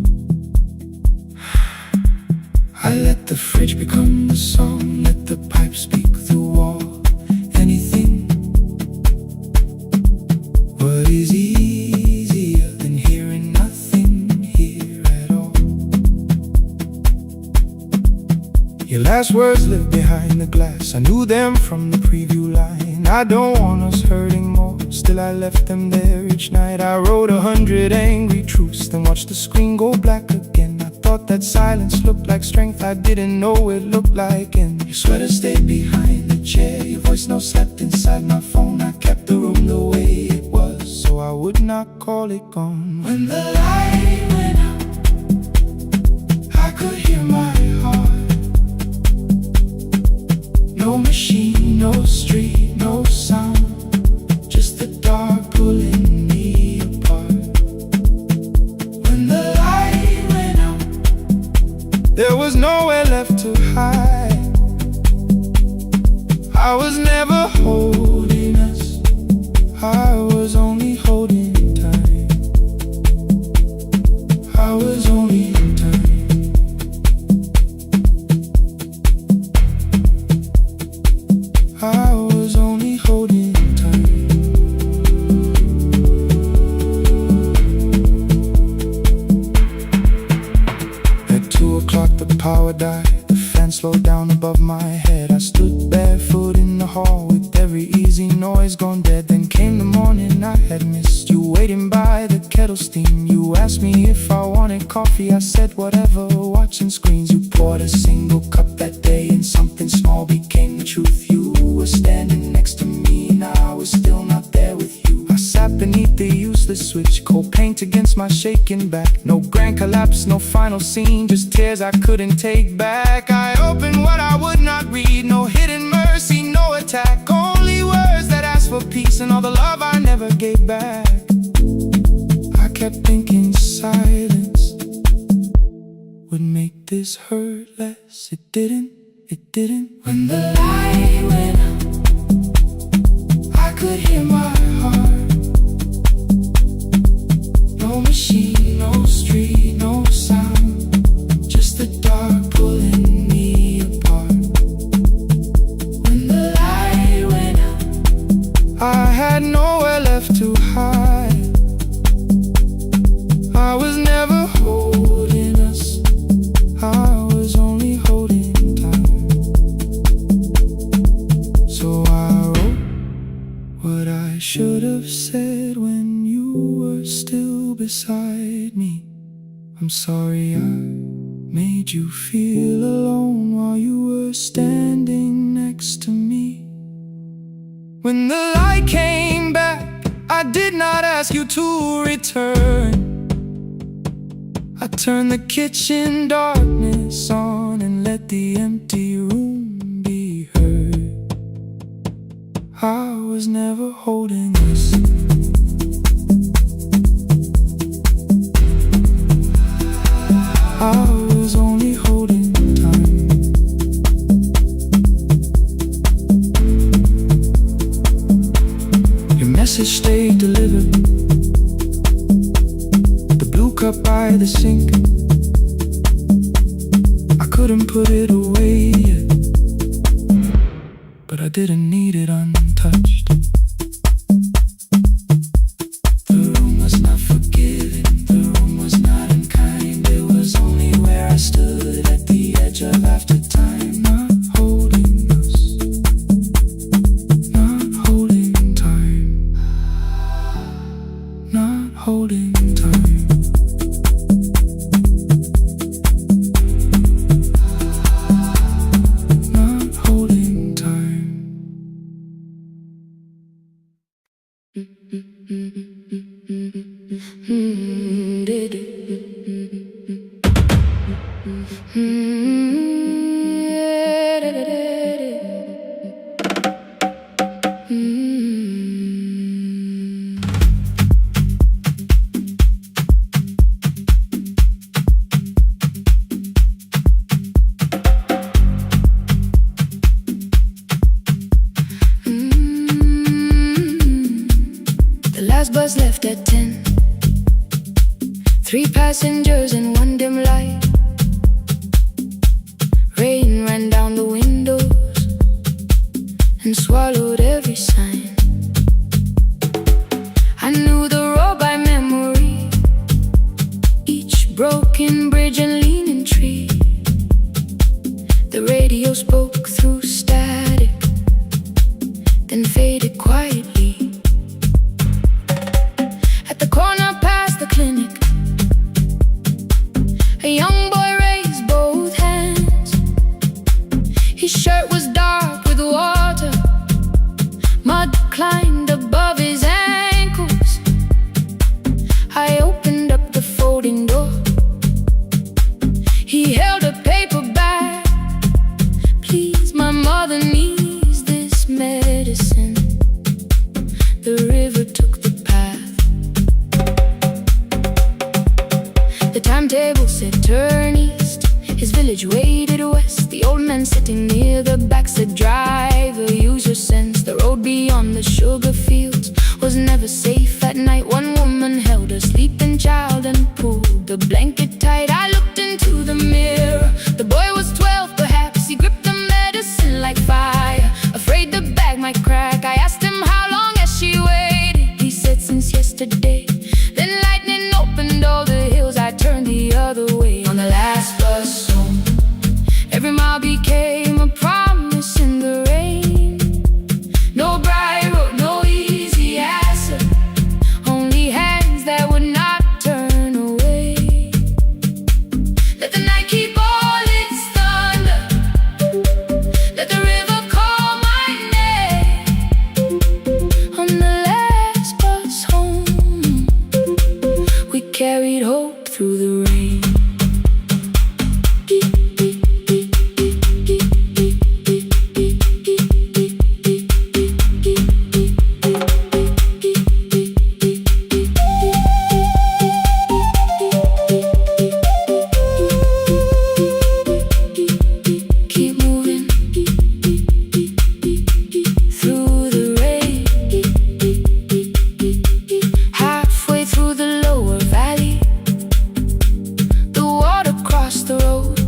I let the fridge become the song, let the pipe speak the wall. Anything, what is easier than hearing nothing here at all? Your last words lived behind the glass, I knew them from the preview line. I don't want us hurting more, still I left them there each night. I wrote 100 angry truths, then watched the screen go black again. I thought that silence looked like strength, I didn't know it looked like end. Your sweater stayed behind the chair, your voice note slept inside my phone. I kept the room the way it was, so I would not call it gone. When the light went out, I could hear my heart. No machine, no street, no sound, just the dark pulling me apart. When the light went out, there was nowhere left to hide. I was never holding us, I was only holding time. I was only time. I was only holding time. At 2 o'clock the power died, the fan slowed down above my head. I stood barefoot in the hall with every easy noise gone dead. Then came the morning I had missed, you waiting by the kettle steam. You asked me if I wanted coffee, I said whatever, watching screens. You poured a single cup that day and something small became the truth. You were standing next to me and I was still not there with you. I sat beneath the useless switch, cold paint against my shaking back. No grand collapse, no final scene, just tears I couldn't take back. I opened what I would not read, no hidden mercy, no attack, only words that asked for peace and all the love I never gave back. I kept thinking silence would make this hurt less. It didn't, it didn't. When the light went out, I could hear my heart. No machine, no street, no sound, just the dark pulling me apart. When the light went out, I had nowhere left to hide. I was never holding us, I was only holding time. So I wrote what I should have said when you were still beside me. I'm sorry I made you feel alone while you were standing next to me. When the light came back, I did not ask you to return. I turned the kitchen darkness on and let the empty room be heard. I was never holding us, I was only holding time. Your message stayed delivered, the blue cup by the sink. I couldn't put it away yet, but I didn't need it untouched. The room was not forgiving, the room was not unkind. It was only where I stood at the edge of after time. Not holding us, not holding time, not holding time. Not holding time. at 10. 3 passengers and 1 dim light. Rain ran down the windows and swallowed every sign. I knew the road by memory, each broken bridge and leaning tree. The radio spoke through static, then faded quietly. At the corner past the clinic, a young boy raised both hands. His shirt was dark with water, mud climbed above his ankles. I opened up the folding door. He held a paper bag. Please, my mother needs this medicine. The river took the path. The timetable said turn east. His village waded west. The old man sitting near the back said, driver, use your sense. The road beyond the sugar fields was never safe at night. One woman held a sleeping child and pulled the blanket tight. I looked into the mirror. The boy was 12 perhaps. He gripped the medicine like fire, afraid the bag might crack. I asked him how long has she waited. He said since yesterday. Then lightning opened all the hills. I turned the other way on the last bus home. Every mile became a promise in the rain. No bright road, no easy answer, only hands that would not turn away. Let the night keep all its thunder, let the river call my name. On the last bus home, we carried hope through the rain. Keep moving through the rain. Halfway through the lower valley, the water crossed the road.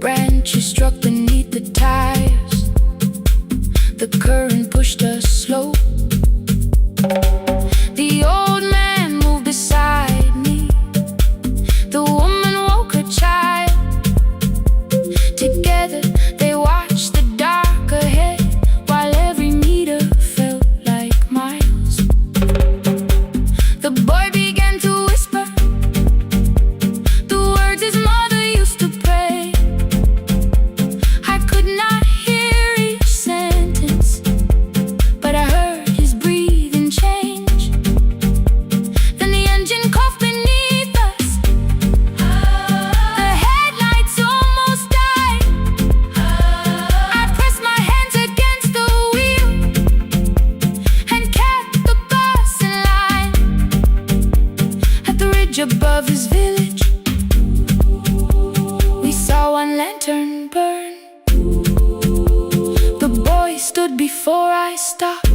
Branches struck beneath the tires. The current pushed us slow. The old man moved beside me. The woman woke her child. Together they watched the dark ahead, while every meter felt like miles. The boy began to whisper the words his mother used to pray. I could not hear each sentence, but I heard his breathing change. Then the engine coughed beneath us. The headlights almost died. I pressed my hands against the wheel and kept the bus in line. At the ridge above his village, we saw one lantern burn. The boy stood before I stopped.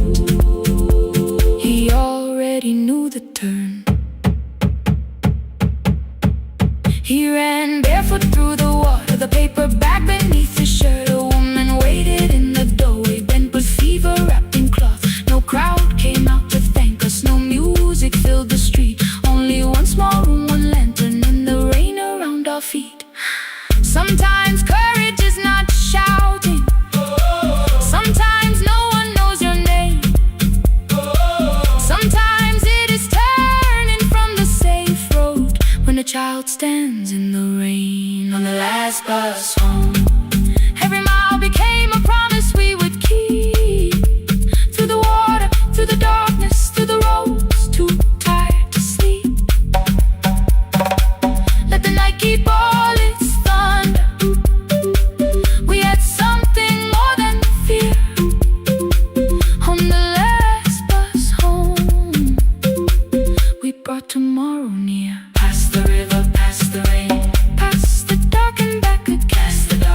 He already knew the turn. He ran barefoot through the water, the paper bag beneath his shirt. A woman waited in the doorway, bent with fever, wrapped in cloth. No crowd came out to thank us, no music filled the street. Only one small room, one lantern, and the rain around our feet. Sometimes courage is not shouting. Sometimes no one knows your name. Sometimes it is turning from the safe road when a child stands in the rain. On the last bus home, every mile became a promise we would keep. Through the water, through the darkness, through the roads too tired to sleep. Let the night keep all its thunder. We had something more than fear. On the last bus home, we brought tomorrow near. Past the river, past the rain, past the dark and back again. Past the dark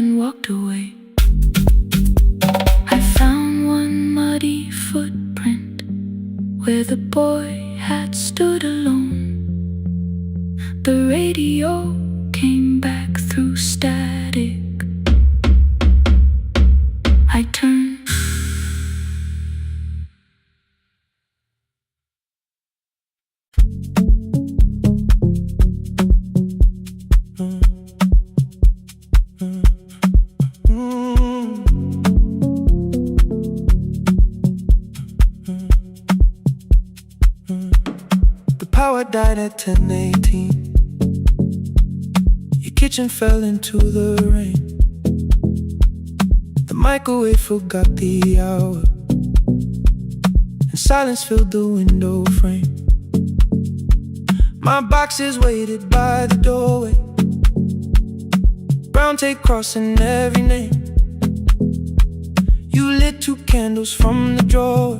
and walked away. I found one muddy footprint where the boy had stood alone. The radio came back through static. I turned. The power died at 10:18. Your kitchen fell into the rain. The microwave forgot the hour, and silence filled the window frame. My boxes waited by the doorway, brown tape crossing every name. You lit 2 candles from the drawer,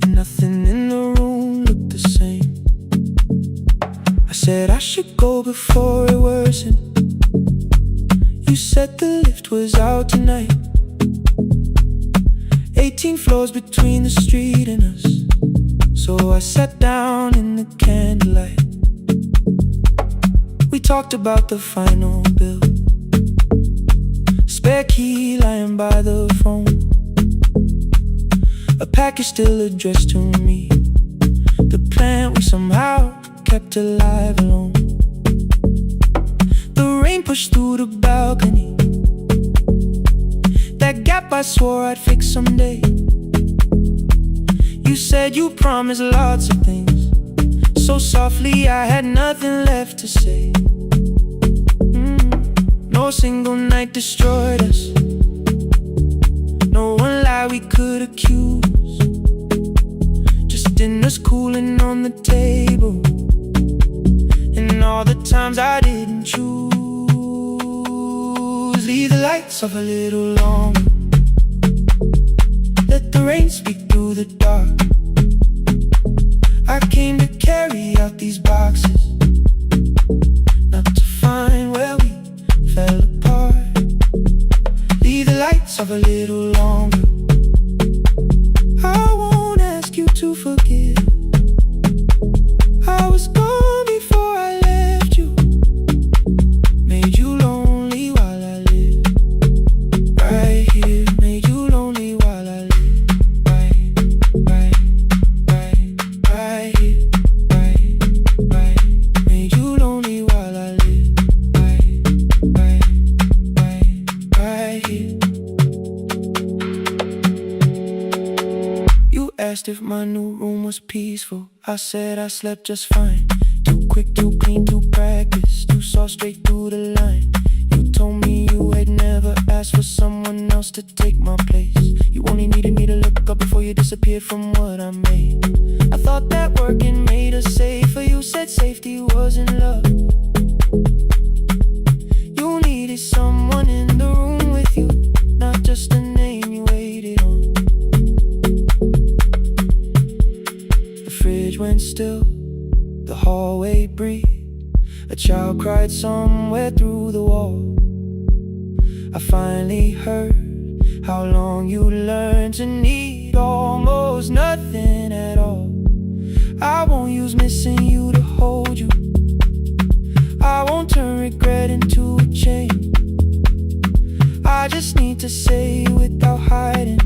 and nothing in the room looked the same. I said I should go before it worsened. You said the lift was out tonight. 18 floors between the street and us, so I sat down in the candlelight. We talked about the final bill, spare key lying by the phone, a package still addressed to me, the plant we somehow kept alive alone. The rain pushed through the balcony, that gap I swore I'd fix someday. You said you promised lots of things, so softly I had nothing left to say. No single night destroyed us, no one lie we could accuse. Just dinners cooling on the table, and all the times I didn't choose. Leave the lights off a little longer, let the rain speak through the dark. I came to carry out these boxes, not to find where we fell apart. Leave the lights off a little longer. I won't ask you to forgive. I was gone before I left you, made you lonely while I lived right here, made you lonely while I lived right here, right, made you lonely while I lived right here. You asked if my new room was peaceful. I said I slept just fine. Too quick, too clean, too practiced. You saw straight through the line. You told me you had never asked for someone else to take my place. You only needed me to look up before you disappeared from what I made. I thought that working made us safer. You said safety was in love. You needed someone in the room with you, not just a name you waited on. The fridge went still, the hallway breathed. A child cried somewhere through the wall. I finally heard how long you learned to need almost nothing at all. I won't use missing you to hold you. I won't turn regret into a chain. I just need to say without hiding,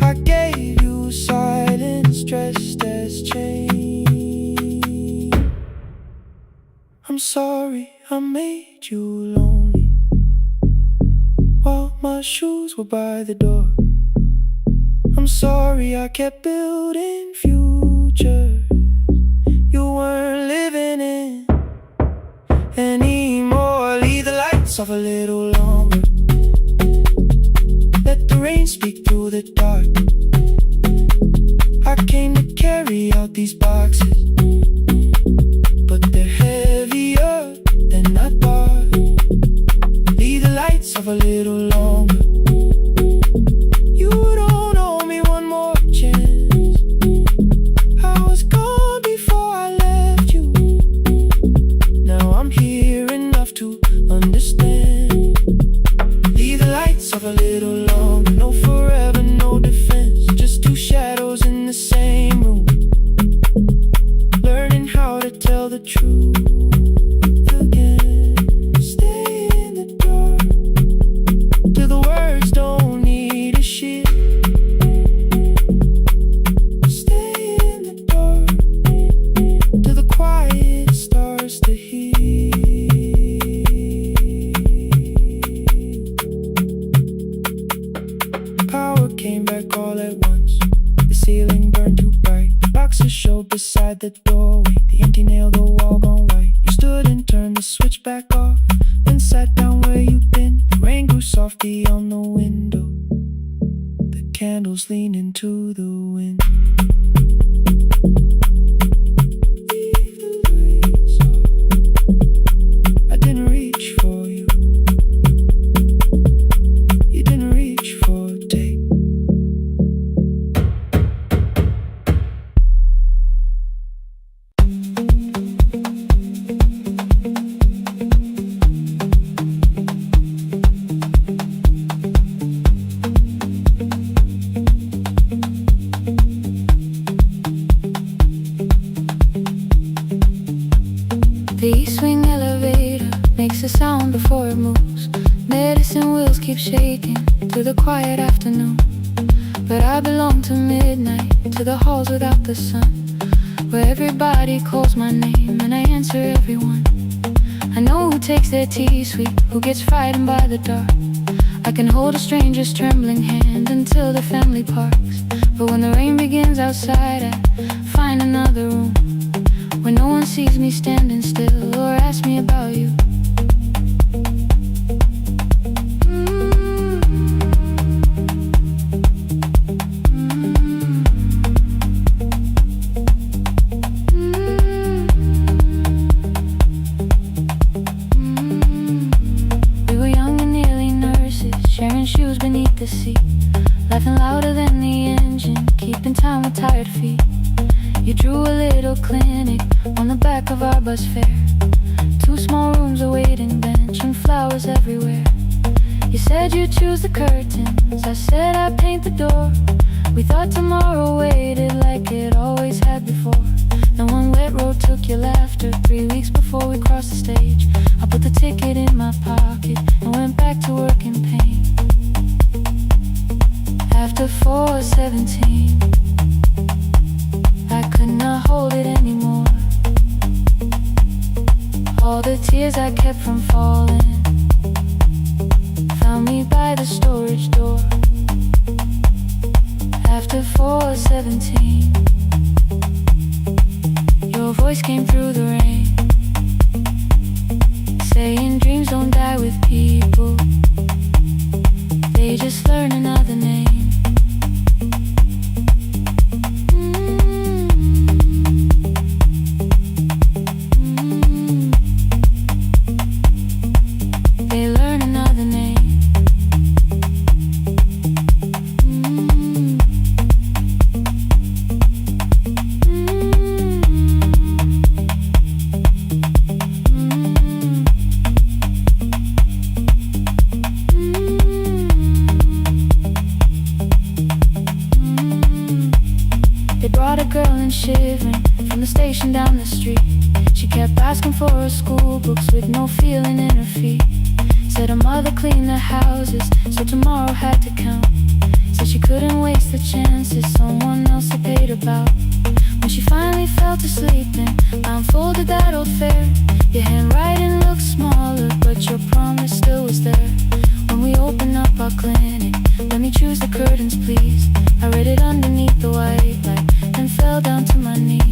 I gave you silence dressed as change. I'm sorry I made you lonely while my shoes were by the door. I'm sorry I kept building futures you weren't living in anymore. Leave the lights off a little longer, let the rain speak through the dark. I came to carry out these boxes, but they're heavier than I thought. Leave the lights off a little longer. You don't owe me one more chance. I was gone before I left you. Now I'm here enough to understand. a little longer. No forever, no defense, just two shadows in the same room, learning how to tell the truth again. Stay in the dark till the words don't need a shield. Stay in the dark till the quiet starts to heal. Power came back all at once. The ceiling burned too bright. Boxes showed beside the doorway. The empty nail, the wall gone white. You stood and turned the switch back off, then sat down where you'd been. The rain grew softly on the window. The candles leaned into the wind. Leave the lights off. I didn't reach for you. You didn't reach for a take. The east wing elevator makes a sound before it moves. Medicine wheels keep shaking through the quiet afternoon. But I belong to midnight, to the halls without the sun, where everybody calls my name and I answer everyone. I know who takes their tea sweet, who gets frightened by the dark. I can hold a stranger's trembling hand until the family parks. But when the rain begins outside, I find another room where no one sees me standing still or asks me about you. We were young and nearly nurses, sharing shoes beneath the seat, laughing louder than the engine, keeping time with tired feet. You drew a little clinic on the back of our bus fare. 2 small rooms, a waiting bench, and flowers everywhere. You said you'd choose the curtains, I said I'd paint the door. We thought tomorrow waited like it always had before. Then one wet road took your laughter. 3 weeks before we crossed the stage, I put the ticket in my pocket and went back to work in pain. After 4:17, I could not hold it anymore. All the tears I kept from falling found me by the storage door. After 4:17, your voice came through the rain, saying dreams don't die with people, they just learn another name. Shivering from the station down the street, she kept asking for her school books with no feeling in her feet. Said her mother cleaned the houses, so tomorrow had to count. Said she couldn't waste the chances someone else had paid about. When she finally fell to sleep, then I unfolded that old fare. Your handwriting looked smaller, but your promise still was there. When we opened up our clinic, let me choose the curtains, please. I read it underneath the white light, then fell down to my knees.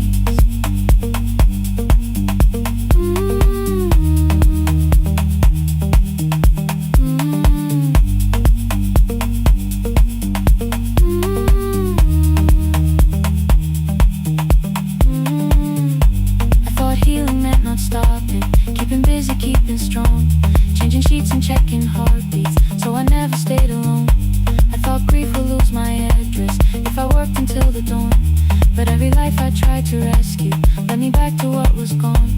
I thought healing meant not stopping, keeping busy, keeping strong, changing sheets and checking heartbeats, so I never stayed alone. I thought grief would lose my address if I worked until the dawn, but every life I tried to rescue led me back to what was gone.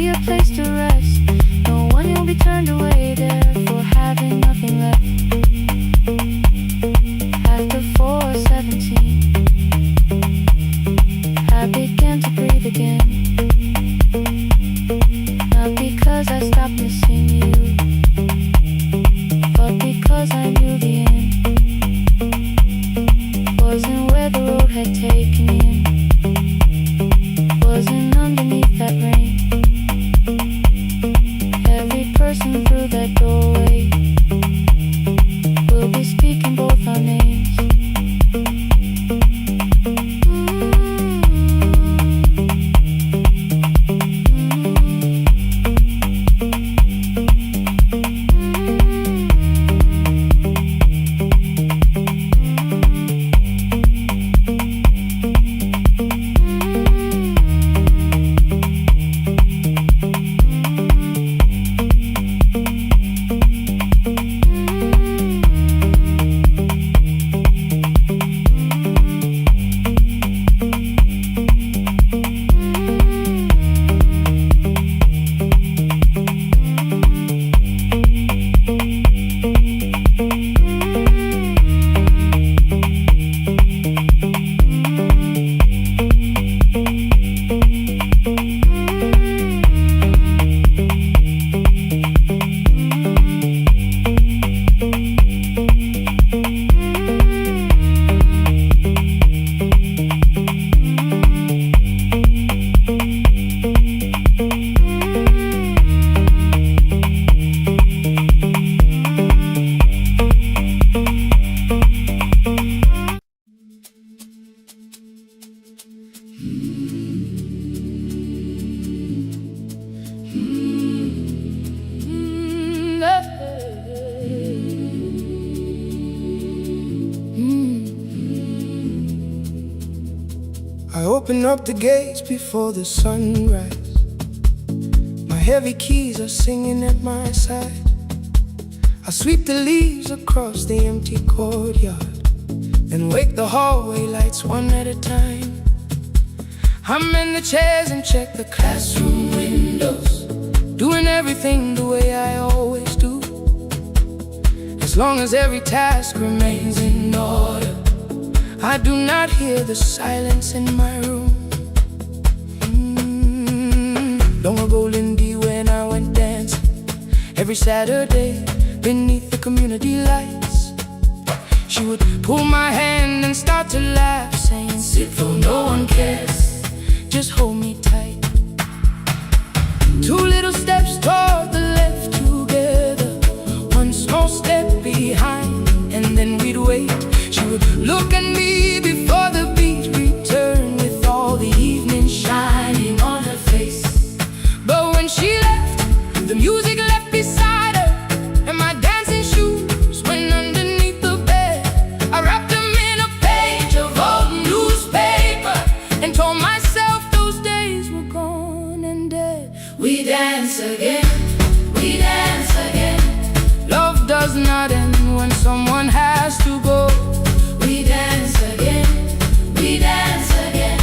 be a place to rest. No one will be turned away there for having nothing left. After 4:17, I began to breathe again. Not because I stopped missing you, but because I knew the end wasn't where the road had taken me in. Wasn't underneath that rain. Every person through that doorway will be speaking both our names. I open up the gates before the sunrise. My heavy keys are singing at my side. I sweep the leaves across the empty courtyard and wake the hallway lights one at a time. I'm in the chairs and check the classroom windows, doing everything the way I always do. As long as every task remains in order, I do not hear the silence in my room. Long ago, Lindy, when I went dancing every Saturday beneath the community lights, she would pull my hand and start to laugh, saying, "Sit though no one cares, just hold me tight." Two little steps toward the left together, one small step behind, and then we'd wait. She would look at me before the beat returned, with all the evening shining on her face. But when she left, the music left beside her, and my dancing shoes went underneath the bed. I wrapped them in a page of old newspaper and told myself those days were gone and dead. We dance again, we dance again. Love does not end when someone has to go. We dance again, we dance again.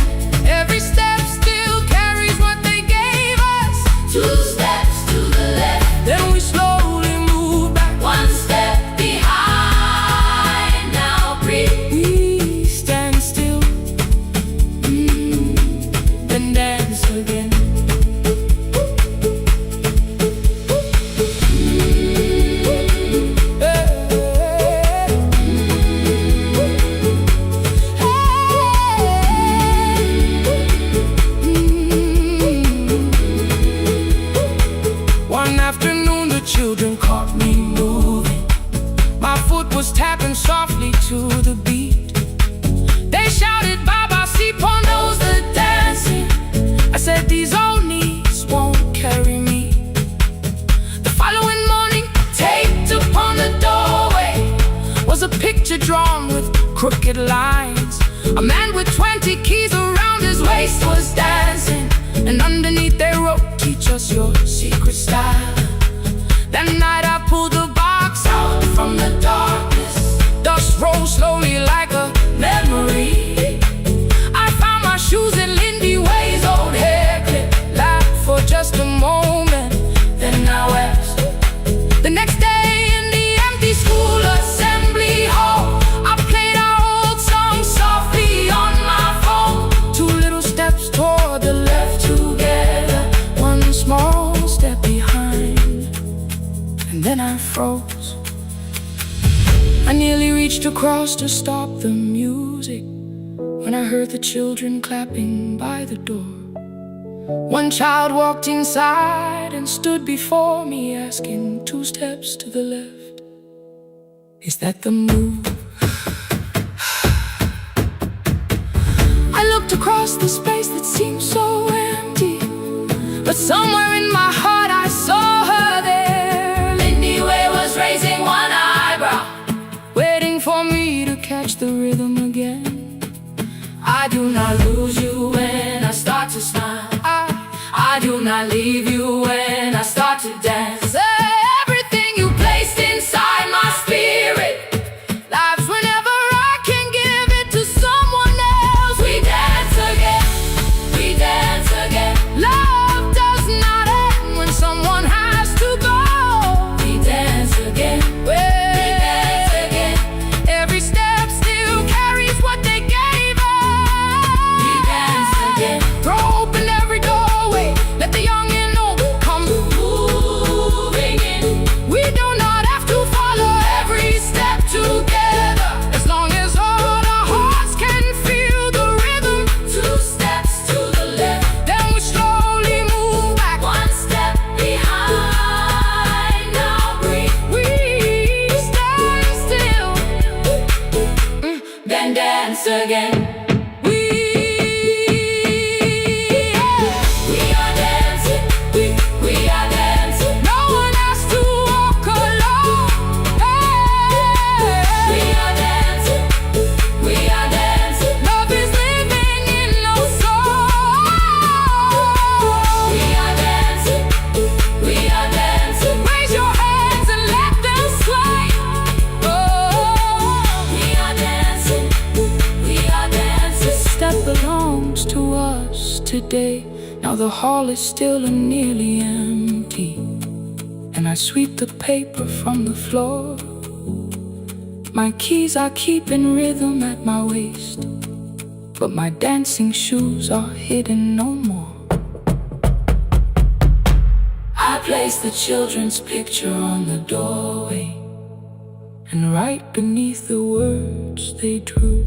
Every step still carries what they gave us. Two steps to the left, then we slowly move back. One step behind, now breathe. We stand still, then dance again. Children caught me moving. My foot was tapping softly to the beat. They shouted, "Baba, see knows the dancing." I said, "These old knees won't carry me." The following morning, taped upon the doorway was a picture drawn with crooked lines. A man with 20 keys around his waist was dancing, and underneath they wrote, "Teach us your secret style." That night I pulled the box out from the darkness. Dust rolled slowly like a memory. I found my shoes in Lindy Way's old hair clip. Laughed for just a moment. then I froze. I nearly reached across to stop the music when I heard the children clapping by the door. One child walked inside and stood before me, asking 2 steps to the left, is that the move? I looked across the space that seemed so empty, but somewhere in my heart I saw her there. Lindy Way was raising one eyebrow, waiting for me to catch the rhythm again. I do not lose you when I start to smile. I do not leave you when I start to dance. Everything you placed inside my spirit lives whenever I can give it to someone else. We dance again, we dance again. Love does not end when someone has to go. We dance again, we dance again. Every step still carries what they gave us. We dance again. Throw open every doorway, let the young and old come moving in. We do not have to follow every step together, as long as all our hearts can feel the rhythm. 2 steps to the left, then we slowly move back 1 step behind. Now breathe, we stand still, then dance again. We are dancing, we are dancing. No one has to walk alone. We are dancing, we are dancing. Love is living in our soul. We are dancing, we are dancing. Raise your hands and let them sway. We are dancing, we are dancing. This step belongs to us today. Now the hall is still and nearly empty, and I sweep the paper from the floor. My keys I keep in rhythm at my waist, but my dancing shoes are hidden no more. I place the children's picture on the doorway, and right beneath the words they drew,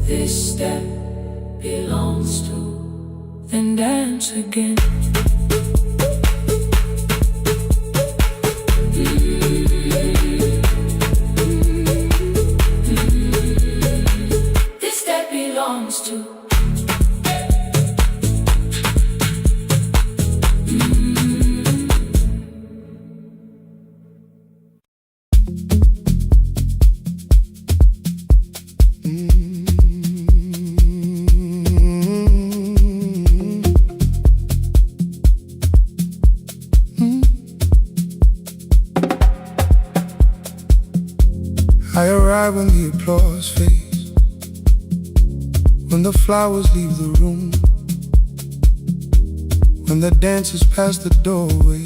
this step belongs to, then dance again. This step belongs to. I arrive when the applause fades, when the flowers leave the room, when the dancers pass the doorway,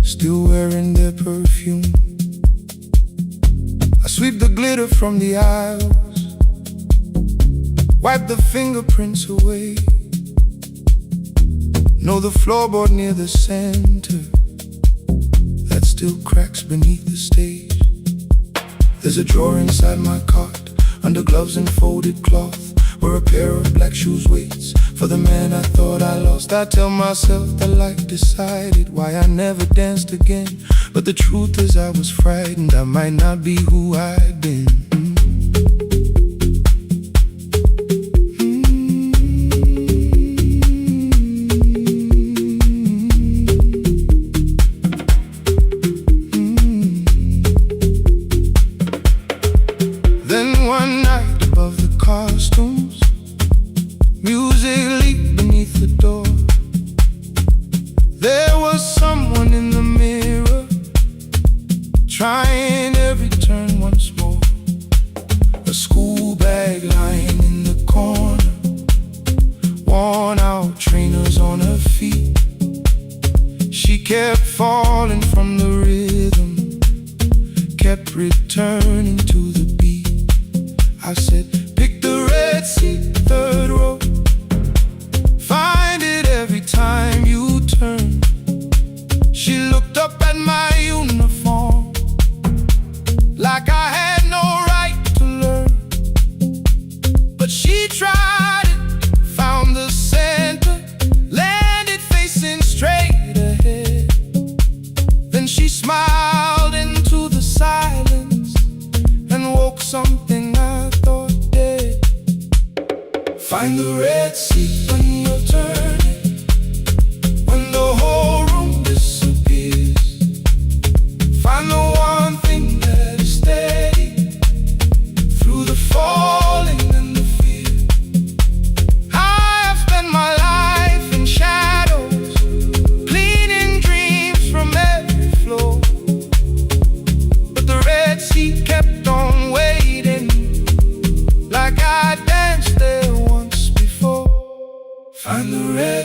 still wearing their perfume. I sweep the glitter from the aisles, wipe the fingerprints away. Know the floorboard near the center that still cracks beneath the stage. There's a drawer inside my cart, under gloves and folded cloth, where a pair of black shoes waits for the man I thought I lost. I tell myself that life decided why I never danced again, but the truth is I was frightened I might not be who I'd been. Trying every turn once more. A school bag lying in the corner, worn out trainers on her feet. She kept falling from the rhythm, kept returning to the beat. I said, pick the red seat, 3rd row. Find it every time you turn.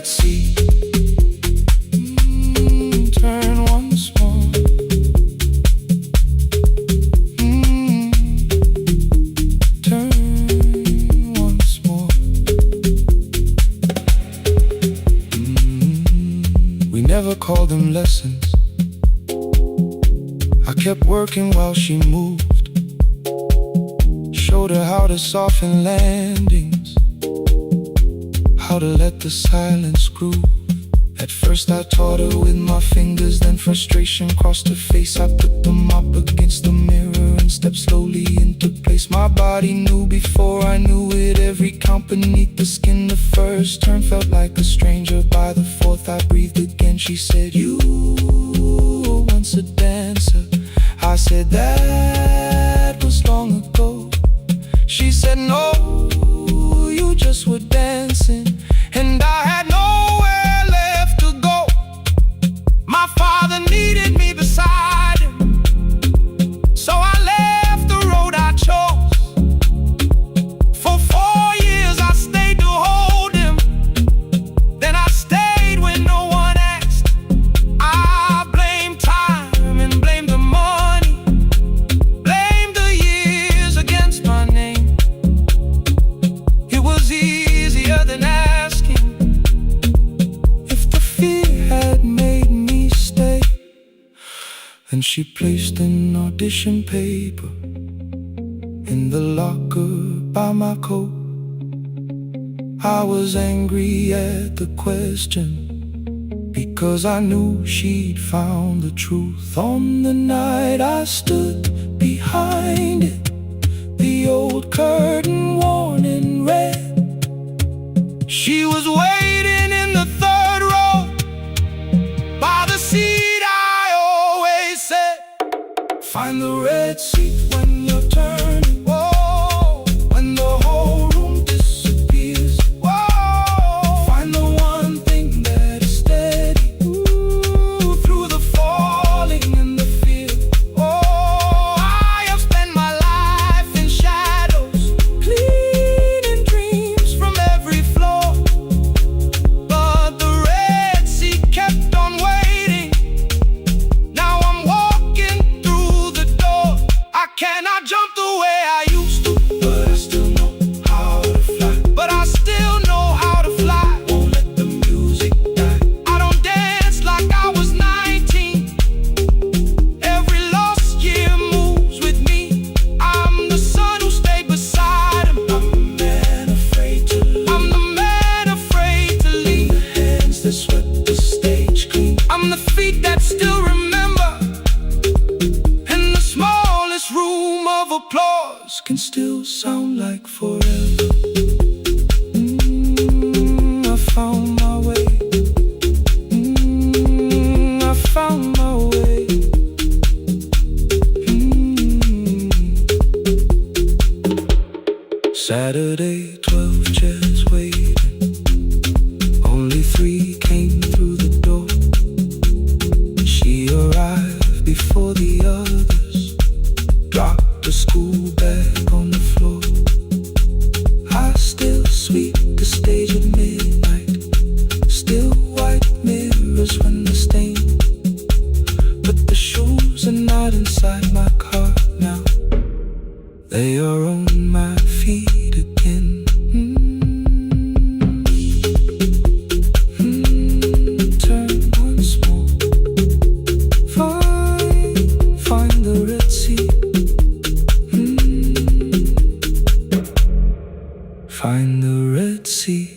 Red Sea. Turn once more. Turn once more. We never called them lessons. I kept working while she moved. Showed her how to soften landings, how to let the silence groove. At first I taught her with my fingers, then frustration crossed her face. I put them up against the mirror and stepped slowly into place. My body knew before I knew it, every count beneath the skin. The first turn felt like a stranger, by the fourth I breathed again. She said, "You were once a dancer." I said, "That was long ago." She said, "No, you just were dancing." And I had nowhere left to go. My father needed me beside him, so I left the road I chose. For 4 years I stayed to hold him, then I stayed when no one asked. I blamed time and blamed the money, blamed the years against my name. It was easier than asking if the fear had made me stay. Then she placed an audition paper in the locker by my coat. I was angry at the question, because I knew she'd found the truth. On the night I stood behind it, the old curtain worn in red. She was waiting in the third row, by the seat I always said, "Find the red seat when you're turning." Whoa, when the whole room disappears. Whoa, find the one thing that is steady. Ooh, through the falling and the fear. Oh, I have spent my life in shadows, cleaning dreams from every floor. But the red sea kept on waiting. Now I'm walking through the door. I cannot jump the way I used to, but I still know how to fly. But I still know how to fly. Won't let the music die. I don't dance like I was 19. Every lost year moves with me. I'm the son who stayed beside him. I'm the man afraid to leave. I'm the man afraid to leave. The hands that swept the stage clean. I'm the feet that still remember. And the smallest room of applause can still sound like forever. I found my way. I found my way. Saturday, 12 chairs waiting. Only 3 came through the door. She arrived before the others, dropped the school bag on the floor. I still sweep the stage at midnight, still white mirrors when the stain. But the shoes are not inside my car now. They are on my feet again. Turn once more. Find the red sea. Find the red sea.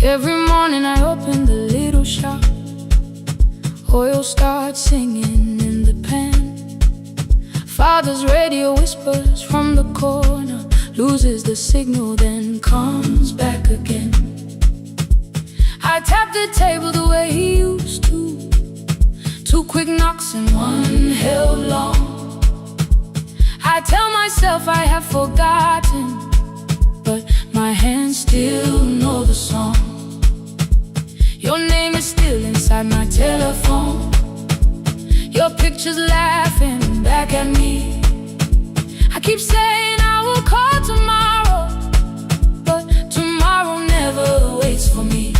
Every morning I open the little shop. Oil starts singing in the pan. Father's radio whispers from the corner, loses the signal, then comes back again. I tap the table the way he used to. 2 quick knocks and one held long. I tell myself I have forgotten, but my hands still know the song. Your name is still inside my telephone. Your picture's laughing back at me. I keep saying I will call tomorrow, but tomorrow never waits for me.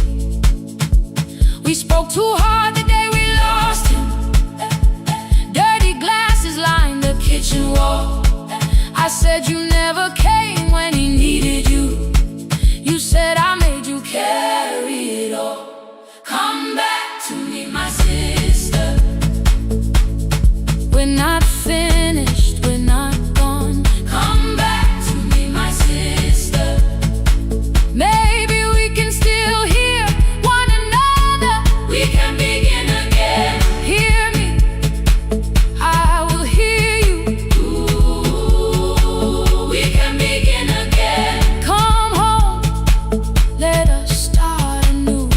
We spoke too hard the day we lost him. Dirty glasses lined the kitchen wall. I said you never came when he needed you. You said I made you carry it all. Come back to me, my sister. We're not finished, we're not gone. Come back to me, my sister. Maybe we can still hear one another. We can begin again. Hear me, I will hear you. Ooh, we can begin again. Come home, let us start anew.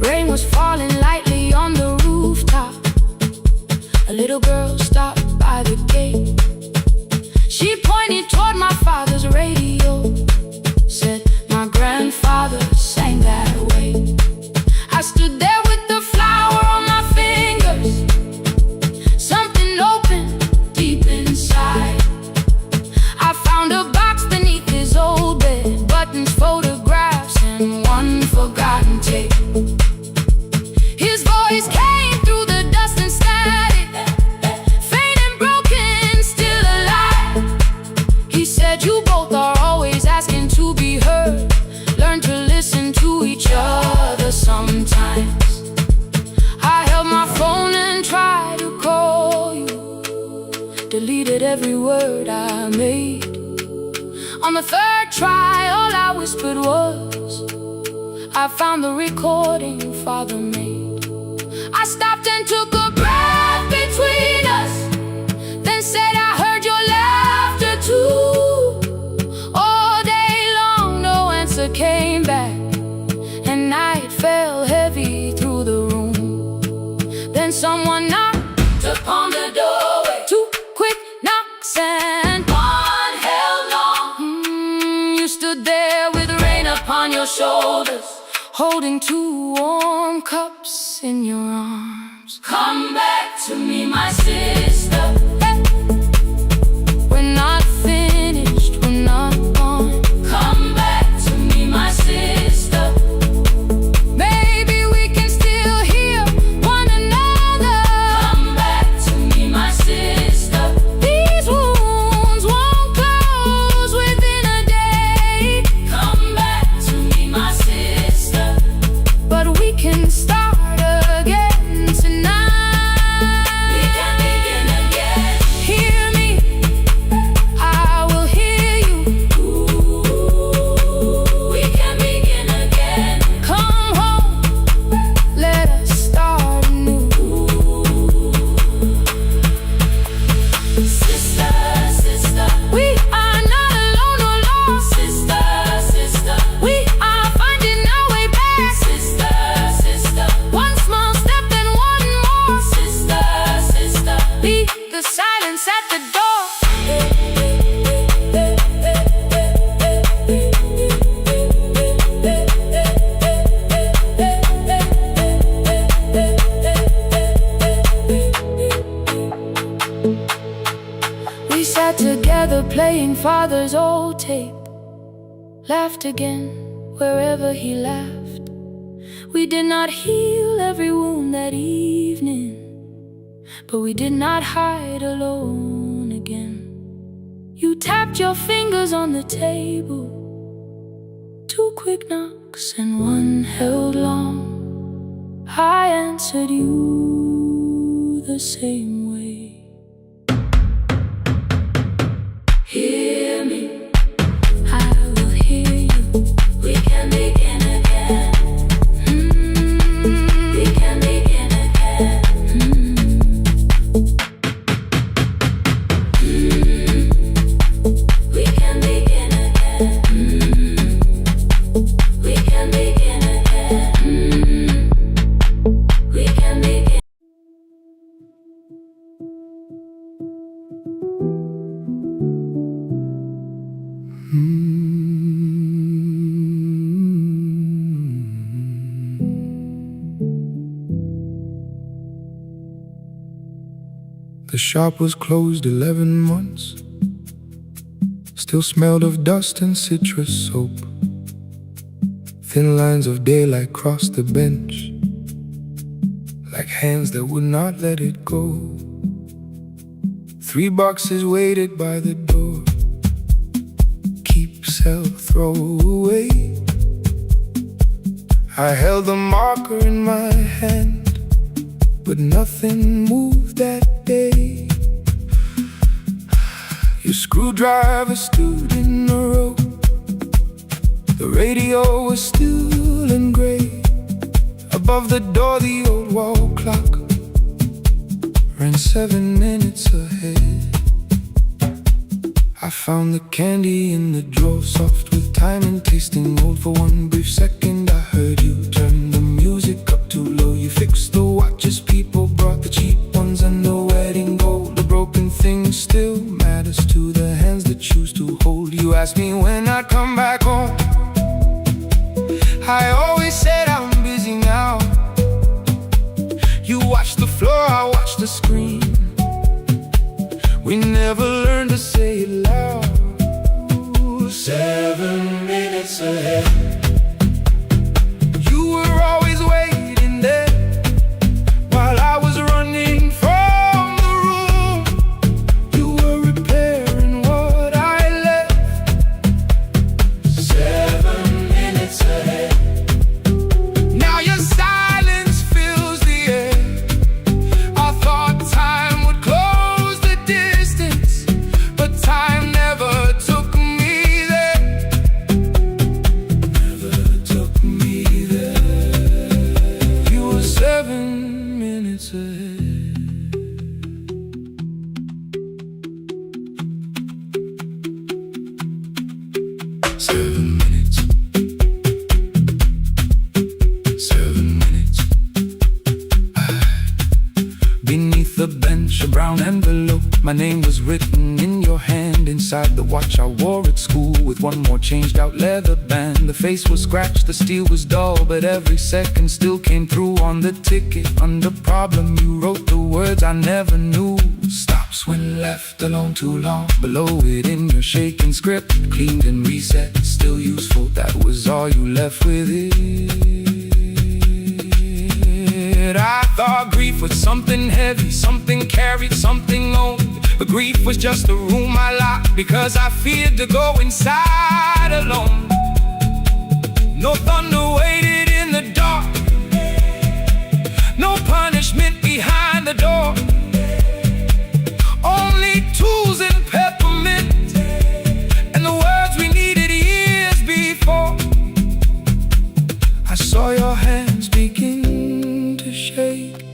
Rain was falling lightly on the rooftop. A little girl stopped by the gate. She pointed toward my father's radio, said my grandfather sang that way. I stood there with the flower on my fingers. Something opened deep inside. I found a box beneath his old bed, buttons, photographs, and one forgotten tape. His voice came through the dust and static, faint and broken, still alive. He said you both are always asking to be heard. Learn to listen to each other sometimes. I held my phone and tried to call you, deleted every word I made. On the third try, all I whispered was, I found the recording Father made. I stopped and took a breath between us, then said I heard your laughter too. All day long no answer came back, and night fell heavy through the room. Then someone knocked upon the doorway. Two quick knocks and one held long. You stood there with rain upon your shoulders, holding two warm cups in your arms. Come back to me, my sister. We're not finished, we're not gone. Come back to me, my sister. Maybe we can still hear one another. Come back to me, my sister. These wounds won't close within a day. Come back to me, my sister. But we can start again tonight. We can begin again. Hear me, I will hear you. Ooh, we can begin again. Come home, let us start anew. Sister, sister, we are not alone or lost. Sister, sister, we are finding our way back. Sister, sister, one small step and one more. Sister, sister, leave the silence at the door. We sat together playing Father's old tape, laughed again wherever he laughed. We did not heal every wound that evening, but we did not hide alone again. You tapped your fingers on the table, two quick knocks and one held long. I answered you the same way. Hear me, I will hear you. We can begin again. We can begin again. shop was closed 11 months. Still smelled of dust and citrus soap. Thin lines of daylight crossed the bench, like hands that would not let it go. 3 boxes waited by the door. Keep, sell, throw away. I held the marker in my hand, but nothing moved that day. Your screwdriver stood in a row. The radio was still in gray. Above the door, the old wall clock ran 7 minutes ahead. I found the candy in the drawer, soft with time and tasting old. For one brief second I heard you turn the music up too low. You fixed the watches, people brought the cheap ones and the wedding gold. The broken thing still matters to the hands that choose to hold. You asked me when I'd come back home. I always said I'm busy now. You watched the floor, I watched the screen. We never learned to say it loud. 7 minutes ahead. You were always waiting there while I was running from the room. You were repairing what I left. 7 minutes ahead. Now your silence fills the air. I thought time would close the distance, but time never took me there. Never took me there. You were 7 minutes ahead. Seven minutes. 7 minutes. Beneath the bench, a brown envelope. My name was written in your hand. Inside the watch I wore at school, with one more changed out leather band. The face was scratched, the steel was dull, but every second still came through on the ticket. Under problem, you wrote the words I never knew. Stops when left alone too long. Below it in your shaking script, cleaned and reset, still useful. That was all you left with it. I thought grief was something heavy, something carried, something owned. But grief was just a room I locked because I feared to go inside alone. No thunder waited in the dark, no punishment behind the door. Only tools and peppermint, and the words we needed years before. I saw your hands begin to shake.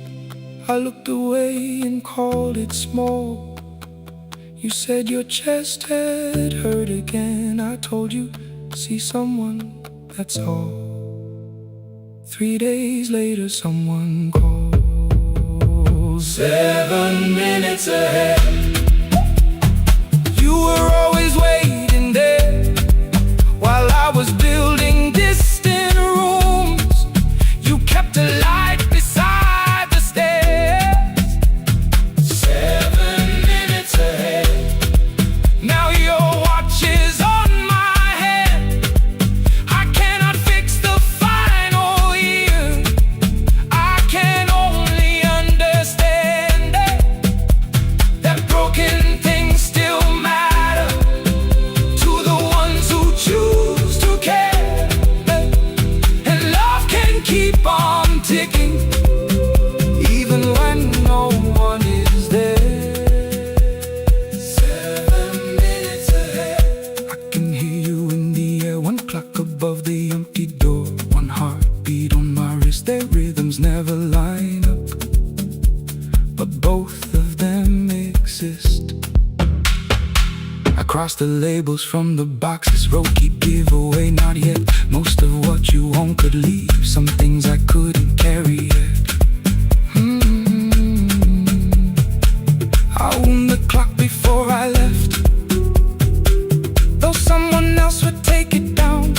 I looked away and called it small. You said your chest had hurt again. I told you, see someone, that's all. 3 days later, someone called. 7 minutes ahead. You were always waiting there while I was building distant rooms. You kept a light beside the stairs. 7 minutes ahead. Now your watch is on my head. I cannot fix the final year. I can only understand that broken things still matter to the ones who choose to care. And love can keep on ticking even when no one is there. 7 minutes ahead. I can hear you in the air, 1 clock above the empty door. 1 heartbeat on my wrist, their rhythms never line up, but both of them exist. I cross the labels from the boxes, wrote keep, give away, not yet. Most of what you own could leave, some things I couldn't carry yet. I wound the clock before I left, though someone else would take it down.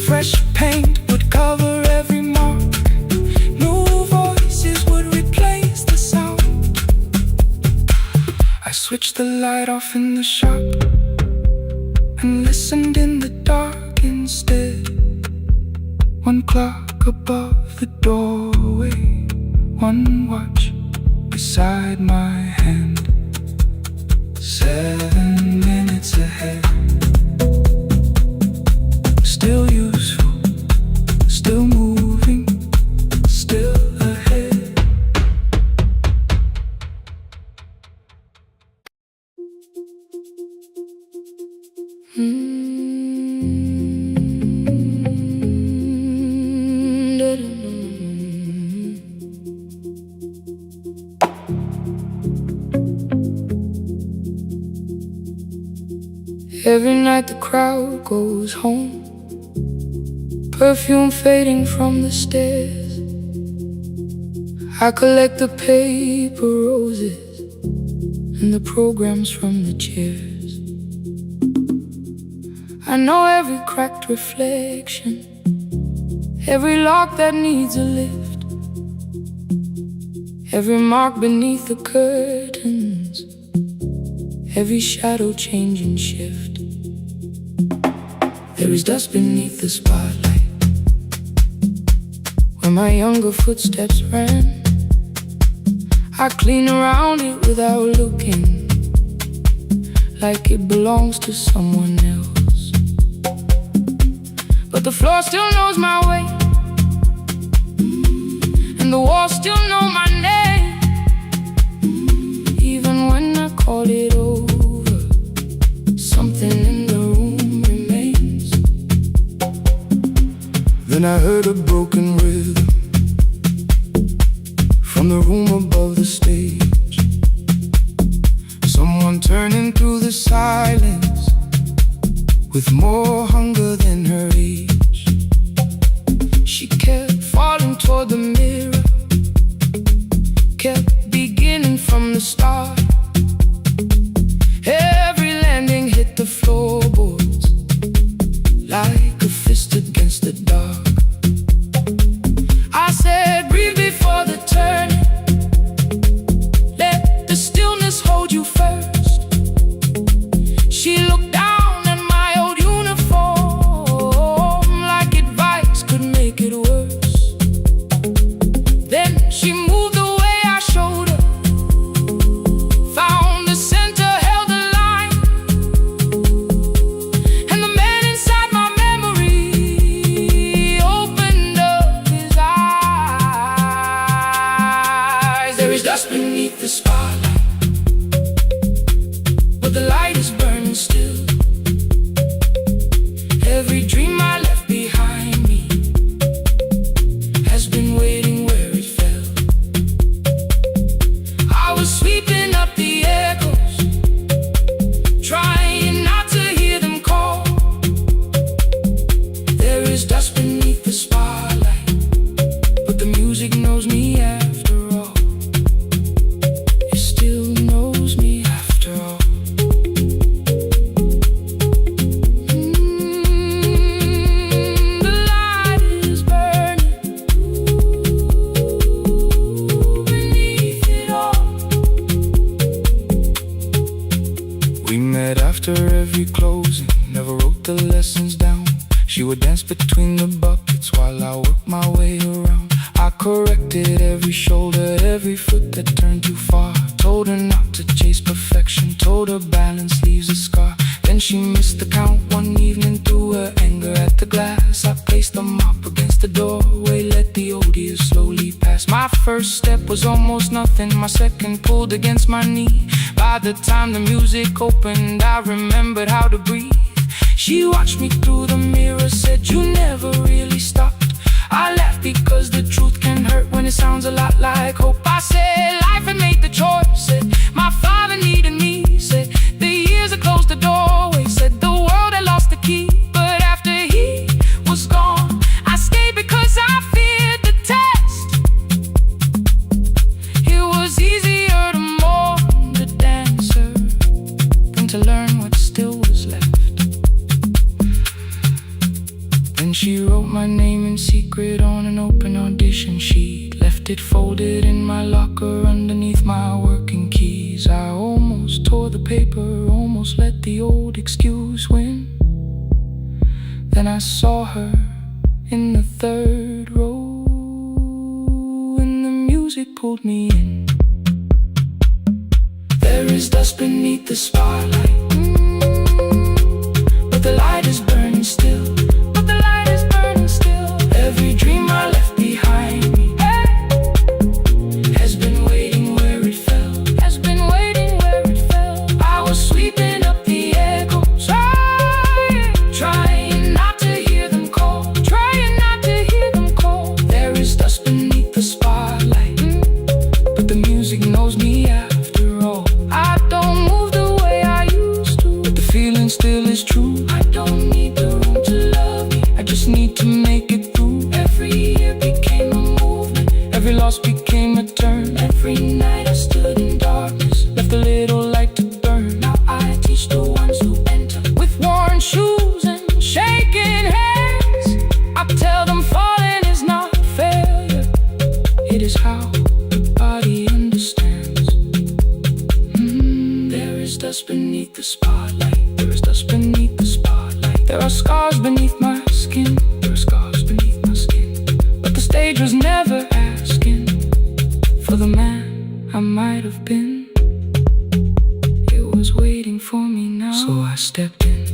Fresh paint would cover every mark, new voices would replace the sound. switched the light off in the shop and listened in the dark instead. One clock above the doorway, one watch beside my hand. 7 minutes ahead. Still useful, still moving, still ahead. Every night the crowd goes home, perfume fading from the stairs. I collect the paper roses and the programs from the chairs. I know every cracked reflection, every lock that needs a lift, every mark beneath the curtains, every shadow change and shift. There is dust beneath the spotlight where my younger footsteps ran. I clean around it without looking, like it belongs to someone else. But the floor still knows my way, and the walls still know my name. Even when I call it over, something in the room remains. Then I heard a broken rhythm from the room above the stage. Someone turning through the silence with more hunger than her age. She kept falling toward the mirror, kept beginning from the start. Every landing hit the floorboards like a fist against the dark. I said, breathe before the turning, let the stillness hold you first. She looked down at my old uniform like advice could make it worse. Then she moved the way I showed her, found the center, held the line, and the man inside my memory opened up his eyes. There is dust beneath the spotlight, but the light is burning still. Every dream I left behind me has been waiting where it fell. I was sweeping up the echoes, trying not to hear them call. There is dust beneath the spotlight, but the music knows me after all. It still knows me after all. The light is burning beneath it all. We met after every closing, never wrote the lessons down. She would dance between the buckets while I worked my way around. I corrected every shoulder, every foot that turned too far. Told her not to chase perfection, told her balance leaves a scar. Then she missed the count one evening, threw her anger at the glass. I placed the mop against the doorway, let the odious slowly pass. My first step was almost nothing, my second pulled against my knee. By the time the music opened, I remembered how to breathe. She watched me through the mirror, said, you never really stopped. I laughed because the truth can hurt when it sounds a lot like hope. I said, life had made the choice, said, my father needed me, said, the years had closed the doorway, said, the world had lost the key. But after he was gone, I stayed because I feared the test. It was easier to mourn the dancer than to learn what still was left. Then she wrote my name in secret on an open audition sheet, left it folded in my locker underneath my working keys. days I almost tore the paper, almost let the old excuse win. Then I saw her in the third row, and the music pulled me in. There is dust beneath the spotlight, but the light is burning still. But the light is burning still. Every dream I left behind me has been waiting where it fell. Has been waiting where it fell. I was sweeping up the echoes, trying not to hear them call, trying not to hear them call. There is dust beneath the spotlight, but the music knows me after all. I don't move the way I used to, but the feeling still is true. I don't need the room to love me, I just need to make it through. Every year became a movement, every loss became a turn. Every night I stood in darkness, left a little light to burn. Now I teach the ones who enter with worn shoes and shaking hands. I tell them falling is not failure, it is how the body understands. There is dust beneath the spotlight. There is dust beneath the spotlight. There are scars beneath my skin. There are scars beneath my skin. But the stage was never asking for the man I might have been. It was waiting for me now, so I stepped in.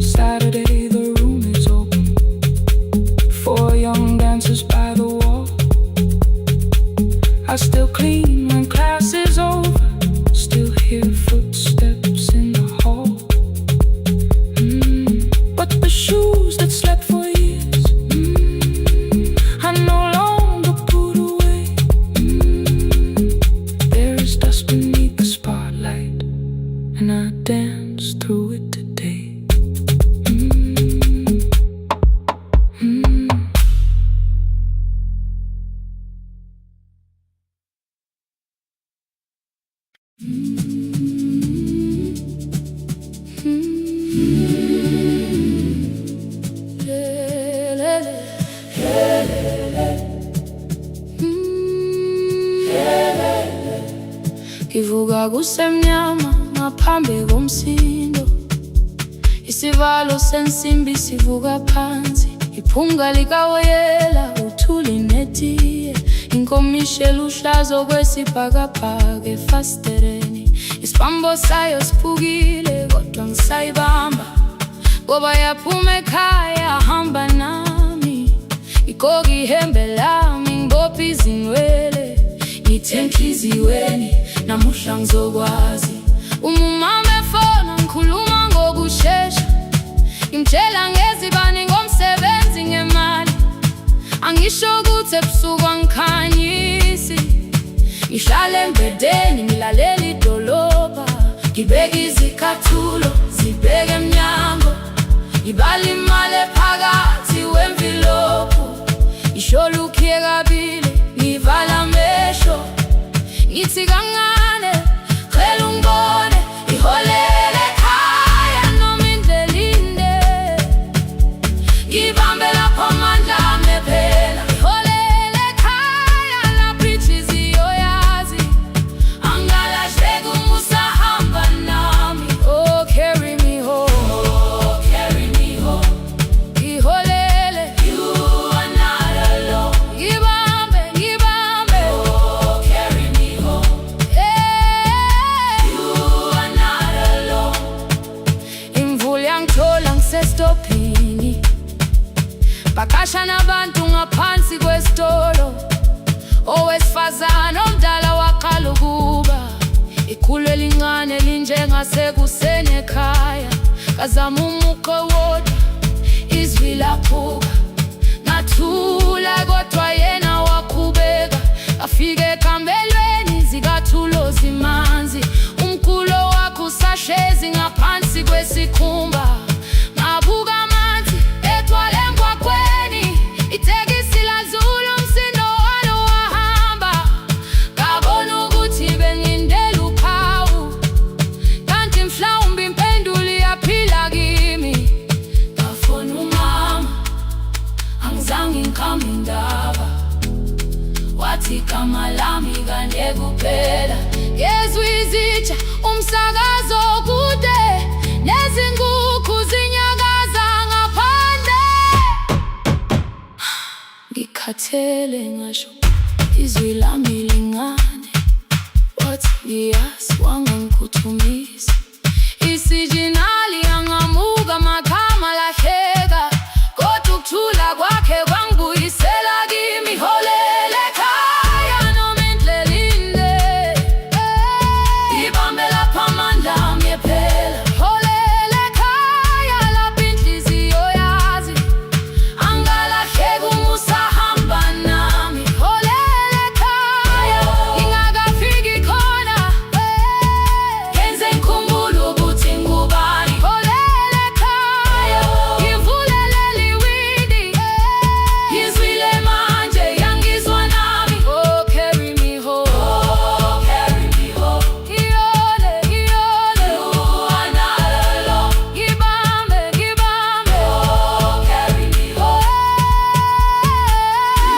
Saturday, the room is open. 4 young dancers by the wall. I still clean when class is over, still hear footsteps in the hall. But the shoes that slept for years, I no longer put away. There is dust beneath the spotlight, and I dance through it today. Ngivuka kusemnyama ngaphambi komsindo, isivalo sensimbi sivuka phansi. Iphunga likawoyela uthuli netiye, inkomishi eluhlaza okwesibhakabhaka efasitereni. Isibambo sayo siphukile kodwa ngisayibamba, ngoba yaphuma ekhaya hamba nami. Igqoka ihembe lami ngibopha izinwele, ngithe enhliziyweni namuhla ngizokwazi. Umama efona ngikhuluma ngokushesha, ngimtshela ngezibani ngomsebenzi ngemali. Angisho ukuthi ebusuku angikhanyisi, ngihlala embedeni ngilalela idolobha. Ngibeka izicathulo zibheke emnyango, ngibala imali ephakathi wemvilophu. Isholukhiye kabili ngivala amehlo, ngithi kancane cela ungibone. Iholele ekhaya noma indlela inde, ngibambe lapho amandla ami phela. Iholele ekhaya lapho inhliziyo yazi, angalahleki uma usahamba nami. Oh, carry me home, oh, carry me home. Iholele, you are not alone. Ngibambe, ngibambe, oh, carry me home. You are not alone. Imvula yangithola ngisestophini, bakasha nabantu ngaphansi kwesitolo. Owesifazane omdala waqala ukuba, ikhulu elincane linjengasekuseni ekhaya. Kazama umuqo wodwa, izwi laphuka. Ngathula kodwa yena waqhubeka, afike ekambelweni zikathulo zimanzi. Umkhulo wakhe usahlezi ngaphansi kwesikhumba. Ngabuka amanzi ethwala emgwaqweni, itekisi ladlula umsindo walo wahamba. Ngabona ukuthi bengindela uphawu, kanti mhlawumbe impendulo iyaphila kimi. Ngafona umama, angizange ngikhambe ndawo. ngathi igama lami kanje kuphela. Ngezwi izitsha umsakazo kude, nezinkukhu zinyakaza ngaphandle. Ngikhathele ngasho izwi lami lingane, wathi ngiyasi wangangiphuthumisa. Isijinali angamuka makhama lahleka, kodwa ukuthula kwakhe kwangibuyisela kimi. Holele ekhaya noma indlela inde, ibambe lapha amandla ami ephela. Holele ekhaya lapho inhliziyo yazi angalahleki uma usahamba nami. Holele ekhaya ngingakafiki khona, kenze ngikhumbule ukuthi ngubani. Holele ekhaya ngivulele liwindi, ngizwile manje yangizwa nami. Oh, carry me home, oh, carry me home. Iyole, iyole, you are not alone. Ngibambe, ngibambe, oh, carry me home. You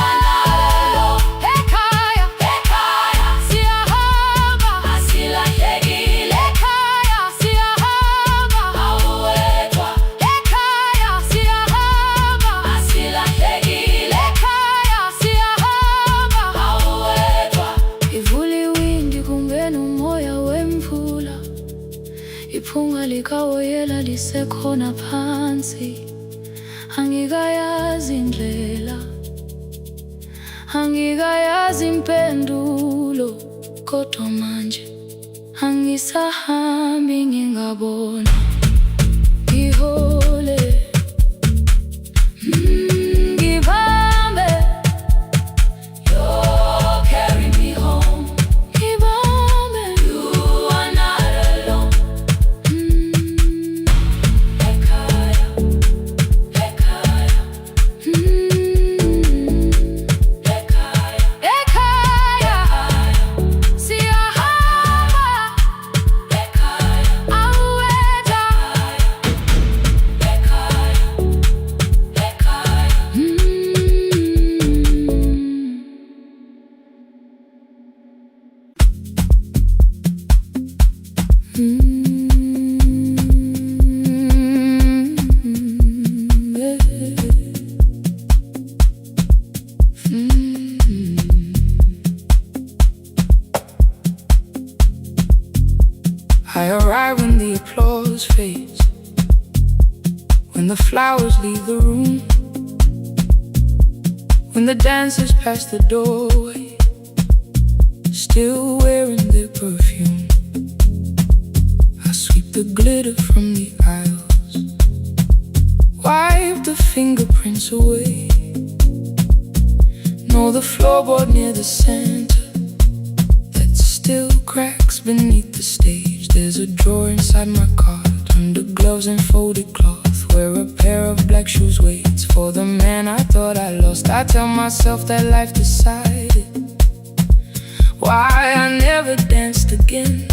are not alone. Ekhaya, ekhaya siyahamba, asilahlekile. Ekhaya siyahamba, awuwedwa. Ekhaya siyahamba, asilahlekile. Ekhaya siyahamba, awuwedwa. Ivula iwindi kungena umoya wemvula, iphunga likawoyela lisekhona phansi. Angikayazi indlela, angikayazi impendulo, kodwa manje angisahambi ngingabona. Ngihole, ngibambe, you carry me home. Ngibambe, you are not alone. Ekhaya, ekhaya, ekhaya, ekhaya siyahamba. Ekhaya, awuwedwa. Ekhaya, ekhaya. I arrive when the applause fades, when the flowers leave the room, when the dancers pass the doorway, still wearing their perfume. I sweep the glitter from the aisles, wipe the fingerprints away. Know the floorboard near the center that still cracks beneath the stage. There's a drawer inside my cart, under gloves and folded cloth, where a pair of black shoes waits for the man I thought I lost. I tell myself that life decided why I never danced again,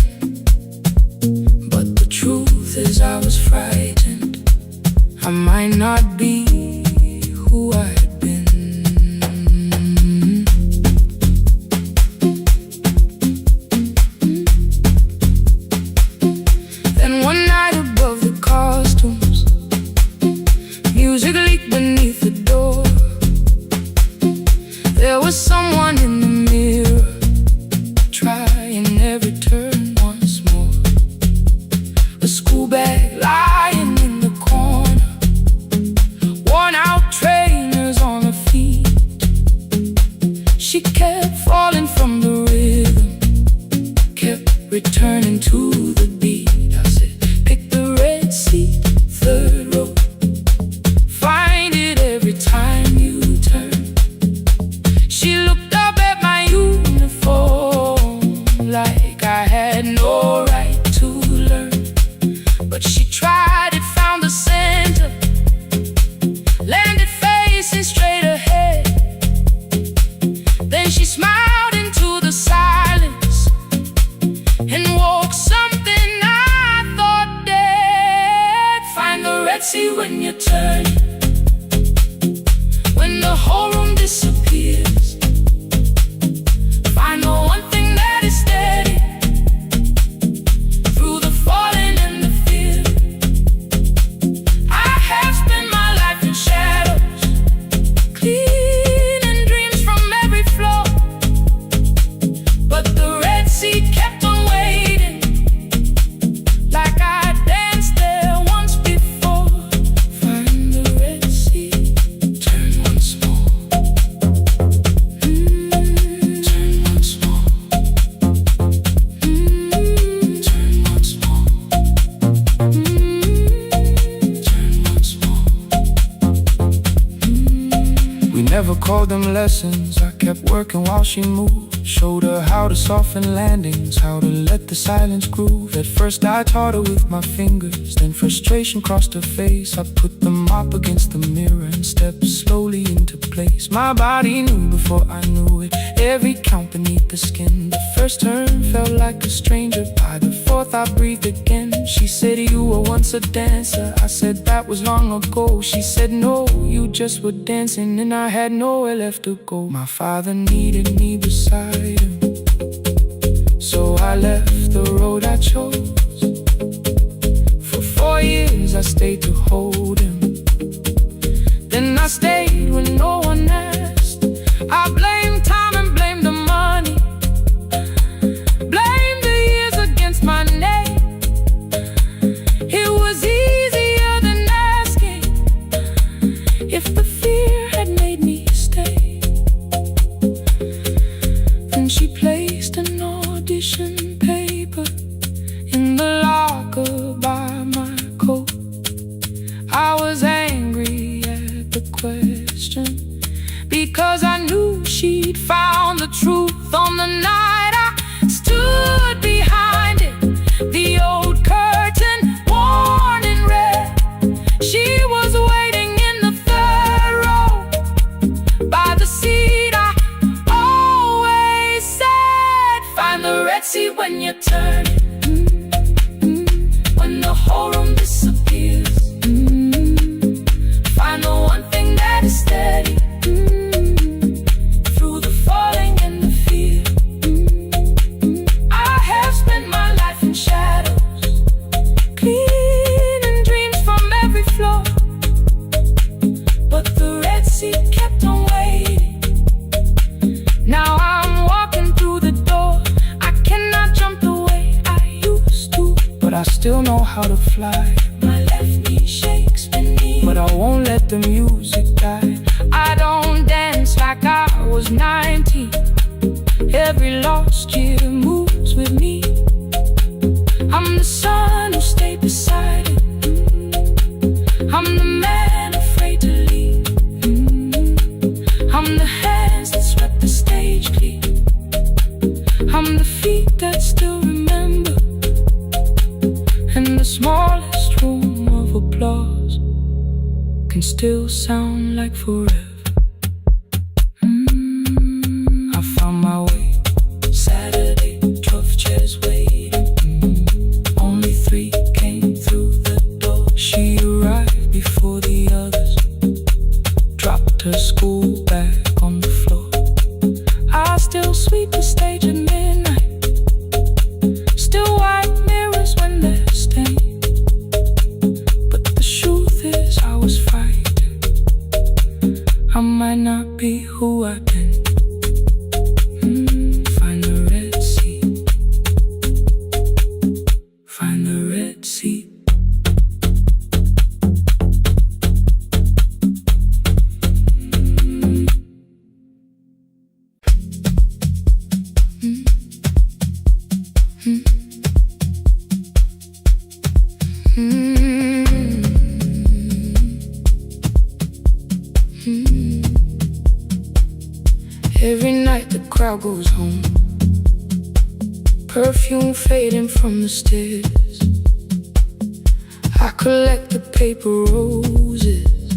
but the truth is I was frightened. I might not be who I had been. Then one night above the costumes, music leaked beneath the door. There was someone in the mirror, trying every turn once more. A school bag lying in the corner, worn out trainers on her feet. She kept falling from the rhythm, kept returning to the beat. I said, pick the red seat, third row, find it every time you turn. She looked up at my uniform like I had no right to learn, but she tried it, found the center, landed facing straight ahead. Then she smiled into the silence and woke something I called them lessons. I kept working while she moved. Showed her how to soften landings, how to let the silence groove. At first I taught her with my fingers, then frustration crossed her face. I put the mop against the mirror and stepped slowly into place. My body knew before I knew it, every count beneath the skin. The first turn felt like a stranger, by the fourth I breathed again. She said, you were once a dancer. I said, that was long ago. She said, no, you just were dancing, and I had nowhere left to go. My father needed me beside him, so I left the road I chose. For 4 years I stayed to hold him, then I stayed when no one asked. I blamed time and blamed the money, blamed the years against my name. It was easier than asking if the fear had made me stay. Then she placed an audition paper in the locker by my coat. I was angry at the question, because I knew she'd found the truth on the night I stood behind it. The old curtain, worn in red. She was waiting in the third row by the seat I always said, find the red seat when you turn it. When the whole room disappears, find the one thing that is steady through the falling and the fear. I have spent my life in shadows, cleaning dreams from every floor, but the red seat kept on waiting. Now I'm walking through the door. I cannot jump the way I used to, but I still know how to fly. My left knee shakes beneath, but I won't let the music die. I don't dance like I was 19. Every lost year moves with me. I'm the son who stayed beside it. I'm the man afraid to leave. I'm the hands that swept the stage clean. I'm the feet that still remember, and the smallest room of applause can still sound like forever. I found my way. Saturday, 12 chairs waiting. Only 3 came through the door. She arrived before the others, dropped her school bag on the floor. I still sweep the stage at midnight, still wipe mirrors when they're stained. But the truth is I was frightened. I might not be who I've been. Find the red seat. Find the red seat. Every night the crowd goes home, perfume fading from the stairs. I collect the paper roses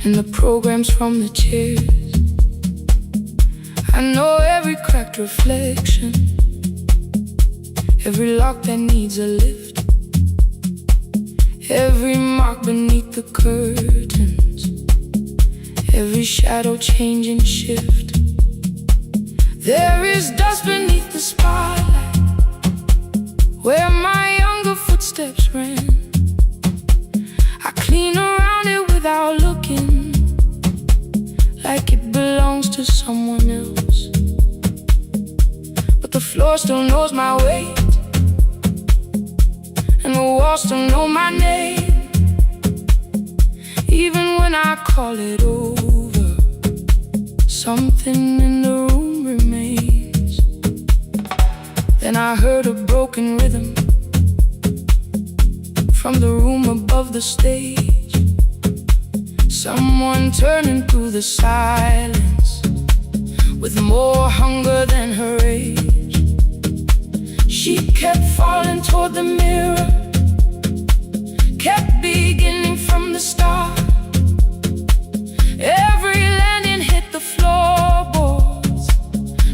and the programs from the chairs. I know every cracked reflection, every lock that needs a lift, every mark beneath the curtains, every shadow change and shift. There is dust beneath the spotlight where my younger footsteps ran. I clean around it without looking, like it belongs to someone else. But the floor still knows my weight, and the walls still know my name. Even when I call it over, something in the room remains. Then I heard a broken rhythm from the room above the stage. Someone turning through the silence with more hunger than her age. She kept falling toward the mirror, kept beginning from the start. Every landing hit the floorboards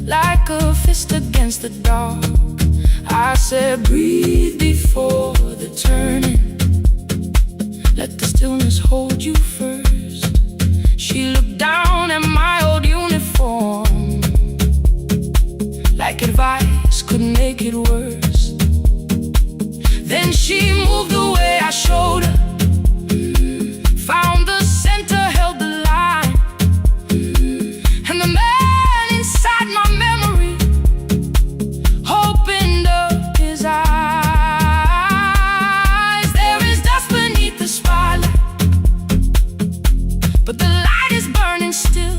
like a fist against the dark. I said, breathe before the turning. Let the stillness hold you first. She looked down at my old uniform like advice could make it worse. Then she moved the way I showed her, found the center, held the line, and the man inside my memory opened up his eyes. There is dust beneath the spotlight, but the light is burning still.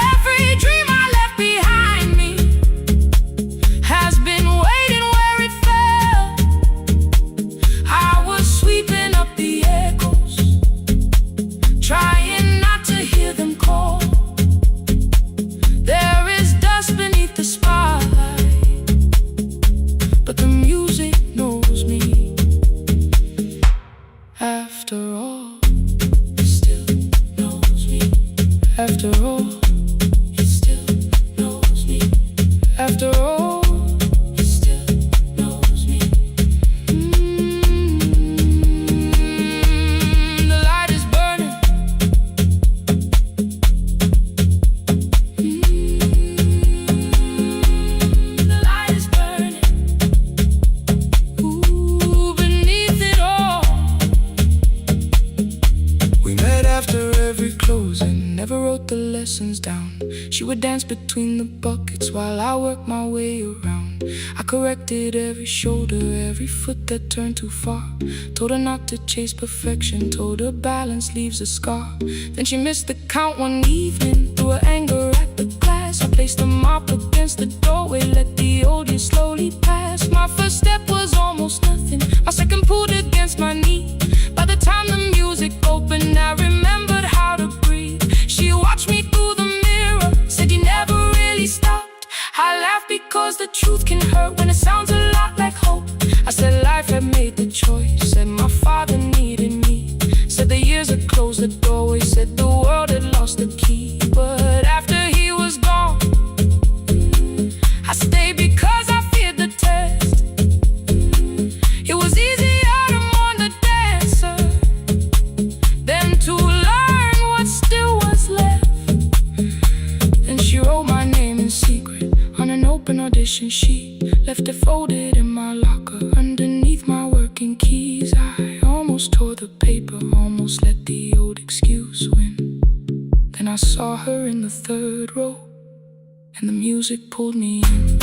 Every dream I left behind me has been waiting where it fell. I was sweeping up the echoes, trying not to hear them call. There is dust beneath the spotlight, but the music knows me. After all, it still knows me. After all, it still knows me. After all, it still knows me. The light is burning. The light is burning. Ooh, beneath it all. We met after every closing, never wrote the lessons down. She would dance between the buckets while I worked my way around. I corrected every shoulder, every foot that turned too far. Told her not to chase perfection, told her balance leaves a scar. Then she missed the count one evening, threw her anger at the glass. I placed the mop against the doorway, let the old years slowly pass. My first step was almost nothing, my second pulled against my knee. By the time the music opened, I remembered how to breathe. She watched me through the mirror, said you never really stopped. I laughed because the truth can hurt when it sounds a lot like hope. I said life had made the choice, said my father needed me, said the years had closed the doorway, said the world had lost the key. But after he was gone, I stayed because I feared the test. It was easier to mourn the dancer than to learn what still was left. Then she wrote my name in secret on an open audition sheet, left it folded in my locker underneath my working keys. I almost tore the paper, almost let the old excuse win. Then I saw her in the third row, and the music pulled me in.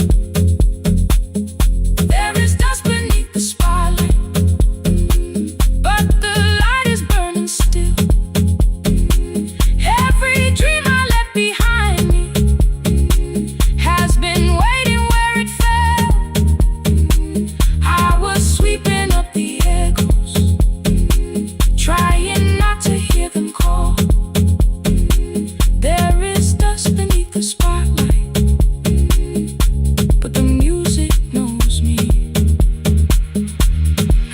There is dust beneath the spotlight, but the light is burning still. Every dream I left behind me has been waiting where it fell. I was sweeping up the echoes, trying not to hear them call. There is dust beneath the spotlight, but the music knows me.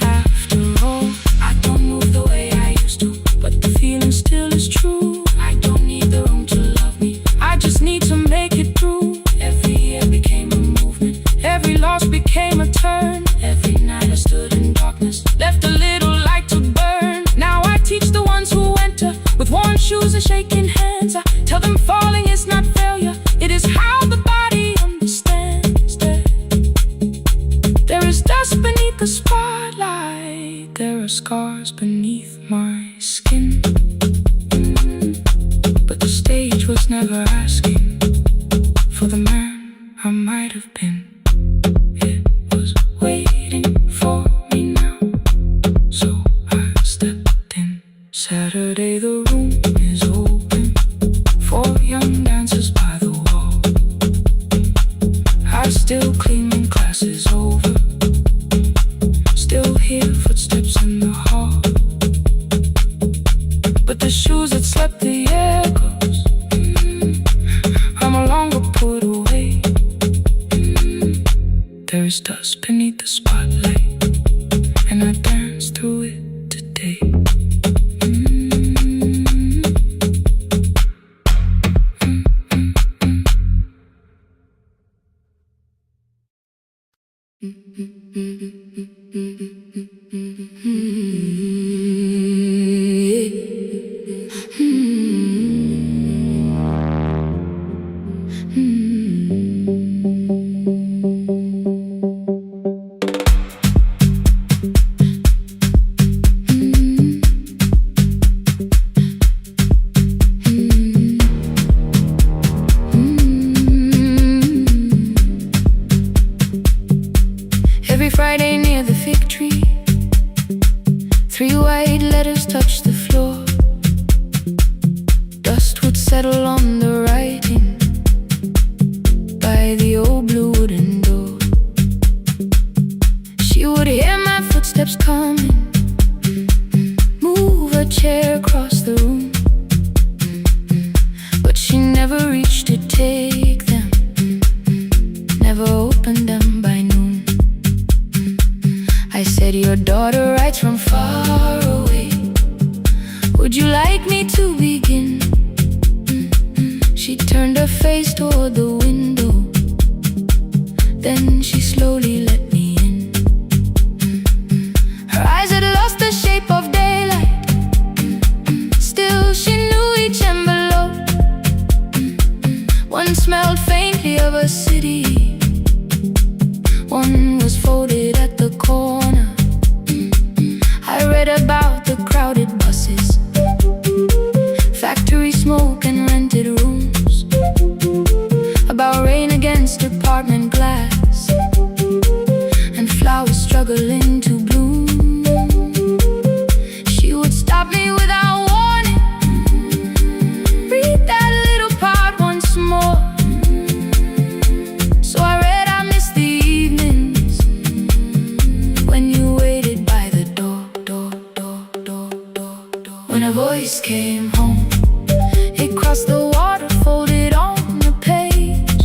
After all, I don't move the way I used to, but the feeling still is true. I don't need the room to love me, I just need to make it through. Every year became a movement, every loss became a turn. Every night I stood in darkness, left a little light to burn. Now I teach the ones who enter with worn shoes and shaking hands. I tell them falling is not failure, it is how the body understands that there is dust beneath the spotlight. There are scars beneath my skin, but the stage was never asking for the man I might have been. It was waiting for me now, so I stepped in. Saturday the room is open for young dancers by the wall. I still clean when class is over, still hear footsteps in the hall. always does beneath the spotlight, and I dance through it today. Every Friday near the fig tree, 3 white letters touched the floor. Dust would settle on the writing by the old blue wooden door. She would hear my footsteps coming, move a chair across the room, but she never reached to take them, never opened them by noon. I said, your daughter writes from far away. Would you like me to begin? She turned her face toward the window, then she slowly let me in. Her eyes had lost the shape of daylight, still she knew each envelope. One smelled faintly of a city, one was folded at the corner. I read about the crowded buses, factory smoke and rented rooms, about rain against apartment glass, and flowers struggling to bloom. She would stop me without warning, read that little part once more. So I read, I missed the evenings when you waited by the door. When a voice came home, it crossed the water, folded on the page.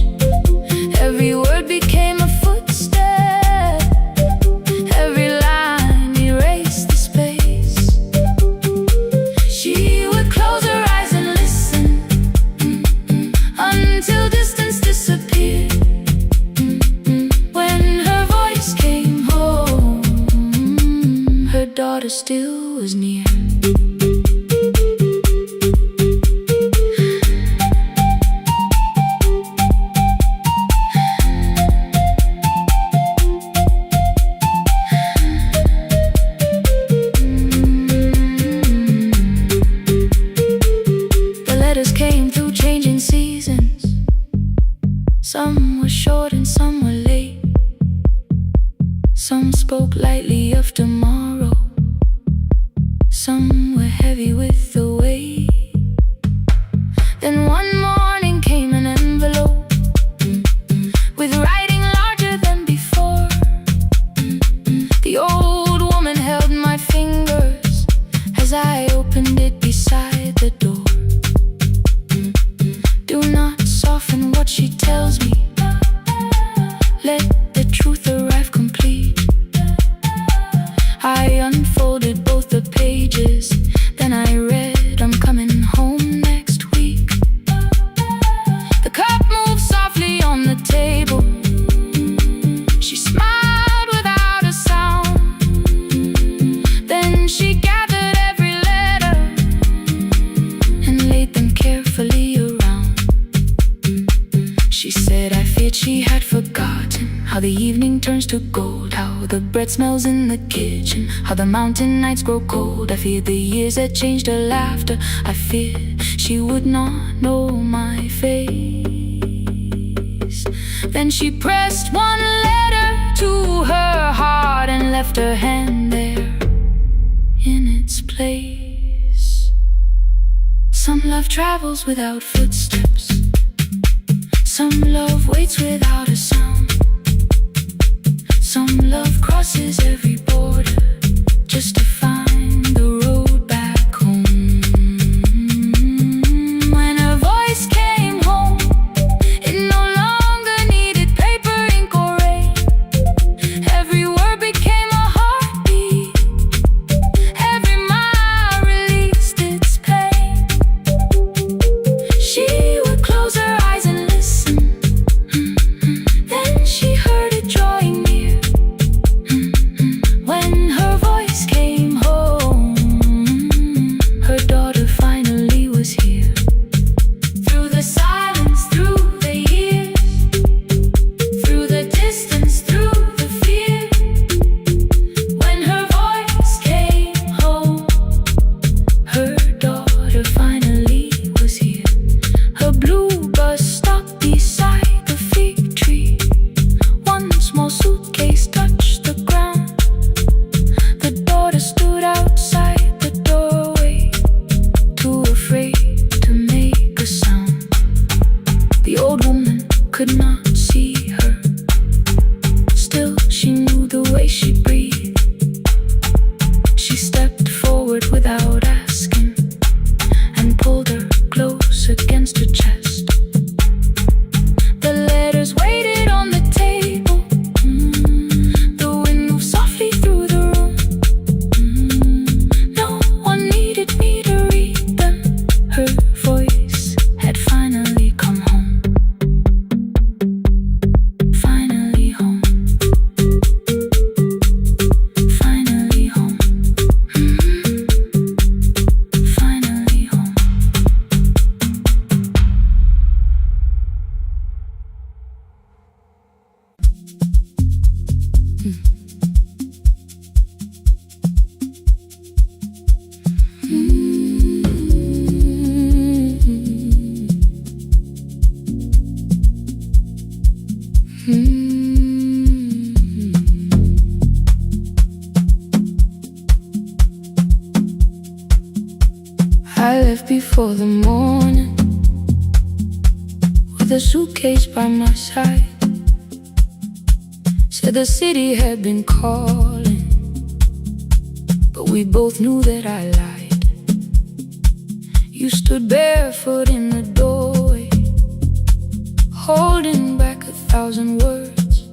Every word became a footstep, every line erased the space. She would close her eyes and listen, until distance disappeared. When her voice came home, her daughter still was near. The letters came through changing seasons. Some were short and some were late. Some spoke lightly of tomorrow, some were heavy with the weight. Then one morning came an envelope with writing larger than before. The old woman held my fingers as I opened it beside the door. Do not soften what she tells me, let the truth arrive complete. I unfolded both the pages, then I read, I'm coming home next week. The cup moved softly on the table. She smiled without a sound. Then she gathered every letter and laid them carefully around. She said, I feared she had forgotten how the evening turns to gold, how the bread smells in the kitchen, how the mountain nights grow cold. I feared the years had changed her laughter. I feared she would not know my face. Then she pressed one letter to her heart and left her hand there in its place. Some love travels without footsteps, some love waits without a sound. Some love crosses every border just to find the road back home. When her voice came home, it no longer needed paper, ink, or rain. old woman could not see her. Still, she knew the way she breathed. She stepped forward without asking and pulled her close against her chest. The letters waited on the table. The wind moved softly through the room. No one needed me to read them. Her voice had finally come home. Finally home. Finally home. Finally home. I left before the morning with a suitcase by my side. Said the city had been calling, but we both knew that I lied. You stood barefoot in the doorway, holding back 1,000 words.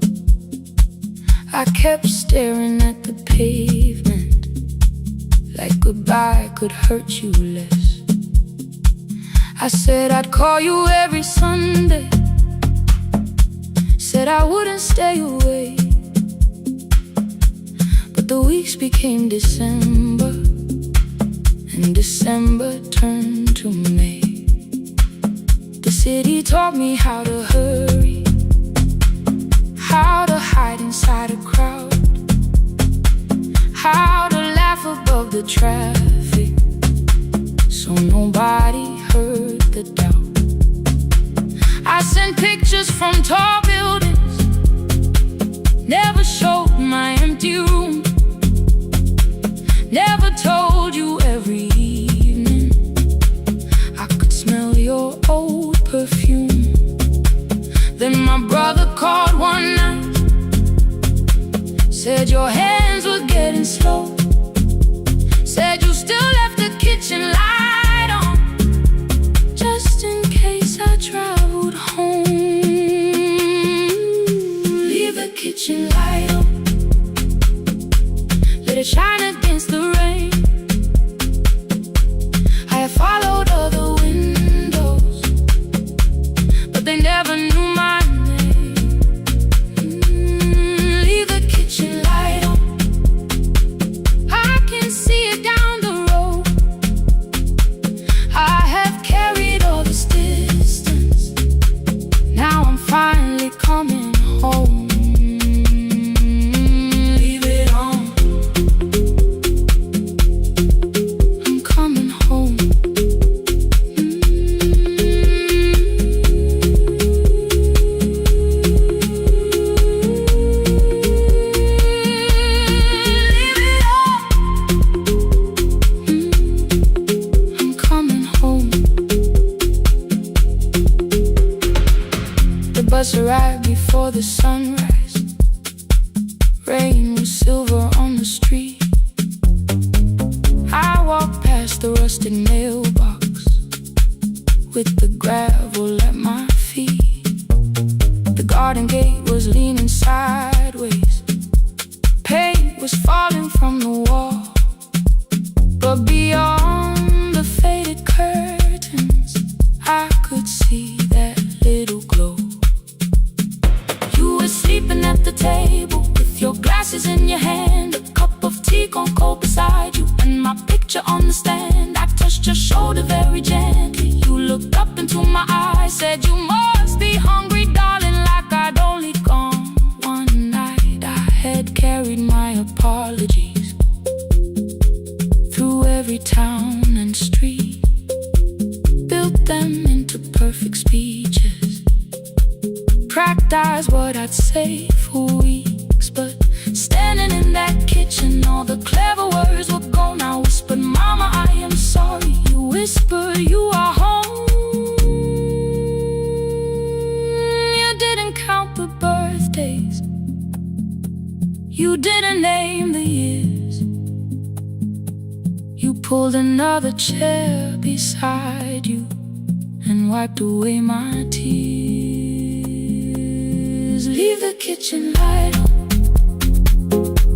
I kept staring at the pavement, like goodbye could hurt you less. I said I'd call you every Sunday, said I wouldn't stay away. But the weeks became December, and December turned to May. The city taught me how to hurry, how to hide inside a crowd, how to laugh above the traffic, so nobody heard the doubt. I sent pictures from tall buildings, never showed my empty room, never told you every evening I could smell your old perfume. Then my brother called one night, said your hands were getting slow, said you still left the kitchen light on, just in case I traveled home. Leave the kitchen light on, let it shine against the rain. I have followed other windows, but they never knew my name. Leave the kitchen light on, I can see it down the road. I have carried all this distance, now I'm finally coming home. Leave it on, I'm coming home. Leave it on, I'm coming home. The bus arrived before the sunrise. Rain was silver on the street. I walked past the rusted mailbox with the gravel at my feet. The garden gate was leaning sideways, paint was falling from the wall. But beyond the faded curtains, I could see that little glow. You were sleeping at the table with your glasses in your hand, a cup of tea gone cold beside you, and my picture on the stand. I touched your shoulder very gently. You looked up into my eyes, said you must be hungry, darling, like I'd only gone one night. I had carried my apologies through every town and street, built them into perfect speeches, practiced what I'd say for weeks. But standing in that kitchen, all the clever words were gone. I whispered, Mama, I am sorry. You whispered, you are home. You didn't name the years. You pulled another chair beside you and wiped away my tears. Leave the kitchen light on.